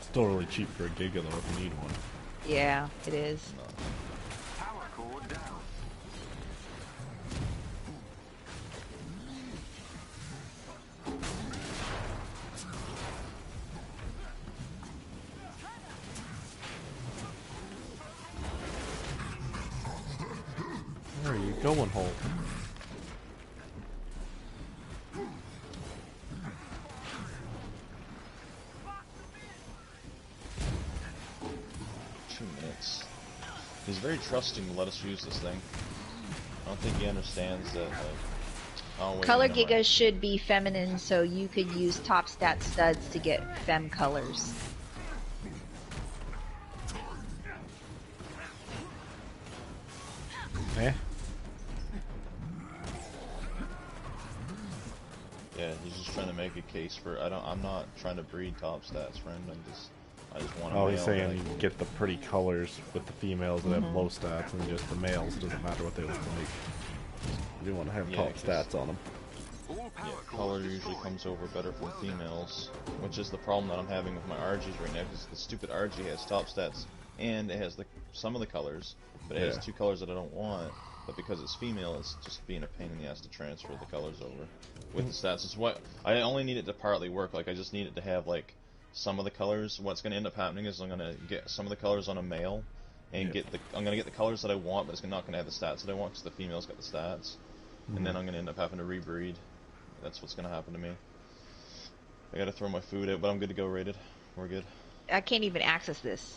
Speaker 2: Still really cheap for a Giga though if you need one.
Speaker 3: Yeah, it is.
Speaker 1: No.
Speaker 4: power core down.
Speaker 2: Where are you going, Hulk?
Speaker 1: He's very trusting to let us use this thing. I don't think he understands that, like... Oh, wait,
Speaker 3: Color
Speaker 1: never
Speaker 3: Gigas
Speaker 1: mind.
Speaker 3: should be feminine, so you could use top stat studs to get fem colors.
Speaker 2: Eh?
Speaker 1: Yeah, he's just trying to make a case for... I'm not trying to breed top stats, friend. I just want a
Speaker 2: Oh,
Speaker 1: male
Speaker 2: he's saying
Speaker 1: that
Speaker 2: you get the pretty colors with the females that have low stats, and just the males doesn't matter what they look like. You want to have top stats on them.
Speaker 1: Yeah, color usually comes over better from females, which is the problem that I'm having with my RGs right now, because the stupid RG has top stats, and it has some of the colors, but it has two colors that I don't want, but because it's female, it's just being a pain in the ass to transfer the colors over. With the stats, it's what I only need it to partly work, like I just need it to have, like, some of the colors. What's going to end up happening is I'm going to get some of the colors on a male, and I'm going to get the colors that I want, but it's not going to have the stats that I want, because the female's got the stats, and then I'm going to end up having to rebreed. That's what's going to happen to me. I got to throw my food out, but I'm good to go, rated. We're good.
Speaker 3: I can't even access this.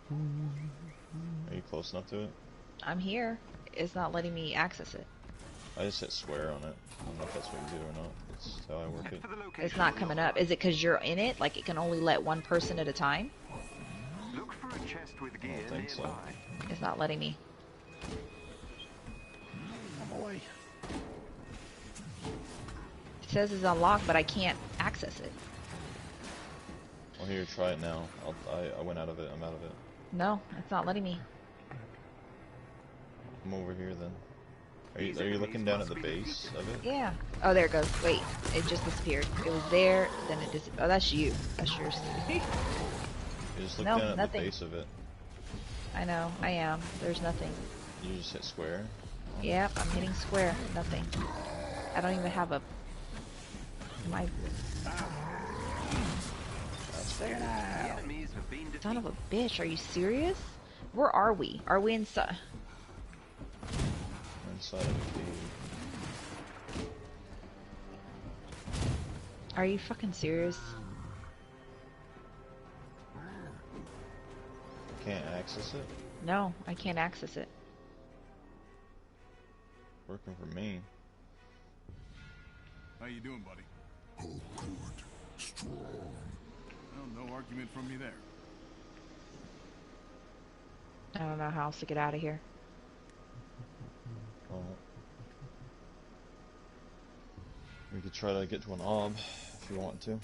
Speaker 1: Are you close enough to it?
Speaker 3: I'm here. It's not letting me access it.
Speaker 1: I just hit square on it. I don't know if that's what you do or not. That's how I work it.
Speaker 3: It's not coming up. Is it because you're in it? Like it can only let one person at a time?
Speaker 4: Look for a chest with gear
Speaker 1: I don't think so.
Speaker 4: nearby.
Speaker 3: It's not letting me.
Speaker 2: Boy.
Speaker 3: It says it's unlocked, but I can't access it.
Speaker 1: Well, here, try it now. I went out of it. I'm out of it.
Speaker 3: No, it's not letting me.
Speaker 1: I'm over here then. Are you looking down at the base of it?
Speaker 3: Yeah. Oh, there it goes. Wait, it just disappeared. It was there, then it disappeared. Oh, that's you. That's yours.
Speaker 1: You just look
Speaker 3: No,
Speaker 1: down at
Speaker 3: nothing.
Speaker 1: the base of it.
Speaker 3: I know. I am. There's nothing.
Speaker 1: You just hit square.
Speaker 3: Yep, I'm hitting square. Nothing. I don't even have a... My...
Speaker 4: The enemies have been defeated.
Speaker 3: Son of a bitch. Are you serious? Where are we? Are we inside?
Speaker 1: Inside of the cave.
Speaker 3: Are you fucking serious?
Speaker 1: Can't access it?
Speaker 3: No, I can't access it.
Speaker 1: Working for me.
Speaker 5: How you doing, buddy?
Speaker 7: Oh, good. Strong.
Speaker 5: Well, no argument from me there.
Speaker 3: I don't know how else to get out of here.
Speaker 1: Well, we could try to get to an ob if you want to.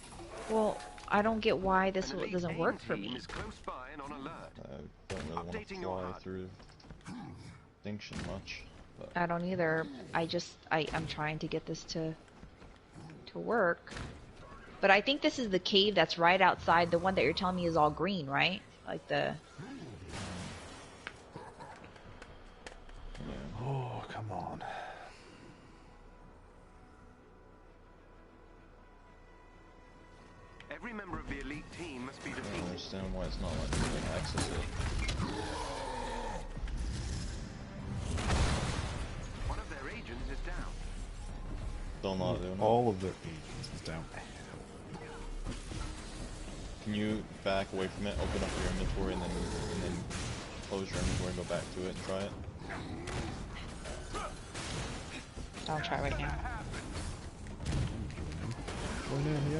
Speaker 3: Well, I don't get why this
Speaker 4: An elite
Speaker 3: doesn't
Speaker 4: AIM
Speaker 3: work for
Speaker 4: team
Speaker 3: me.
Speaker 4: is close by and on alert.
Speaker 1: I don't really want to
Speaker 4: Updating your
Speaker 1: fly
Speaker 4: HUD.
Speaker 1: through distinction much. But
Speaker 3: I don't either. I'm trying to get this to work. But I think this is the cave that's right outside the one that you're telling me is all green, right? Like the...
Speaker 1: yeah.
Speaker 2: Oh, come on.
Speaker 4: Every member of the elite team must be
Speaker 1: I don't
Speaker 4: defeated.
Speaker 1: understand why it's not letting me access it.
Speaker 4: One of their agents is down.
Speaker 1: Still not doing it.
Speaker 2: All of their agents is down.
Speaker 1: Can you back away from it, open up your inventory, and then close your inventory and go back to it and try it?
Speaker 3: I'll try right now.
Speaker 2: Going in, yeah.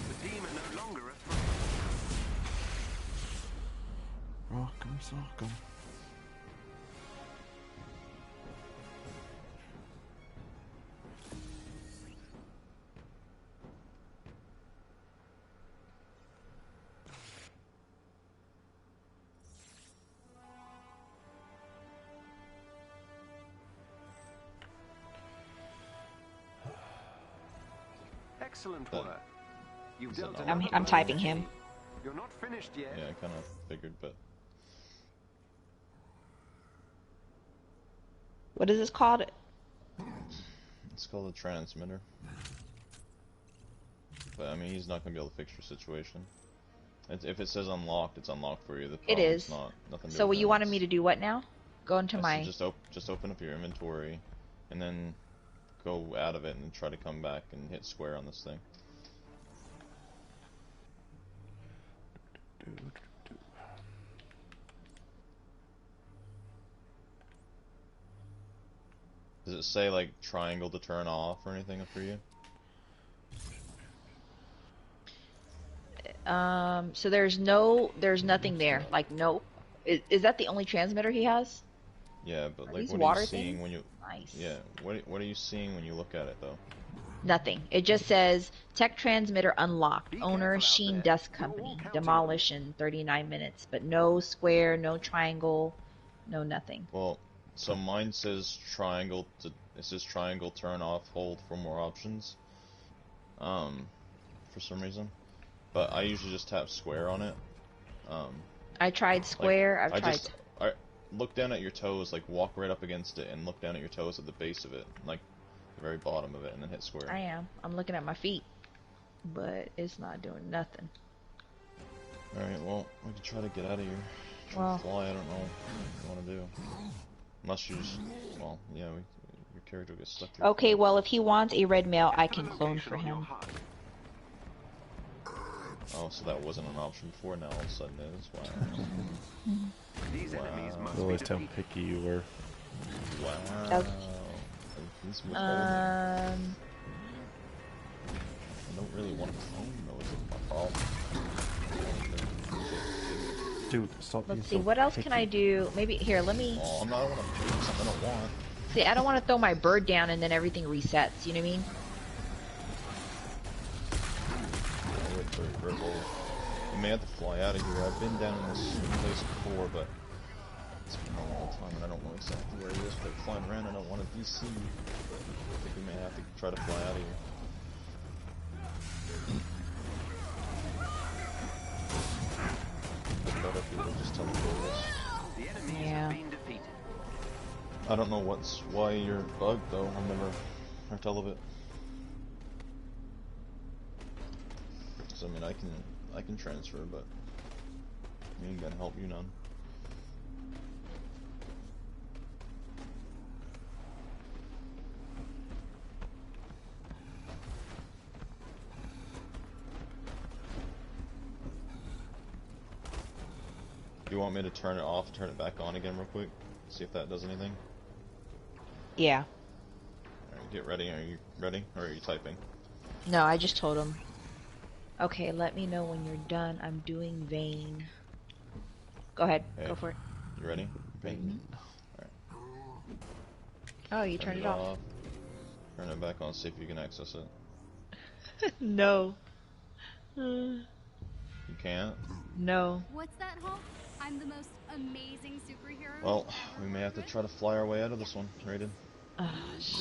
Speaker 4: The team are no longer a threat.
Speaker 2: Rock'em sock'em.
Speaker 4: Excellent work. You've dealt
Speaker 3: I'm typing him.
Speaker 4: You're not finished yet.
Speaker 1: Yeah, I kind of figured, but
Speaker 3: What is this called?
Speaker 1: it's called a transmitter. But I mean, he's not gonna be able to fix your situation. If it says unlocked, it's unlocked for you. The
Speaker 3: It is.
Speaker 1: Not nothing.
Speaker 3: So what you wanted me to do what now? Go into my...
Speaker 1: just open up your inventory, and then go out of it and try to come back and hit square on this thing. Does it say like triangle to turn off or anything for you?
Speaker 3: So there's nothing there. Like, no. Is that the only transmitter he has?
Speaker 1: Yeah, but like,
Speaker 3: these
Speaker 1: what
Speaker 3: water
Speaker 1: are you seeing
Speaker 3: things?
Speaker 1: when you?
Speaker 3: Nice.
Speaker 1: Yeah, what are you seeing when you look at it though?
Speaker 3: Nothing. It just says tech transmitter unlocked.
Speaker 4: Be
Speaker 3: Owner
Speaker 4: careful out
Speaker 3: Sheen
Speaker 4: there.
Speaker 3: Dust
Speaker 4: You're all
Speaker 3: Company.
Speaker 4: counting
Speaker 3: Demolish in 39 minutes. But no square, no triangle, no nothing.
Speaker 1: Well, so mine says triangle to. It says triangle turn off hold for more options. For some reason, but I usually just tap square on it.
Speaker 3: I tried square.
Speaker 1: I
Speaker 3: I've tried.
Speaker 1: look down at your toes, like walk right up against it, and look down at your toes at the base of it, like the very bottom of it, and then hit square.
Speaker 3: I am. I'm looking at my feet, but it's not doing nothing.
Speaker 1: All right, well, we can try to get out of here.
Speaker 3: Well,
Speaker 1: Fly. I don't know what you want to do, unless you just, well, yeah, your character gets stuck here.
Speaker 3: Okay, well, if he wants a red mail, I can clone for
Speaker 4: On your
Speaker 3: him.
Speaker 4: HUD.
Speaker 1: Oh, so that wasn't an option before. Now all of a sudden it is. Wow.
Speaker 4: These enemies must
Speaker 2: I
Speaker 4: be
Speaker 2: realized how
Speaker 4: defeated.
Speaker 2: picky you were.
Speaker 1: Wow.
Speaker 3: Okay.
Speaker 1: He's withholding. I don't really want to clone though. Is it my problem?
Speaker 2: Dude, stop being
Speaker 3: Let's see,
Speaker 2: so
Speaker 3: what else
Speaker 2: picky.
Speaker 3: can I do? Maybe, here, let me...
Speaker 1: Oh, I'm not. I want to do something I don't want.
Speaker 3: See, I don't want to throw my bird down and then everything resets, you know what I mean?
Speaker 1: I'll wait for a purple. I may have to fly out of here. I've been down in this place before, but it's been a long time and I don't know exactly where it is. But flying around, I don't want to DC. But I think we may have to try to fly out of here. But if you just teleport us.
Speaker 4: The enemies
Speaker 3: Yeah.
Speaker 4: have been defeated.
Speaker 1: I don't know why you're bugged though. I've never heard tell of it. So I mean, I can transfer, but I ain't gonna help you none. Do you want me to turn it off and turn it back on again real quick? See if that does anything?
Speaker 3: Yeah.
Speaker 1: Alright, get ready. Are you ready? Or are you typing?
Speaker 3: No, I just told him. Okay, let me know when you're done. I'm doing vein. Go ahead.
Speaker 1: Hey.
Speaker 3: Go for it.
Speaker 1: You ready?
Speaker 3: Mhm. Oh, you turned it off.
Speaker 1: Turn it back on, see if you can access it.
Speaker 3: No.
Speaker 1: You can't?
Speaker 3: No.
Speaker 8: What's that, Hulk? I'm the most amazing superhero.
Speaker 1: Well, we may have to try to fly our way out of this one, Raiden. You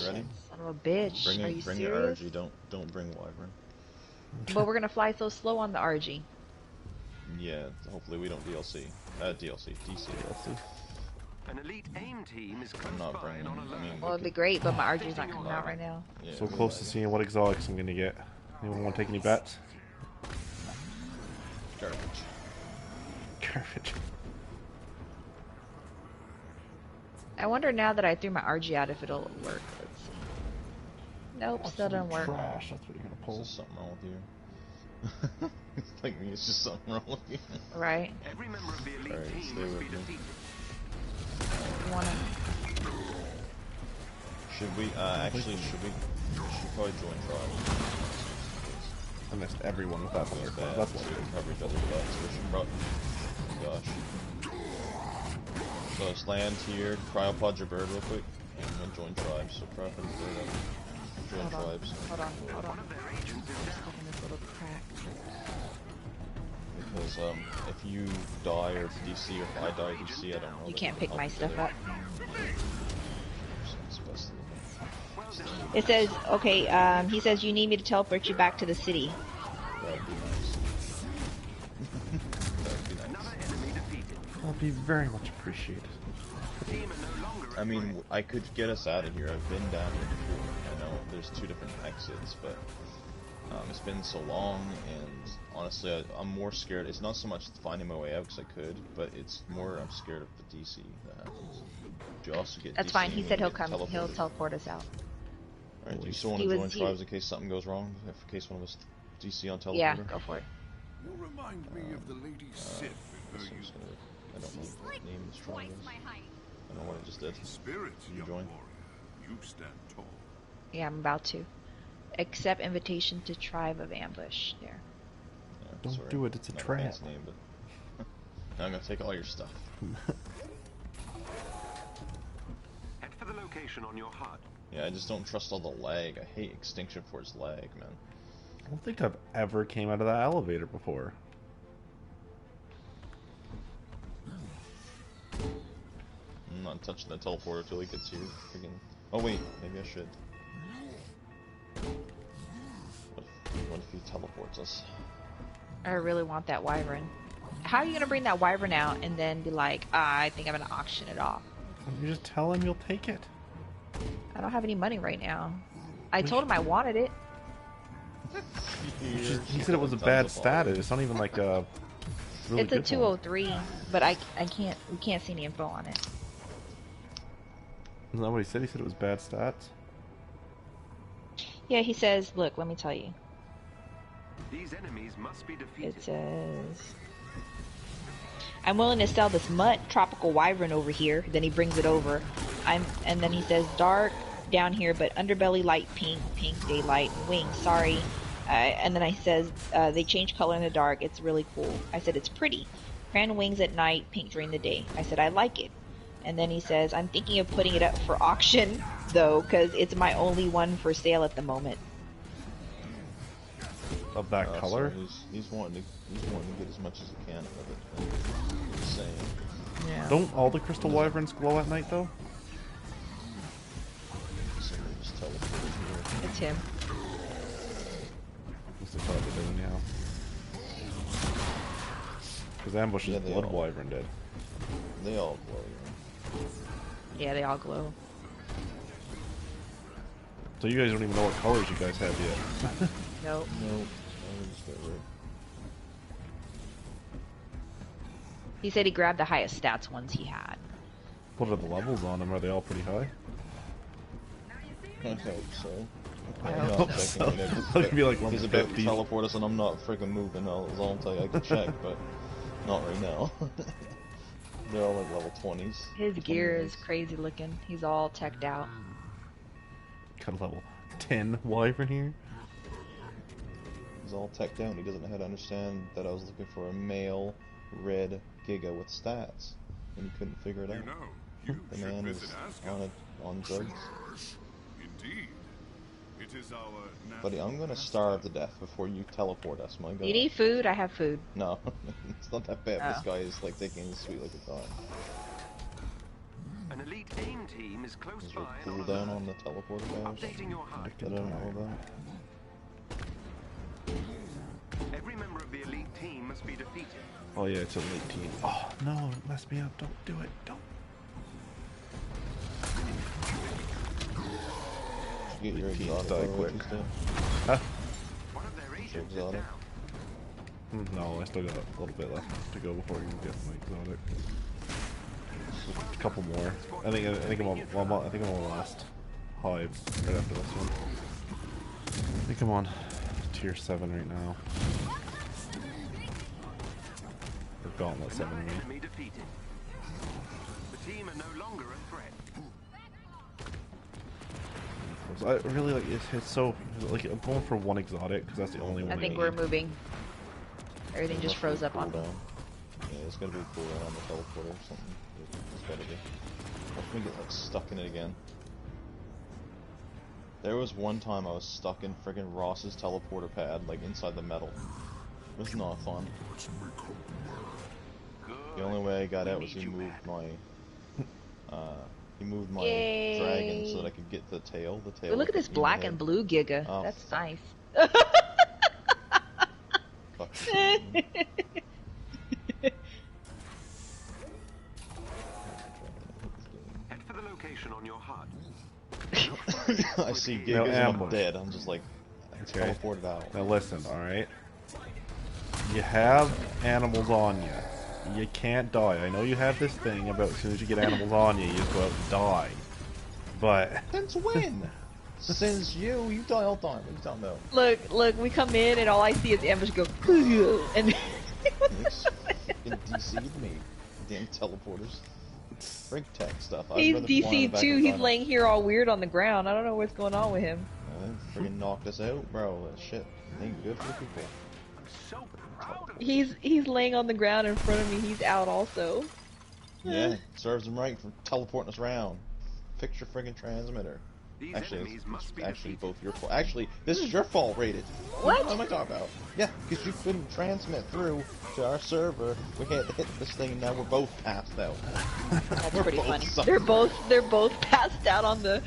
Speaker 1: ready?
Speaker 3: Son of a bitch. Are you
Speaker 1: bring
Speaker 3: serious?
Speaker 1: your RG. Don't bring Wyvern.
Speaker 3: But we're gonna fly so slow on the RG.
Speaker 1: Yeah, hopefully we don't DC. DC.
Speaker 4: An elite aim team is close
Speaker 1: I'm not
Speaker 4: by
Speaker 1: bringing.
Speaker 4: and on alert.
Speaker 1: I mean,
Speaker 3: Well, it'd be great, but my RG's not coming out right now.
Speaker 1: yeah,
Speaker 2: So close to seeing what exotics I'm gonna get. Anyone want to take any bets?
Speaker 1: Garbage.
Speaker 2: Garbage.
Speaker 3: I wonder now that I threw my RG out if it'll work. Let's see. Nope, still doesn't work.
Speaker 2: Trash. That's what you're gonna pull.
Speaker 1: There's something wrong with you. It's like me. It's just something wrong with you.
Speaker 3: Right.
Speaker 4: Every member of the elite
Speaker 1: Alright,
Speaker 4: team
Speaker 1: stay
Speaker 4: must
Speaker 1: with
Speaker 4: be
Speaker 1: me.
Speaker 4: defeated.
Speaker 1: Should we? Actually, should probably join tribes.
Speaker 2: I missed everyone with that
Speaker 1: That's
Speaker 2: alert.
Speaker 1: bad.
Speaker 2: That's
Speaker 1: So
Speaker 2: what
Speaker 1: we
Speaker 2: it
Speaker 1: can
Speaker 2: is.
Speaker 1: cover each other's butts. We should probably. Gosh. So let's land here. Cryopod your bird real quick, and then join tribes. So cryopod your bird up. Join tribes.
Speaker 3: Hold on. Open this little crack.
Speaker 1: Because if you die or DC, or if I die DC, I don't know.
Speaker 3: You
Speaker 1: that
Speaker 3: can't pick
Speaker 1: I'll
Speaker 3: my
Speaker 1: get
Speaker 3: stuff
Speaker 1: it.
Speaker 3: up.
Speaker 1: It's best to look
Speaker 3: It says, okay, he says you need me to teleport you back to the city.
Speaker 1: at. That'd be nice. That'd be nice.
Speaker 4: Another enemy defeated.
Speaker 2: That'll be very much appreciated.
Speaker 4: Team are no longer
Speaker 1: I mean, I could get us out of here. I've been down here before. I know there's two different exits, but it's been so long, and honestly, I'm more scared. It's not so much finding my way out because I could, but it's more I'm scared of the DC that happens. You also get
Speaker 3: That's
Speaker 1: DC
Speaker 3: fine. He
Speaker 1: when
Speaker 3: said
Speaker 1: you
Speaker 3: he'll
Speaker 1: get
Speaker 3: come. He'll
Speaker 1: teleported.
Speaker 3: teleport us out.
Speaker 1: Alright, do you still want
Speaker 3: He
Speaker 1: to
Speaker 3: was-
Speaker 1: join tribes in case something goes wrong? In case one of us DC on teleporter?
Speaker 3: Yeah, go for it.
Speaker 7: You remind me of the Lady Sif in her
Speaker 1: This one's
Speaker 7: youth.
Speaker 1: gonna, I don't know
Speaker 8: She's
Speaker 1: what
Speaker 8: like
Speaker 1: name this tribe
Speaker 8: twice
Speaker 1: is.
Speaker 8: my height.
Speaker 1: I don't know what it just did.
Speaker 7: Spirits,
Speaker 1: You
Speaker 7: young
Speaker 1: join?
Speaker 7: warrior. You stand tall.
Speaker 3: Yeah, I'm about to. Accept invitation to Tribe of Ambush. There.
Speaker 1: Yeah,
Speaker 2: Don't
Speaker 1: sorry.
Speaker 2: do it, it's a
Speaker 1: Not
Speaker 2: trap.
Speaker 1: fancy name, but now I'm gonna take all your stuff.
Speaker 4: Head for the location on your HUD.
Speaker 1: Yeah, I just don't trust all the lag. I hate Extinction Force lag, man.
Speaker 2: I don't think I've ever came out of that elevator before.
Speaker 1: I'm not touching the teleporter till he gets here. Freaking. Oh wait, maybe I should. What if he teleports us?
Speaker 3: I really want that wyvern. How are you gonna bring that wyvern out and then be like, I think I'm gonna auction it off?
Speaker 2: You just tell him you'll take it.
Speaker 3: I don't have any money right now. I told him I wanted it.
Speaker 2: He said it was a bad status. It's not even like a really
Speaker 3: It's a
Speaker 2: good
Speaker 3: 203, but I can't. We can't see any info on it.
Speaker 2: Isn't that what he said? He said it was bad stats.
Speaker 3: Yeah, he says, look, let me tell you.
Speaker 4: These enemies must be defeated.
Speaker 3: It says, I'm willing to sell this mutt tropical wyvern over here. Then he brings it over. And then he says dark down here, but underbelly light pink, pink daylight, wings. Sorry. And then I says they change color in the dark. It's really cool. I said it's pretty. Cran wings at night, pink during the day. I said I like it. And then he says I'm thinking of putting it up for auction though, because it's my only one for sale at the moment.
Speaker 2: Of that color?
Speaker 1: So he's wanting to get as much as he can out of it. Just saying.
Speaker 3: Yeah.
Speaker 2: Don't all the crystal wyverns glow at night though?
Speaker 1: So we just teleported here.
Speaker 3: It's him.
Speaker 2: Must have probably did anyhow. Because Ambush's
Speaker 1: Yeah, they
Speaker 2: blood
Speaker 1: all-
Speaker 2: wyvern did.
Speaker 1: They all glow,
Speaker 3: Yeah, they all glow.
Speaker 2: So you guys don't even know what colors you guys have yet.
Speaker 3: Nope.
Speaker 1: Nope. I just got rid.
Speaker 3: He said he grabbed the highest stats ones he had.
Speaker 2: What are the levels on them? Are they all pretty high?
Speaker 1: I hope so.
Speaker 3: I
Speaker 1: I'm
Speaker 3: hope
Speaker 1: not checking right now.
Speaker 2: I'll give you like
Speaker 1: He's about to
Speaker 2: 150.
Speaker 1: teleport us and I'm not freaking moving. I'll tell you I can check, but not right now. They're all like level 20s.
Speaker 3: His gear is crazy looking. He's all teched out.
Speaker 2: Got a level 10 wyvern here.
Speaker 1: He's all teched out. He doesn't know how to understand that I was looking for a male red Giga with stats, and he couldn't figure it
Speaker 7: You
Speaker 1: out.
Speaker 7: know, you
Speaker 1: The
Speaker 7: should
Speaker 1: man is
Speaker 7: visit Asgard.
Speaker 1: on drugs.
Speaker 7: Indeed. It is our
Speaker 1: Buddy, I'm gonna starve to death before you teleport us, my god.
Speaker 3: You need food? I have food.
Speaker 1: No, it's not that bad.
Speaker 3: Oh.
Speaker 1: This guy is like taking his sweet like a thought.
Speaker 4: An elite aim team is close
Speaker 1: Is there
Speaker 4: by.
Speaker 1: a cooldown on the teleporter guys?
Speaker 4: Updating your HUD.
Speaker 1: I don't know about.
Speaker 4: Every member of the elite team must be defeated.
Speaker 2: Oh yeah, it's a late team. Oh no, it messed me up. Don't do it. Don't.
Speaker 1: Get your
Speaker 2: Teams
Speaker 1: exotic
Speaker 2: die
Speaker 1: or
Speaker 2: quick.
Speaker 1: what you said?
Speaker 2: Huh?
Speaker 4: One of their agents is
Speaker 1: exotic?
Speaker 4: down.
Speaker 2: No, I still got a little bit left to go before you can get my exotic. A couple more. I think I'm on. Well, I think I'm on the last hive right after this one. I think I'm on tier 7 right now. Or gauntlet 7. I
Speaker 4: Another
Speaker 2: mean.
Speaker 4: enemy defeated. The team are no longer a threat.
Speaker 2: I really like it's so like I'm going for one exotic because that's the only one.
Speaker 3: I think
Speaker 2: need.
Speaker 3: we're moving. Everything just froze up on me.
Speaker 1: Cooldown. Yeah, it's gotta be a cooldown on the teleporter or something. It's gotta be. Let me get like stuck in it again. There was one time I was stuck in friggin' Ross's teleporter pad, like inside the metal. It was not fun. The only way I got out was he moved my
Speaker 3: Yay.
Speaker 1: dragon so that I could get the tail. The tail.
Speaker 3: Ooh, look at this black and blue Giga.
Speaker 1: Oh,
Speaker 3: That's nice.
Speaker 1: Fuck.
Speaker 4: Head for the location on your HUD.
Speaker 1: I see Gigas
Speaker 2: No
Speaker 1: and I'm
Speaker 2: ambush.
Speaker 1: dead. I'm just like
Speaker 2: Okay.
Speaker 1: teleported out.
Speaker 2: Now listen, alright? You have animals on you. You can't die. I know you have this thing about as soon as you get animals on you, you just go out and die. But
Speaker 1: Since when? Since you die all the time. What are you talking about?
Speaker 3: Look, we come in and all I see is Ambush go, and
Speaker 1: He's fucking DC'd me. Damn teleporters. Freak tech stuff. I'd
Speaker 3: he's
Speaker 1: rather fly in the
Speaker 3: DC
Speaker 1: back
Speaker 3: too.
Speaker 1: of a
Speaker 3: He's
Speaker 1: dino.
Speaker 3: laying here all weird on the ground. I don't know what's going on with him.
Speaker 1: Friggin' knocked us out, bro. That shit ain't good for the people.
Speaker 4: I'm so proud of
Speaker 3: He's laying on the ground in front of me. He's out also.
Speaker 1: Yeah, serves him right for teleporting us around. Fix your friggin' transmitter.
Speaker 4: These
Speaker 1: Actually,
Speaker 4: enemies must be
Speaker 1: it's actually
Speaker 4: defeated.
Speaker 1: both your fault. Actually, this is your fault rated.
Speaker 3: What?
Speaker 1: What am I talking about? Yeah, because you couldn't transmit through to our server. We had to hit this thing, and now we're both passed out.
Speaker 3: That's
Speaker 1: We're
Speaker 3: pretty
Speaker 1: both
Speaker 3: funny.
Speaker 1: suckers.
Speaker 3: They're both passed out on the.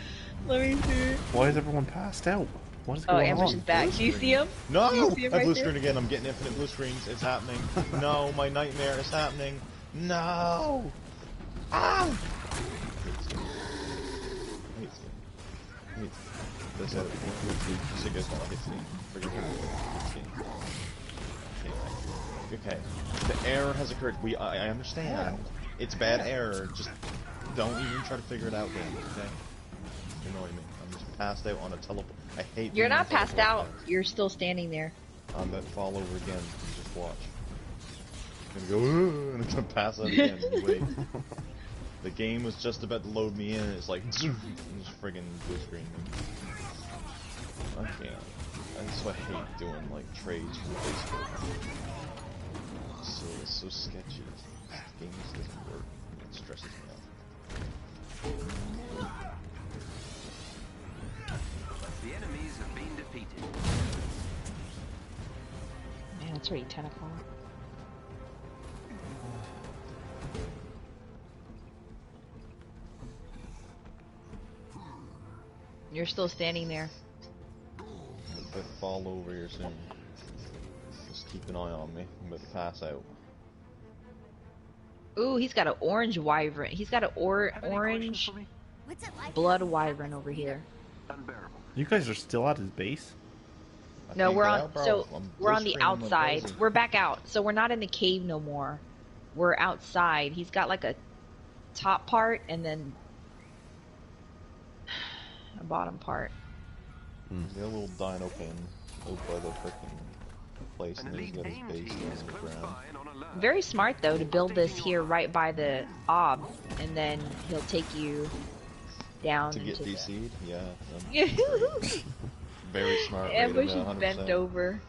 Speaker 3: Let me see.
Speaker 2: why is everyone passed out? What is
Speaker 3: Oh,
Speaker 2: going
Speaker 3: Ambush
Speaker 2: on?
Speaker 3: is back. Do you see him?
Speaker 1: No!
Speaker 3: Do you see him
Speaker 1: I
Speaker 3: right
Speaker 1: blue
Speaker 3: there?
Speaker 1: screen again. I'm getting infinite blue screens. It's happening. No, my nightmare is happening. No! Ah! That's it. Just goes on. Hit Steam. Friggin' hit Steam. Okay. The error has occurred. I understand. It's bad error. Just don't even try to figure it out then. Okay? You know what I mean? I'm just passed out on a teleport. I hate.
Speaker 3: You're
Speaker 1: being on
Speaker 3: not passed out.
Speaker 1: teleport.
Speaker 3: You're still standing there.
Speaker 1: I'm gonna fall over again. Just watch. I'm gonna go, "Ugh," and I'm gonna pass out again. You wait. The game was just about to load me in. It's like, zoom, and just friggin' blue screen me. I can't. That's why I hate doing like trades from Facebook. It's so sketchy. This game just doesn't work. It stresses me out.
Speaker 4: The enemies have been defeated.
Speaker 3: Man, it's already 10 o'clock. You're still standing there.
Speaker 1: If I fall over here soon, just keep an eye on me. I'm about to pass out.
Speaker 3: Ooh, he's got an orange wyvern. He's got an
Speaker 4: Have any
Speaker 3: orange
Speaker 4: questions for me?
Speaker 8: What's it like?
Speaker 3: blood wyvern over here.
Speaker 4: Unbearable.
Speaker 2: You guys are still at his base?
Speaker 1: I
Speaker 3: No,
Speaker 1: can't
Speaker 3: we're
Speaker 1: get
Speaker 3: on.
Speaker 1: out, bro.
Speaker 3: So
Speaker 1: I'm
Speaker 3: we're on
Speaker 1: blue
Speaker 3: the
Speaker 1: screening like
Speaker 3: outside.
Speaker 1: crazy.
Speaker 3: We're back out. So we're not in the cave no more. We're outside. He's got like a top part and then a bottom part.
Speaker 1: He's got a little dino pin out by the frickin' place,
Speaker 4: An
Speaker 1: and then he's
Speaker 4: elite
Speaker 1: got his
Speaker 4: aim
Speaker 1: base
Speaker 4: team
Speaker 1: down
Speaker 4: is
Speaker 1: on the
Speaker 4: close
Speaker 1: ground.
Speaker 4: by and on alert.
Speaker 3: Very smart though to build this here right by the ob, and then he'll take you down
Speaker 1: To get
Speaker 3: into
Speaker 1: DC'd? Yeah.
Speaker 3: the.
Speaker 1: Very smart.
Speaker 3: Ambush
Speaker 1: Raider,
Speaker 3: is
Speaker 1: 100%.
Speaker 3: bent over.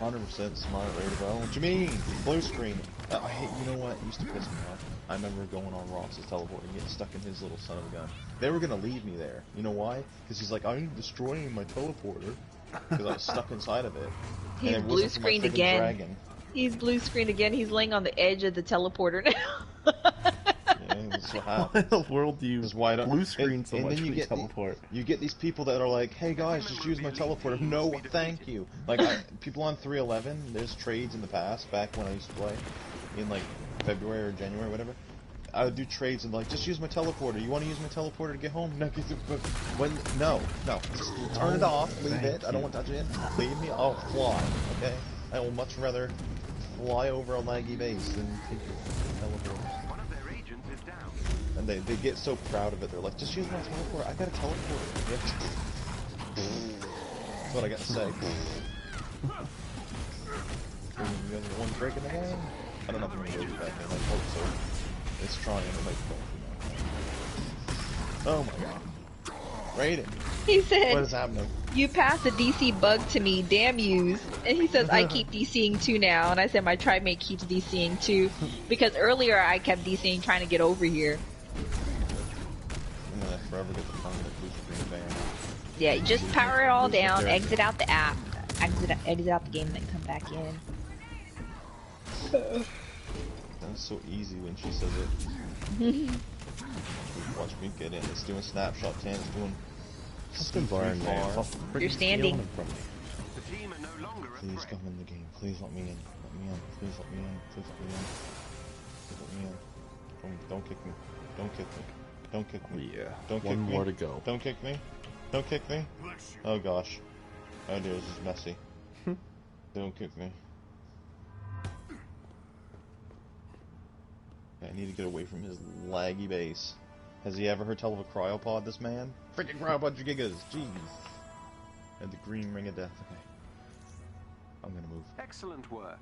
Speaker 1: 100% smart, Raider, bro. What you mean? Blue screen. I hate, you know what? It used to piss me off. I remember going on Ross's teleport and getting stuck in his little son of a gun. They were gonna leave me there. You know why? Because he's like, I'm destroying my teleporter. Because I was stuck inside of it.
Speaker 3: He's blue screened again. Dragon. He's blue screened again. He's laying on the edge of the teleporter now.
Speaker 1: Yeah, that's what happens.
Speaker 2: Why in the world do you blue screen so much when you teleport?
Speaker 1: You get these people that are like, hey guys, just use my teleporter. No, thank you. Like, people on 311, there's trades in the past, back when I used to play, in like February or January, whatever. I would do trades and like, just use my teleporter. You want to use my teleporter to get home? No, no. Just turn it off. Leave it. I don't want to touch it. Leave me. I'll fly. Okay. I will much rather fly over a laggy base than take your teleporter.
Speaker 4: One of their agents is down.
Speaker 1: And they get so proud of it. They're like, just use my teleporter. I got a teleporter. Yeah. That's what I got to say. You guys are one breaking the game? I don't know if I'm going to go back in. I hope so. It's trying to make Oh my god. Raiden.
Speaker 3: He said,
Speaker 1: what is happening?
Speaker 3: You passed a DC bug to me, damn yous. And he says, I keep DCing too now. And I said, my tri-mate keeps DCing too. Because earlier I kept DCing trying to get over here.
Speaker 1: I'm gonna forever get the permanent blue screen ban.
Speaker 3: Yeah, just power it all down, exit out the app, exit out the game, and then come back in.
Speaker 1: That's so easy when she says it. Watch me get in. It's doing snapshot 10. It's doing.
Speaker 3: You're standing.
Speaker 4: The team are no longer a
Speaker 1: Please
Speaker 4: threat.
Speaker 1: come in the game. Please let me in. Let me in. Please let me in. Please let me in. Please let me in. Don't kick me. Don't kick me. Don't kick me.
Speaker 2: Yeah.
Speaker 1: Don't kick me.
Speaker 2: One more to go.
Speaker 1: Don't kick me. Don't kick me. Oh gosh. Oh dear, this is messy. Don't kick me. I need to get away from his laggy base. Has he ever heard tell of a cryopod, this man? Freaking cryopod gigas, jeez. And the green ring of death. Okay. I'm gonna move.
Speaker 4: Excellent work.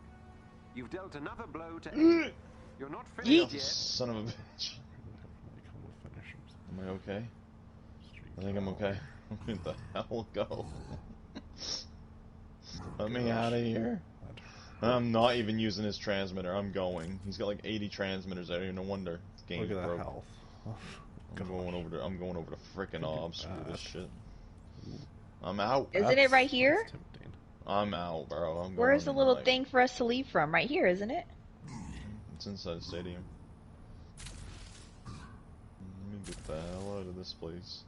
Speaker 4: You've dealt another blow to A. You're not finished yet.
Speaker 1: Son of a bitch. Am I okay? I think I'm okay. Where the hell go? Let me out of here. I'm not even using his transmitter. I'm going. He's got like 80 transmitters there. No wonder the game's
Speaker 2: Look at
Speaker 1: broke.
Speaker 2: that health.
Speaker 1: I'm going over to frickin' Ob. Screw this shit. I'm out.
Speaker 3: Isn't it right here?
Speaker 1: I'm out, bro. I'm
Speaker 3: Where's the
Speaker 1: going,
Speaker 3: little
Speaker 1: like,
Speaker 3: thing for us to leave from? Right here, isn't it?
Speaker 1: It's inside the stadium. Let me get the hell out of this place.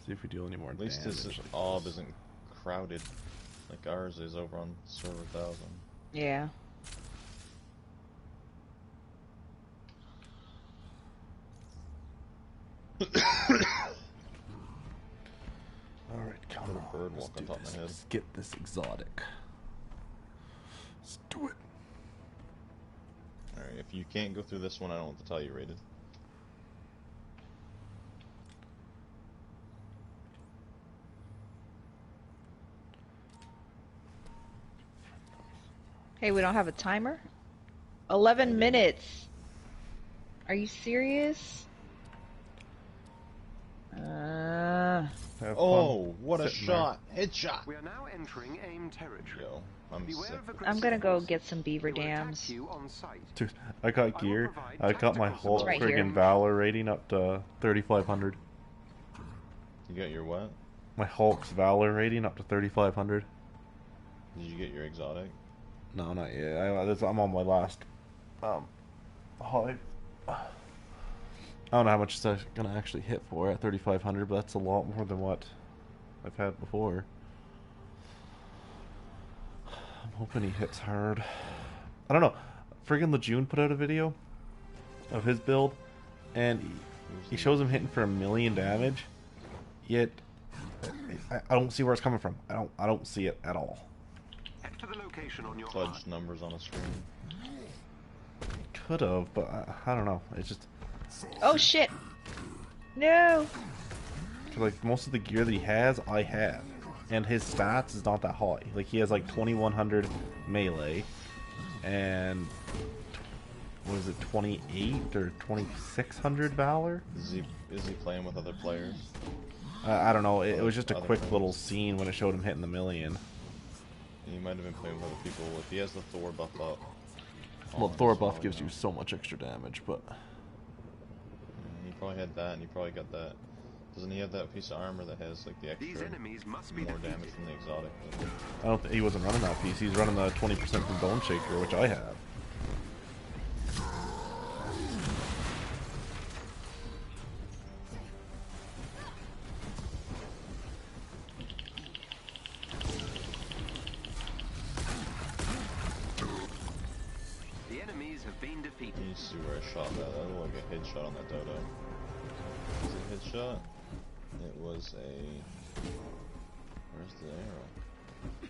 Speaker 2: See if we deal any more
Speaker 1: At least
Speaker 2: damage.
Speaker 1: this Ob isn't crowded like ours is over on server 1000.
Speaker 3: Yeah.
Speaker 2: Alright, come
Speaker 1: Got
Speaker 2: on.
Speaker 1: a bird walk on top of my head.
Speaker 2: Let's get this exotic. Let's do it.
Speaker 1: Alright, if you can't go through this one, I don't want to tell you, Rated.
Speaker 3: Hey, we don't have a timer? 11 minutes. Are you serious?
Speaker 1: Oh, what a shot! Headshot!
Speaker 4: We are now entering AIM territory.
Speaker 1: Yo, I'm
Speaker 4: Beware
Speaker 1: sick.
Speaker 4: of
Speaker 1: of
Speaker 3: I'm
Speaker 1: this.
Speaker 3: gonna go get some beaver
Speaker 4: They will attack
Speaker 3: dams.
Speaker 4: you on sight.
Speaker 2: Dude, I got gear. I got my whole
Speaker 3: Right
Speaker 2: friggin'
Speaker 3: here.
Speaker 2: Valor rating up to 3,500.
Speaker 1: You got your what?
Speaker 2: My Hulk's Valor rating up to 3,500.
Speaker 1: Did you get your exotic?
Speaker 2: No, not yet. I'm on my last HIVE. I don't know how much it's gonna actually hit for at 3,500, but that's a lot more than what I've had before. I'm hoping he hits hard. I don't know. Friggin' Lejeune put out a video of his build, and he shows him hitting for 1,000,000 damage. Yet I don't see where it's coming from. I don't see it at all.
Speaker 4: Head to the location on your
Speaker 1: Fudged numbers on a screen.
Speaker 2: Could have, but I don't know. It's just
Speaker 3: Oh shit! No!
Speaker 2: 'cause, like, most of the gear that he has, I have, and his stats is not that high. Like, he has like 2,100 melee, and what is it, 28 or 2,600 Valor?
Speaker 1: Is he playing with other players?
Speaker 2: I don't know. It was just a
Speaker 1: Other
Speaker 2: quick
Speaker 1: players.
Speaker 2: little scene when it showed him hitting the 1,000,000.
Speaker 1: He might have been playing with other people. If he has the Thor buff up.
Speaker 2: Well, Thor buff gives you so much extra damage, but...
Speaker 1: He probably had that, and he probably got that. Doesn't he have that piece of armor that has like the extra more damage from the exotic?
Speaker 2: I don't think he wasn't running that piece. He's running the 20% from Bone Shaker, which I have.
Speaker 4: The enemies have been defeated.
Speaker 1: You see where I shot that? That looked like a headshot on that dodo. Was it a headshot? It was a... Where's the arrow?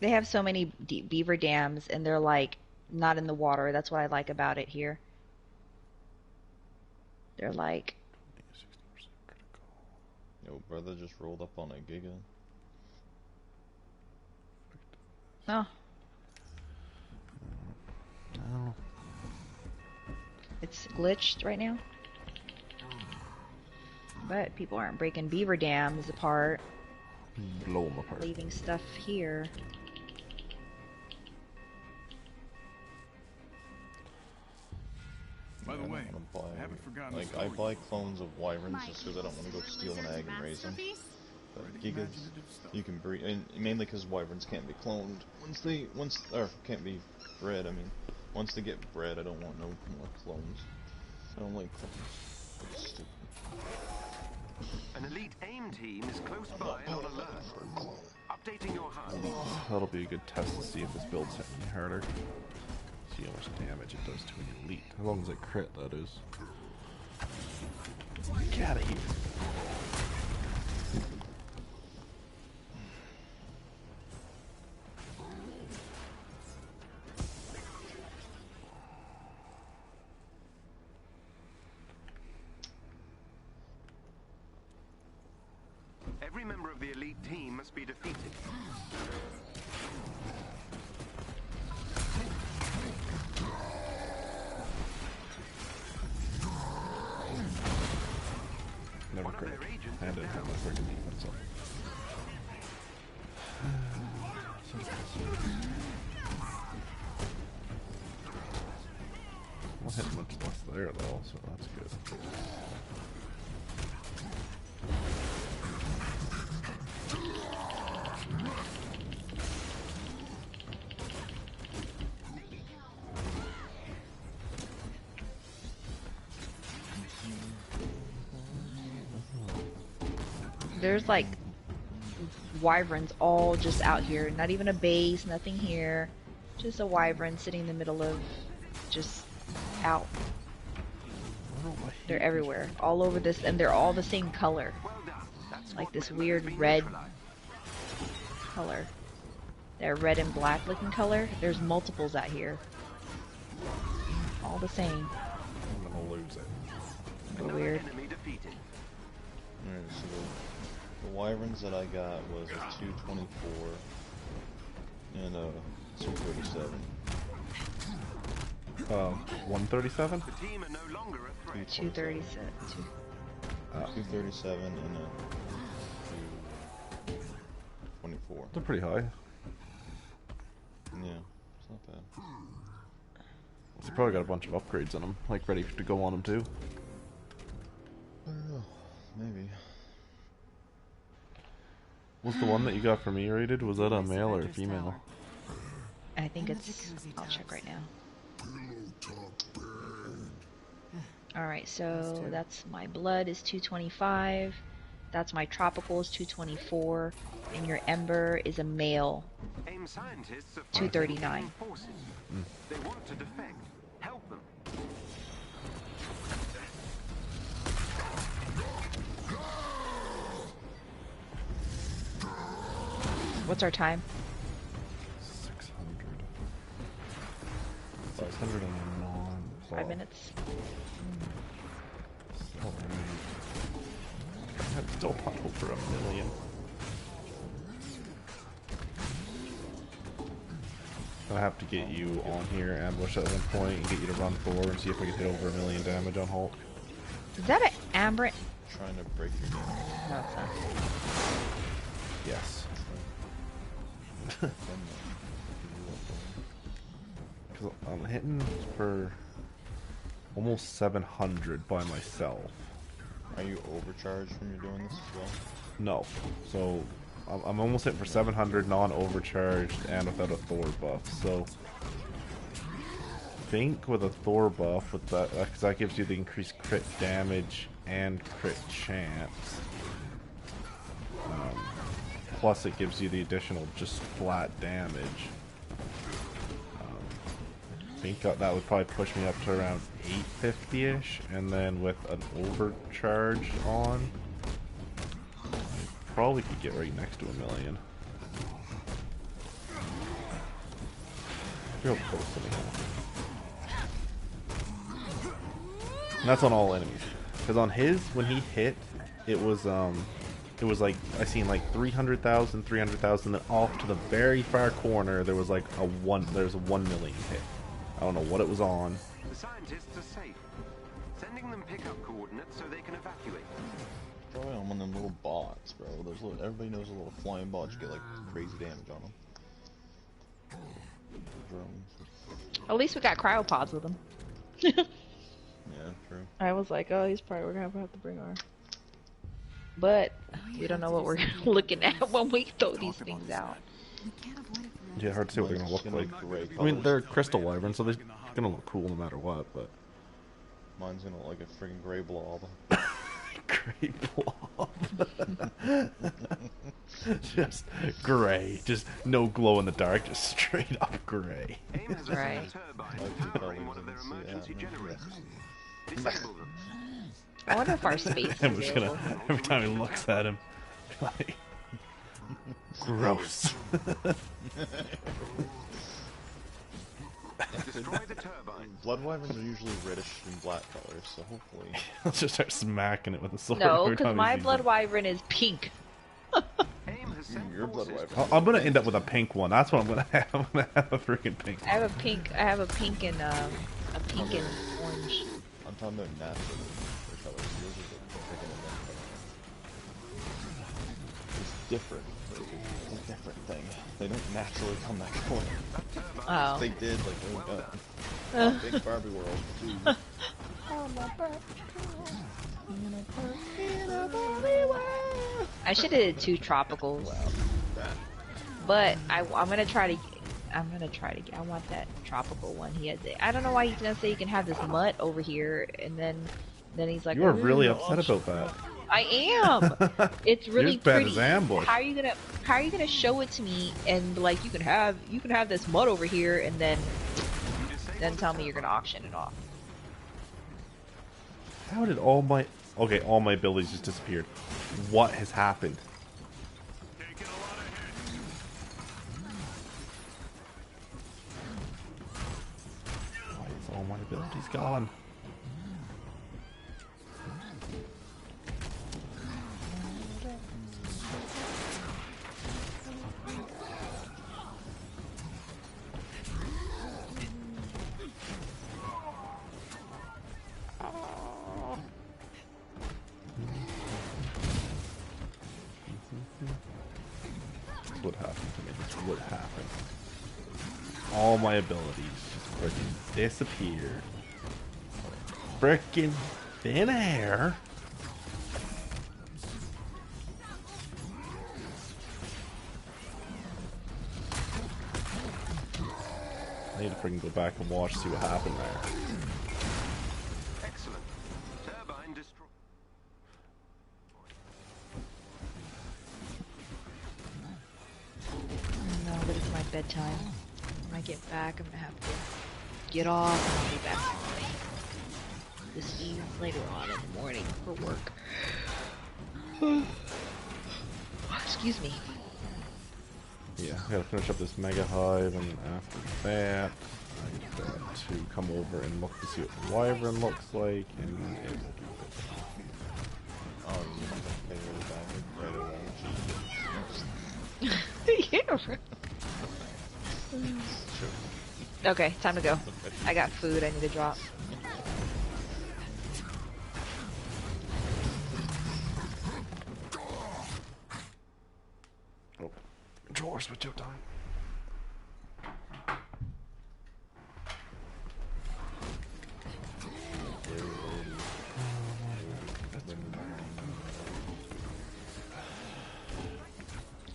Speaker 3: They have so many beaver dams, and they're like not in the water. That's what I like about it here. They're like...
Speaker 1: Yo, brother just rolled up on a Giga.
Speaker 3: Oh.
Speaker 2: Oh.
Speaker 3: It's glitched right now. But people aren't breaking beaver dams apart.
Speaker 2: Blow them apart.
Speaker 3: Leaving stuff here.
Speaker 5: By the way, I haven't forgotten.
Speaker 1: Like, I buy clones of wyverns just because I don't want to go steal an egg and raise them. But gigas, you can breed, and mainly because wyverns can't be cloned or can't be bred. I mean, once they get bred, I don't want no more clones. I don't like clones. It's stupid.
Speaker 4: An elite aim team is close by and on alert. Updating your HUD.
Speaker 2: That'll be a good test to see if this build's hitting me harder. See how much damage it does to an elite. As long as it crit, that is. Get out of here.
Speaker 4: Every member of the elite team must be defeated.
Speaker 2: Never crit. And it had my freaking defense up. I'll hit much less there though, so that's good.
Speaker 3: There's like wyverns all just out here. Not even a base, nothing here. Just a wyvern sitting in the middle of just out. They're everywhere. All over this, and they're all the same color. Like this weird red color. They're red and black looking color. There's multiples out here. All the same.
Speaker 2: I'm gonna lose it.
Speaker 3: They're weird.
Speaker 1: Alright, so the wyverns that I got was a 224 and a 237.
Speaker 2: 137?
Speaker 4: The team are no longer a threat.
Speaker 3: 237.
Speaker 1: 237 and a 224.
Speaker 2: They're pretty high.
Speaker 1: Yeah, it's not bad.
Speaker 2: They probably got a bunch of upgrades on them, like ready to go on them too.
Speaker 1: I don't know, maybe.
Speaker 2: Was the one that you got for me rated, was that a male or a female?
Speaker 3: I think it's... I'll check right now. Alright, so that's my blood is 225. That's my tropical is 224. And your ember is a male.
Speaker 4: AIM scientists are
Speaker 3: 239.
Speaker 4: forces. They want to defect. Help them.
Speaker 3: What's our time?
Speaker 2: 600. 600 on the non.
Speaker 3: 5 minutes.
Speaker 2: That's still not over 1 million. I have to get you on here, ambush at one point, and get you to run forward and see if I can hit over 1 million damage on Hulk.
Speaker 3: Is that an amber?
Speaker 1: Trying to break your game.
Speaker 3: No, it's not.
Speaker 2: Yes. Because I'm hitting for almost 700 by myself.
Speaker 1: Are you overcharged when you're doing this as well?
Speaker 2: No. So I'm almost hitting for 700 non-overcharged and without a Thor buff. So I think with a Thor buff, with that, because that gives you the increased crit damage and crit chance. Plus it gives you the additional just flat damage. I think that would probably push me up to around 850-ish, and then with an overcharge on, I probably could get right next to 1 million. Real close anyhow. And that's on all enemies. Because on his, when he hit, it was like, I seen like 300,000, 300,000, then off to the very far corner there was like there's a 1 million hit. I don't know what it was on.
Speaker 4: The scientists are safe. Sending them pickup coordinates so they can evacuate.
Speaker 1: Probably on one of them little bots, bro. Everybody knows a little flying bots get like crazy damage on them. Drones.
Speaker 3: At least we got cryopods with them.
Speaker 1: Yeah, true.
Speaker 3: I was like, oh, he's probably, we're gonna have to bring our... But we don't know what we're looking at when we throw these things out.
Speaker 2: Yeah, hard to see what they're gonna look like. I mean, they're crystal wyverns, so they're gonna look cool no matter what, but...
Speaker 1: Mine's gonna look like a friggin' gray blob.
Speaker 2: Gray blob. Just gray. Just no glow in the dark, just straight up gray.
Speaker 3: Right. I wonder if our space is
Speaker 2: I'm just gonna, every time he looks at him, like, gross.
Speaker 1: Blood wyverns are usually reddish and black colors, so hopefully...
Speaker 2: Let's just start smacking it with a sword.
Speaker 3: No, because my blood wyvern is pink.
Speaker 1: Your blood wyvern.
Speaker 2: I'm gonna end up with a pink one. That's what I'm gonna have. I'm gonna have a freaking pink.
Speaker 3: I have a pink and orange.
Speaker 1: I'm talking about natural colors. Yours is a freaking event color. It's different. It's a different thing. They don't naturally come that color.
Speaker 3: Oh.
Speaker 1: If they did, like, oh god. Big Barbie world, too.
Speaker 3: I should have did 2 tropicals. But I'm gonna try to I want that tropical one. He has it. I don't know why he's gonna say you can have this mutt over here, and then he's like,
Speaker 2: you are really upset about that.
Speaker 3: I am. It's really
Speaker 2: You're bad
Speaker 3: pretty.
Speaker 2: as ambush.
Speaker 3: How are you gonna show it to me and like you can have this mud over here, and then tell me you're gonna auction it off?
Speaker 2: How did all my abilities just disappeared? What has happened? Why is all my abilities gone? What happened to me? What happened? All my abilities just freaking disappeared. Freaking thin air. I need to freaking go back and watch, see what happened there.
Speaker 4: Excellent. Turbine destroyed.
Speaker 3: No, but it's my bedtime. When I get back, I'm gonna have to get off and I'll be back this eve later on in the morning for work. Excuse me.
Speaker 2: Yeah, I gotta finish up this mega hive, and after that, I got to come over and look to see what the wyvern looks like, and it
Speaker 1: Oh, you
Speaker 3: Yeah, right. Okay, time to go. I got food I need to drop.
Speaker 2: Oh, drawers with your time.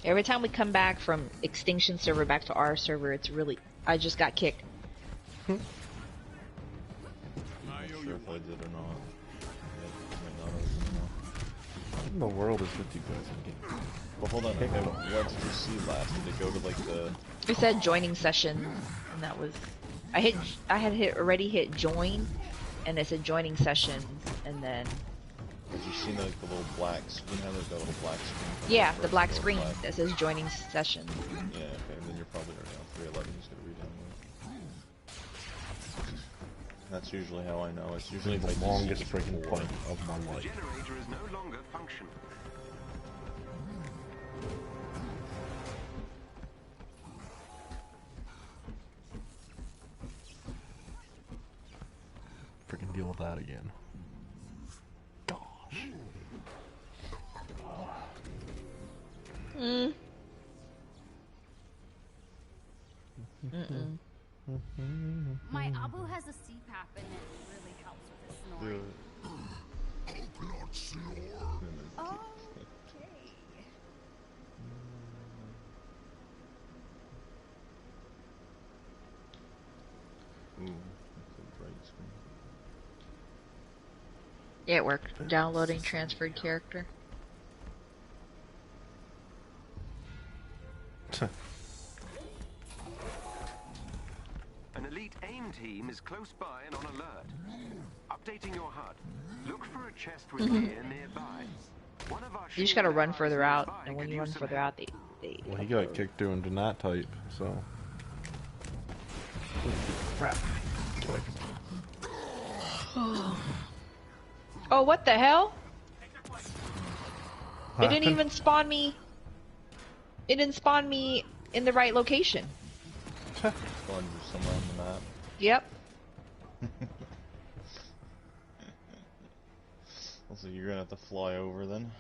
Speaker 3: Every time we come back from Extinction server back to our server, it's really... I just got kicked.
Speaker 1: I'm not sure if I did or not.
Speaker 2: What in the world is with you guys in game?
Speaker 1: Well, hold on. Okay, what did you see last? Did it go to like the...
Speaker 3: It said joining session, and that was... I had already hit join, and it said joining sessions, and then...
Speaker 1: Did you see like the little black screen? How there's that little black screen?
Speaker 3: Yeah, the black screen that says joining session.
Speaker 1: Yeah, okay, then you're probably already on 311. Just gotta re-download. That's usually how I know. It's usually
Speaker 2: the longest freaking point of my life.
Speaker 4: The generator is no longer functional.
Speaker 2: Freaking deal with that again.
Speaker 3: Mm.
Speaker 8: My Abu has a CPAP and it really helps with his snoring. Okay.
Speaker 1: Ooh, that's a bright screen.
Speaker 3: Yeah, it worked. Downloading transferred character.
Speaker 4: An elite AIM team is close by and on alert. Updating your HUD. Look for a chest with gear nearby. One of our
Speaker 3: You just gotta run further out, and when you run further out, they
Speaker 2: well, he got kicked through and did not type, so... Crap. Get away from me.
Speaker 3: Oh, what the hell?
Speaker 2: What
Speaker 3: It didn't
Speaker 2: happened?
Speaker 3: even spawn me. It didn't spawn me in the right location.
Speaker 1: Spawned you somewhere on the map.
Speaker 3: Yep.
Speaker 1: So you're gonna have to fly over then.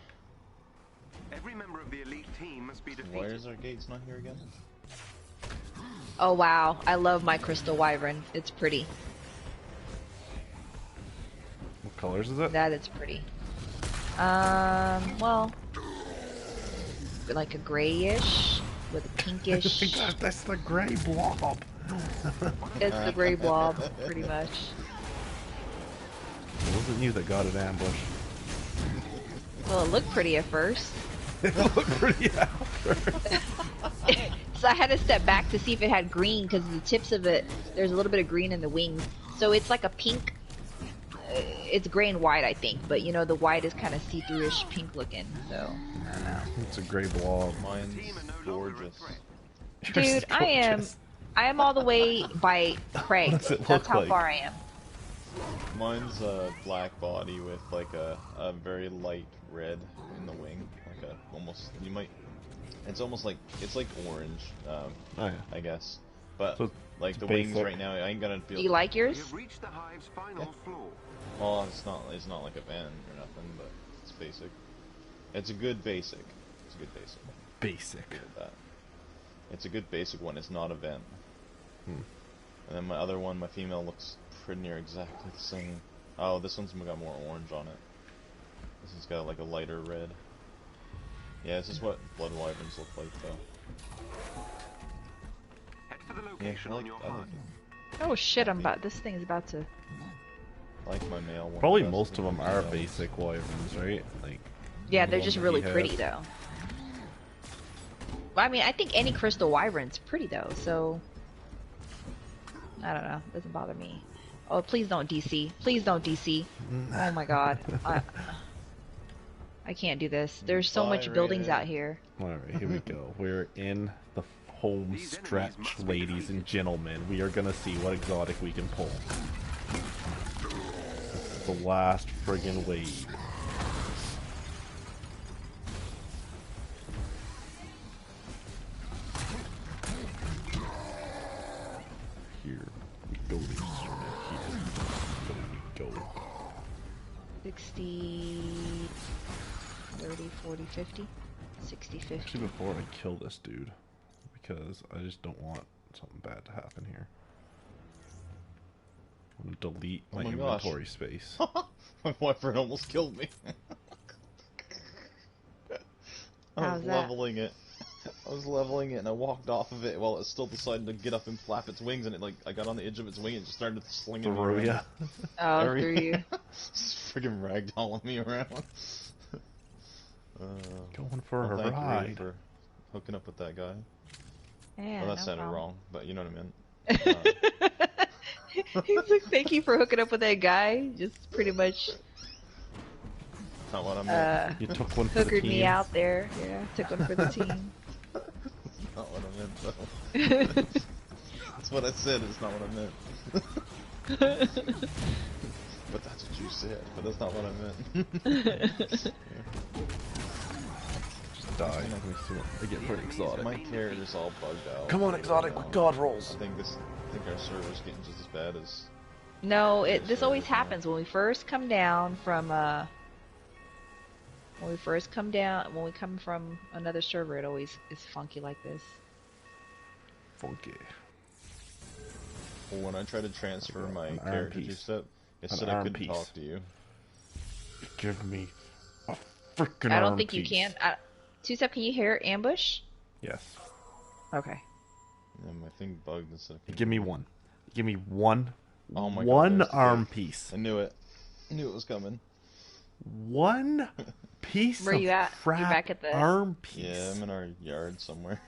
Speaker 4: Every member of the elite team must be defeated.
Speaker 1: Why is our gates not here again?
Speaker 3: Oh wow, I love my crystal wyvern. It's pretty.
Speaker 2: What colors is it?
Speaker 3: That is pretty. Well, like a grayish with a pinkish.
Speaker 2: That's the gray blob.
Speaker 3: It's the gray blob, pretty much.
Speaker 2: It wasn't you that got it ambushed.
Speaker 3: Well, it looked pretty at first.
Speaker 2: It looked pretty at first.
Speaker 3: So I had to step back to see if it had green, because the tips of it, there's a little bit of green in the wings. So it's like a pink. It's gray and white, I think, but you know the white is kind of see-through-ish pink looking. So I don't know.
Speaker 2: It's a gray blob.
Speaker 1: Mine's gorgeous.
Speaker 3: Dude, I am all the way by Craig.
Speaker 2: What does it
Speaker 3: That's
Speaker 2: look
Speaker 3: how
Speaker 2: like?
Speaker 3: far I am.
Speaker 1: Mine's a black body with like a very light red in the wing, like a almost it's almost like it's like orange,
Speaker 2: Oh, yeah.
Speaker 1: I guess. But
Speaker 2: So
Speaker 1: like the
Speaker 2: basic.
Speaker 1: wings right now, I ain't gonna feel.
Speaker 3: Do you like yours?
Speaker 4: You've reached the hive's final floor.
Speaker 1: Well, it's not like a vent or nothing, but it's basic. It's a good basic. It's a good basic.
Speaker 2: Basic.
Speaker 1: Good at that. It's a good basic one. It's not a vent.
Speaker 2: Hmm.
Speaker 1: And then my other one, my female, looks pretty near exactly the same. Oh, this one's got more orange on it. This one's got like a lighter red. Yeah, this is what blood wyverns look like, though.
Speaker 4: Head for the
Speaker 1: Yeah,
Speaker 4: location
Speaker 1: I
Speaker 4: on
Speaker 1: like,
Speaker 4: your
Speaker 1: I like
Speaker 4: HUD.
Speaker 1: it.
Speaker 3: Oh shit! This thing's about to.
Speaker 1: I like my male one.
Speaker 2: Probably
Speaker 1: best
Speaker 2: most of them are
Speaker 1: females.
Speaker 2: basic wyverns, right? Like.
Speaker 3: Yeah,
Speaker 2: the
Speaker 3: they're
Speaker 2: ones
Speaker 3: just
Speaker 2: that
Speaker 3: really
Speaker 2: he had.
Speaker 3: pretty though. Well, I mean, I think any crystal wyvern's pretty though, so I don't know. Doesn't bother me. Oh, please don't DC. Please don't DC. Oh my god. I can't do this. There's so much buildings out here.
Speaker 2: Alright, here we go. We're in the home stretch, ladies and gentlemen. We are gonna see what exotic we can pull. This is the last friggin' wave. Here we go, ladies and gentlemen. Here we go.
Speaker 3: 60, 30, 40, 50, 60, 50.
Speaker 2: Actually, before I kill this dude, because I just don't want something bad to happen here. I'm gonna delete my
Speaker 1: my
Speaker 2: inventory space.
Speaker 1: My wyvern almost killed me. I
Speaker 3: How's
Speaker 1: was
Speaker 3: that?
Speaker 1: leveling it. was leveling it and I walked off of it while it was still deciding to get up and flap its wings, and it like I got on the edge of its wing and it just started slinging me around.
Speaker 2: Yeah.
Speaker 3: Oh, through you.
Speaker 1: Just freaking ragdolling me around.
Speaker 2: Going for a
Speaker 1: thank
Speaker 2: ride.
Speaker 1: you, Ray, for hooking up with that guy.
Speaker 3: Yeah,
Speaker 1: Well, that
Speaker 3: no
Speaker 1: sounded
Speaker 3: problem.
Speaker 1: wrong, but you know what I meant.
Speaker 3: He's like, thank you for hooking up with that guy. Just pretty much
Speaker 1: Not what I meant.
Speaker 2: You took one for the
Speaker 3: hookered
Speaker 2: team.
Speaker 3: me out there. Yeah, took one for the team.
Speaker 1: Not what I meant, though. That's what I said, it's not what I meant. But that's what you said, but that's not what I meant.
Speaker 2: Just die. Let me see what I get for an exotic.
Speaker 1: My character's all bugged out.
Speaker 2: Come on, exotic with god rolls.
Speaker 1: I think our server's getting just as bad as...
Speaker 3: No, this always happens when we first come down from when we come from another server. It always is funky like this.
Speaker 2: Funky.
Speaker 1: Well, when I tried to transfer my
Speaker 2: An
Speaker 1: character
Speaker 2: arm
Speaker 1: to
Speaker 2: piece.
Speaker 1: TwoStep, it
Speaker 2: An
Speaker 1: said I
Speaker 2: arm
Speaker 1: couldn't
Speaker 2: piece.
Speaker 1: talk to you.
Speaker 2: Give me a freaking
Speaker 3: I don't
Speaker 2: arm
Speaker 3: think you
Speaker 2: piece.
Speaker 3: can. TwoStep, can you hear ambush?
Speaker 2: Yes.
Speaker 3: Okay.
Speaker 1: And my thing bugged and said I couldn't
Speaker 2: Give me
Speaker 1: hear you.
Speaker 2: one. Give me one.
Speaker 1: Oh my God,
Speaker 2: one
Speaker 1: there's the
Speaker 2: arm
Speaker 1: gift.
Speaker 2: piece.
Speaker 1: I knew it. I knew it was coming.
Speaker 2: One piece
Speaker 3: Where
Speaker 2: of
Speaker 3: you at? You're
Speaker 2: crap
Speaker 3: back at the-
Speaker 2: arm piece.
Speaker 1: Yeah, I'm in our yard somewhere.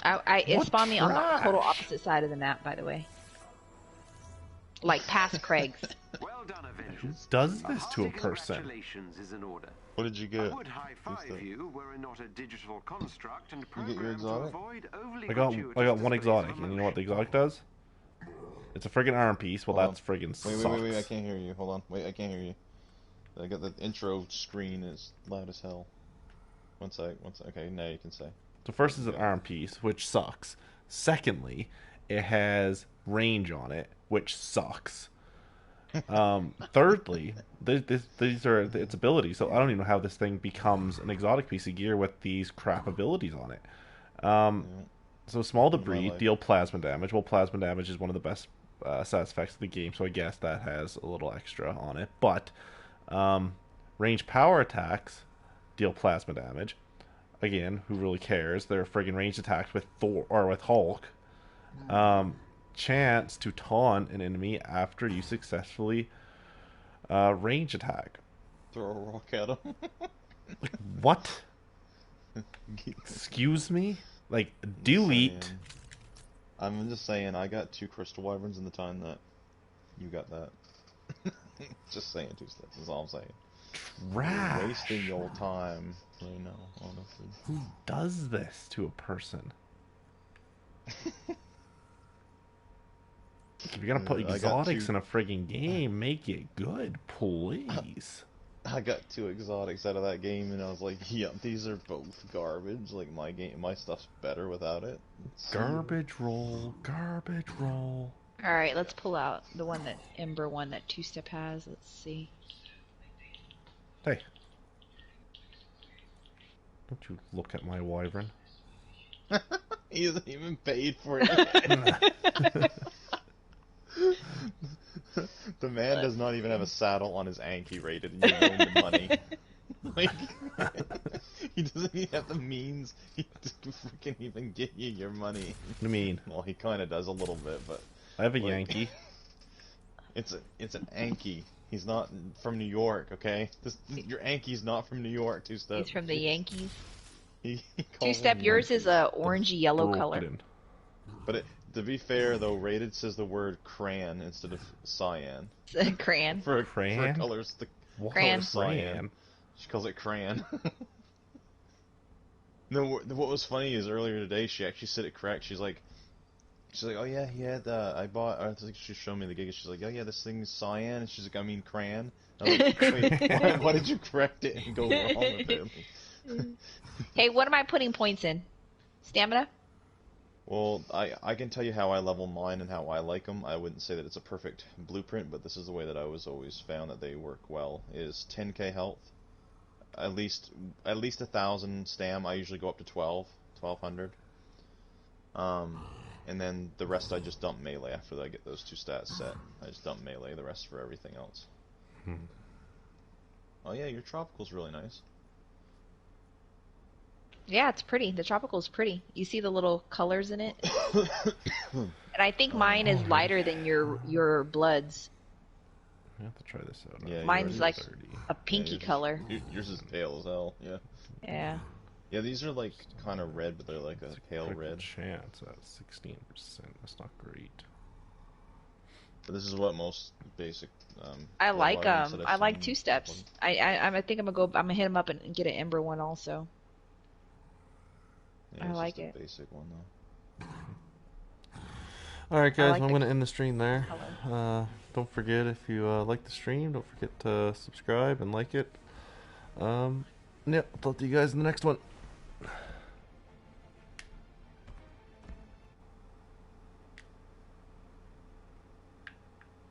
Speaker 3: It
Speaker 2: What
Speaker 3: spawned me on the
Speaker 2: trash.
Speaker 3: total opposite side of the map, by the way. Like past Craig's.
Speaker 4: Well done, Avengers.
Speaker 2: Who does this to a
Speaker 4: hearty
Speaker 2: person?
Speaker 4: Congratulations is in order.
Speaker 1: What did you
Speaker 4: I
Speaker 1: get?
Speaker 4: would high-five you were it not a digital construct and
Speaker 1: You get your
Speaker 4: programmed to
Speaker 1: exotic?
Speaker 4: avoid overly
Speaker 2: I got
Speaker 4: gratuitous
Speaker 2: one
Speaker 4: displays
Speaker 2: exotic,
Speaker 4: of
Speaker 2: and you know what the
Speaker 4: emotion.
Speaker 2: exotic does? It's a friggin' arm piece. Well,
Speaker 1: Hold
Speaker 2: that's friggin'
Speaker 1: Wait,
Speaker 2: sucks.
Speaker 1: wait, I can't hear you. Hold on. Wait, I can't hear you. I got the intro screen is loud as hell. One sec. Okay, now you can say.
Speaker 2: So first is an arm piece, which sucks. Secondly, it has range on it, which sucks. Thirdly, these are its abilities. So I don't even know how this thing becomes an exotic piece of gear with these crap abilities on it. So small debris deal plasma damage. Well, plasma damage is one of the best stat effects of the game, so I guess that has a little extra on it. But range power attacks deal plasma damage. Again, who really cares? They're friggin' ranged attacks with Thor or with Hulk. Chance to taunt an enemy after you successfully range attack.
Speaker 1: Throw a rock at him.
Speaker 2: Like, what? Excuse me? Like, delete.
Speaker 1: I'm just saying, I got 2 crystal wyverns in the time that you got that. Just saying, TwoStep. That's all I'm saying.
Speaker 2: Trash.
Speaker 1: You're wasting your time right now, honestly.
Speaker 2: Who does this to a person? If you're gonna put
Speaker 1: I got
Speaker 2: exotics
Speaker 1: 2
Speaker 2: in a friggin' game, make it good, please.
Speaker 1: I got 2 exotics out of that game, and I was like, "Yep, these are both garbage. Like my stuff's better without it."
Speaker 2: Garbage roll, garbage roll.
Speaker 3: Alright, let's pull out the one that Ember one that TwoStep has. Let's see.
Speaker 2: Hey, don't you look at my wyvern.
Speaker 1: He hasn't even paid for it. The man does not even have a saddle on his Anki rated, and you owe him the money. Like, he doesn't even have the means to freaking even give you your money.
Speaker 2: What do you mean?
Speaker 1: Well, he kind of does a little bit, but
Speaker 2: I have a
Speaker 1: like,
Speaker 2: Yankee.
Speaker 1: it's an Anki. He's not from New York, okay? Your Anki's not from New York, TwoStep.
Speaker 3: He's from the Yankees.
Speaker 1: He calls
Speaker 3: TwoStep,
Speaker 1: them
Speaker 3: yours is
Speaker 1: Yankees.
Speaker 3: a orangey yellow color.
Speaker 2: Broken.
Speaker 1: But to be fair, though, rated says the word crayon instead of cyan.
Speaker 3: Crayon.
Speaker 1: For
Speaker 2: Crayon?
Speaker 1: colors, the
Speaker 2: What?
Speaker 3: Crayon.
Speaker 1: cyan. She calls it crayon. No, what was funny is earlier today she actually said it correct. She's like, oh yeah, he had I bought. I think she showed me the gig. She's like, oh yeah, this thing's cyan. And she's like, I mean crayon. I was like, wait, why did you correct it and go wrong with it?
Speaker 3: Hey, what am I putting points in? Stamina?
Speaker 1: Well, I can tell you how I level mine and how I like them. I wouldn't say that it's a perfect blueprint, but this is the way that I always found that they work well. Is 10k health, at least 1,000 stam. I usually go up to 1,200. And then the rest I just dump melee after I get those 2 stats set. I just dump melee, the rest for everything else. Oh yeah, your tropical's really nice.
Speaker 3: Yeah, it's pretty. The tropical is pretty. You see the little colors in it? And I think mine is lighter than your Bloods.
Speaker 2: I have to try this out.
Speaker 1: Yeah,
Speaker 3: mine's like
Speaker 2: 30.
Speaker 3: a pinky
Speaker 1: yours
Speaker 3: color.
Speaker 1: Yours is pale as hell. Yeah.
Speaker 3: Yeah.
Speaker 1: Yeah, these are like kind of red, but they're like a pale red.
Speaker 2: Chance at 16%. That's not great.
Speaker 1: But this is what most basic.
Speaker 3: I like
Speaker 1: bloodlines that I've
Speaker 3: I like
Speaker 1: seen
Speaker 3: two steps.
Speaker 1: plug.
Speaker 3: I think I'm gonna hit them up and get an Ember one also.
Speaker 1: Yeah,
Speaker 3: I
Speaker 1: it's
Speaker 3: like
Speaker 1: just
Speaker 3: it.
Speaker 1: a basic one though.
Speaker 2: Alright guys,
Speaker 3: like
Speaker 2: I'm
Speaker 3: the
Speaker 2: going to end the stream there. Don't forget, if you like the stream, don't forget to subscribe and like it. Yeah, I'll talk to you guys in the next one.